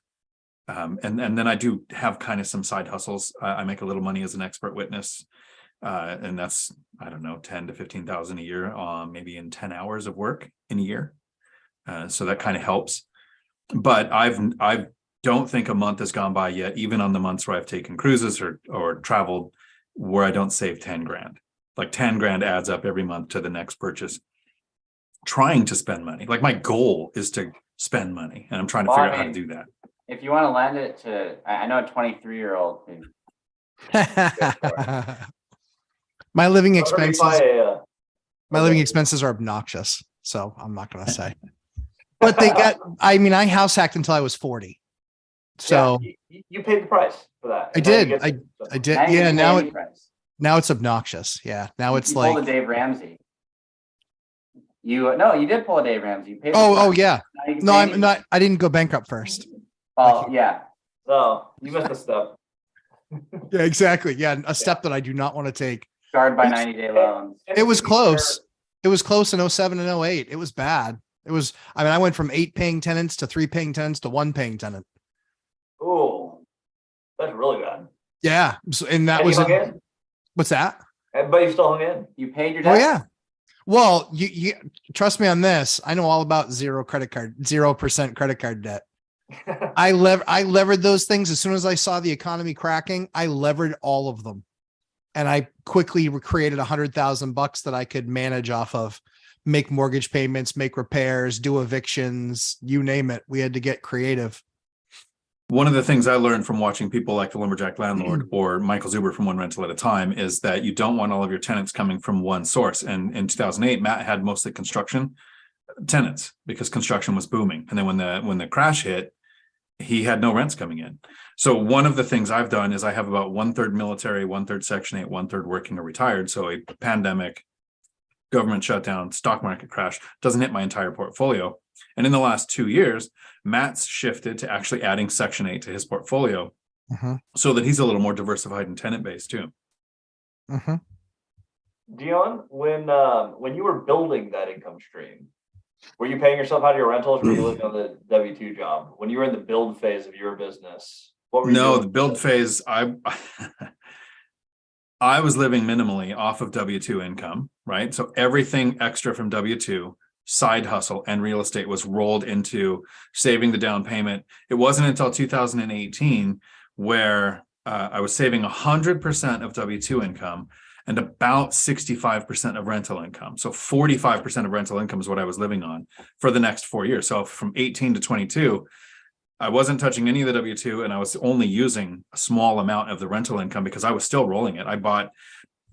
And then I do have kind of some side hustles. I make a little money as an expert witness. And that's, I don't know, 10 to 15,000 a year, maybe in 10 hours of work in a year. So that kind of helps. But I don't think a month has gone by yet, even on the months where I've taken cruises or traveled, where I don't save 10 grand. Like 10 grand adds up every month to the next purchase. Trying to spend money. Like my goal is to spend money, and I'm trying to figure out how to do that. If you want to lend it to, I know a 23-year-old who. My living Let me expenses, buy my living expenses are obnoxious, so I'm not going to say. But they got, I mean, I house hacked until I was 40. So yeah, you paid the price for that. I And now you did. get I did. Now you Yeah. can pay Now any price. now it's obnoxious. Yeah. Now it's You pulled a like, Dave Ramsey. No, you did pull a Dave Ramsey. You paid. oh, yeah. Now you can No, pay I'm any- not. I didn't go bankrupt first. Oh, yeah. No, you missed a step. Yeah, exactly. Yeah. A step that I do not want to take. Scarred by 90-day loans. And It was to be close. fair, It was close in 07 and 08. It was bad. It was, I mean, I went from 8 paying tenants to 3 paying tenants to 1 paying tenant. ooh, that's really bad. Yeah. So, and that And was, you hung in, what's that? but you still hung in. You paid your Oh debt. yeah. Well, you trust me on this. I know all about 0% credit card debt. I levered those things as soon as I saw the economy cracking. I levered all of them, and I quickly created $100,000 that I could manage off of, make mortgage payments, make repairs, do evictions, you name it. We had to get creative. One of the things I learned from watching people like the Lumberjack Landlord or Michael Zuber from One Rental at a Time is that you don't want all of your tenants coming from one source. And in 2008, Matt had mostly construction tenants because construction was booming. And then when the crash hit, he had no rents coming in. So one of the things I've done is I have about 1/3 military, 1/3 Section 8, 1/3 working or retired. So a pandemic, government shutdown, stock market crash doesn't hit my entire portfolio. And in the last 2 years, Matt's shifted to actually adding Section 8 to his portfolio so that he's a little more diversified in tenant base too. Dion, when you were building that income stream, were you paying yourself out of your rentals, or were you living on the W-2 job? When you were in the build phase of your business, what were you doing? The build phase, I was living minimally off of W-2 income, right? So everything extra from W-2, side hustle and real estate was rolled into saving the down payment. It wasn't until 2018 where I was saving 100% of W-2 income and about 65% of rental income. So 45% of rental income is what I was living on for the next 4 years. So from 18 to 22, I wasn't touching any of the W-2, and I was only using a small amount of the rental income because I was still rolling it. I bought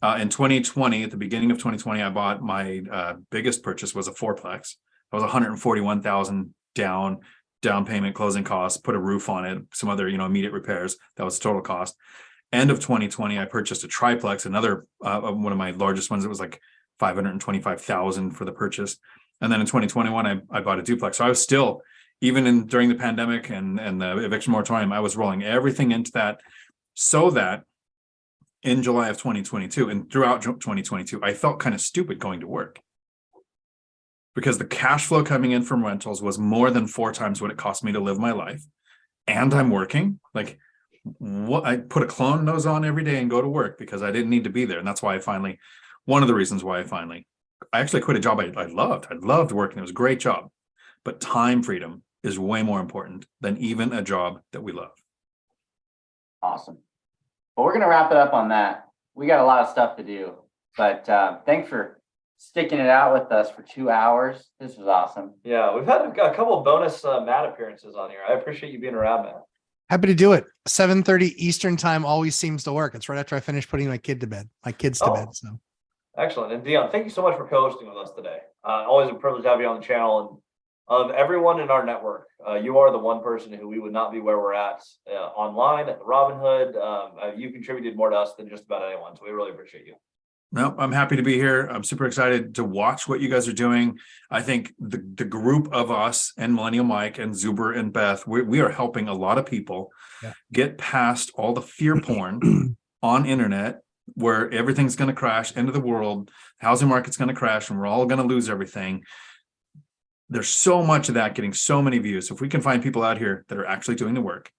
in 2020, at the beginning of 2020, I bought my biggest purchase was a fourplex. It was 141,000 down payment, closing costs, put a roof on it, some other, immediate repairs. That was total cost. End of 2020, I purchased a triplex, another one of my largest ones. It was like 525,000 for the purchase. And then in 2021, I bought a duplex. So I was still, even during the pandemic and the eviction moratorium, I was rolling everything into that, so that in July of 2022 and throughout 2022, I felt kind of stupid going to work because the cash flow coming in from rentals was more than 4 times what it cost me to live my life. And I'm working. Like, what? I put a clone nose on every day and go to work because I didn't need to be there. And that's why one of the reasons why I actually quit a job I loved. I loved working. It was a great job. But time freedom is way more important than even a job that we love. Awesome. Well, we're going to wrap it up on that. We got a lot of stuff to do, but thanks for sticking it out with us for 2 hours. This was awesome. Yeah, we've had a couple of bonus Matt appearances on here. I appreciate you being around, Matt. Happy to do it. 7:30 Eastern time always seems to work. It's right after I finish putting my kids to bed. So Excellent. And Dion, thank you so much for co-hosting with us today. Always a privilege to have you on the channel. And of everyone in our network, you are the one person who we would not be where we're at online at the Robinhood. You contributed more to us than just about anyone, so we really appreciate you. No, I'm happy to be here. I'm super excited to watch what you guys are doing. I think the group of us and Millennial Mike and Zuber and Beth, we are helping a lot of people get past all the fear porn on internet where everything's going to crash, end of the world, housing market's going to crash, and we're all going to lose everything. There's so much of that getting so many views. So if we can find people out here that are actually doing the work,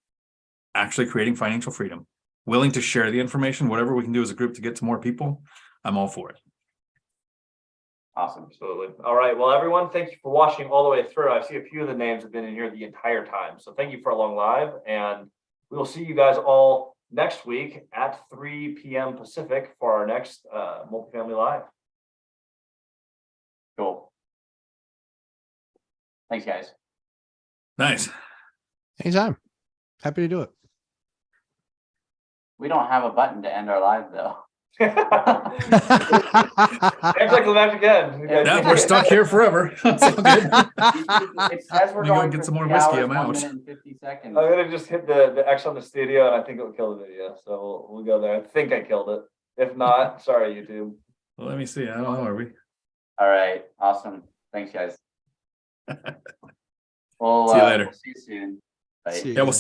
actually creating financial freedom, willing to share the information, whatever we can do as a group to get to more people, I'm all for it. Awesome. Absolutely. All right. Well, everyone, thank you for watching all the way through. I see a few of the names have been in here the entire time. So thank you for a long live, and we will see you guys all next week at 3 p.m. Pacific for our next Multifamily Live. Cool. Thanks, guys. Nice. Anytime. Happy to do it. We don't have a button to end our live though. Anticlimactic end. Yeah, we're stuck here forever. That's all good. It says we're Let me go going get for some more 3 whiskey, hours, I'm 1 out. minute and 50 seconds. I'm gonna just hit the X on the studio, and I think it'll kill the video. So we'll go there. I think I killed it. If not, sorry, YouTube. Well, let me see. I don't know. Are we? All right. Awesome. Thanks, guys. We'll See you later. We'll see you soon. Bye. See you Yeah, we'll guys.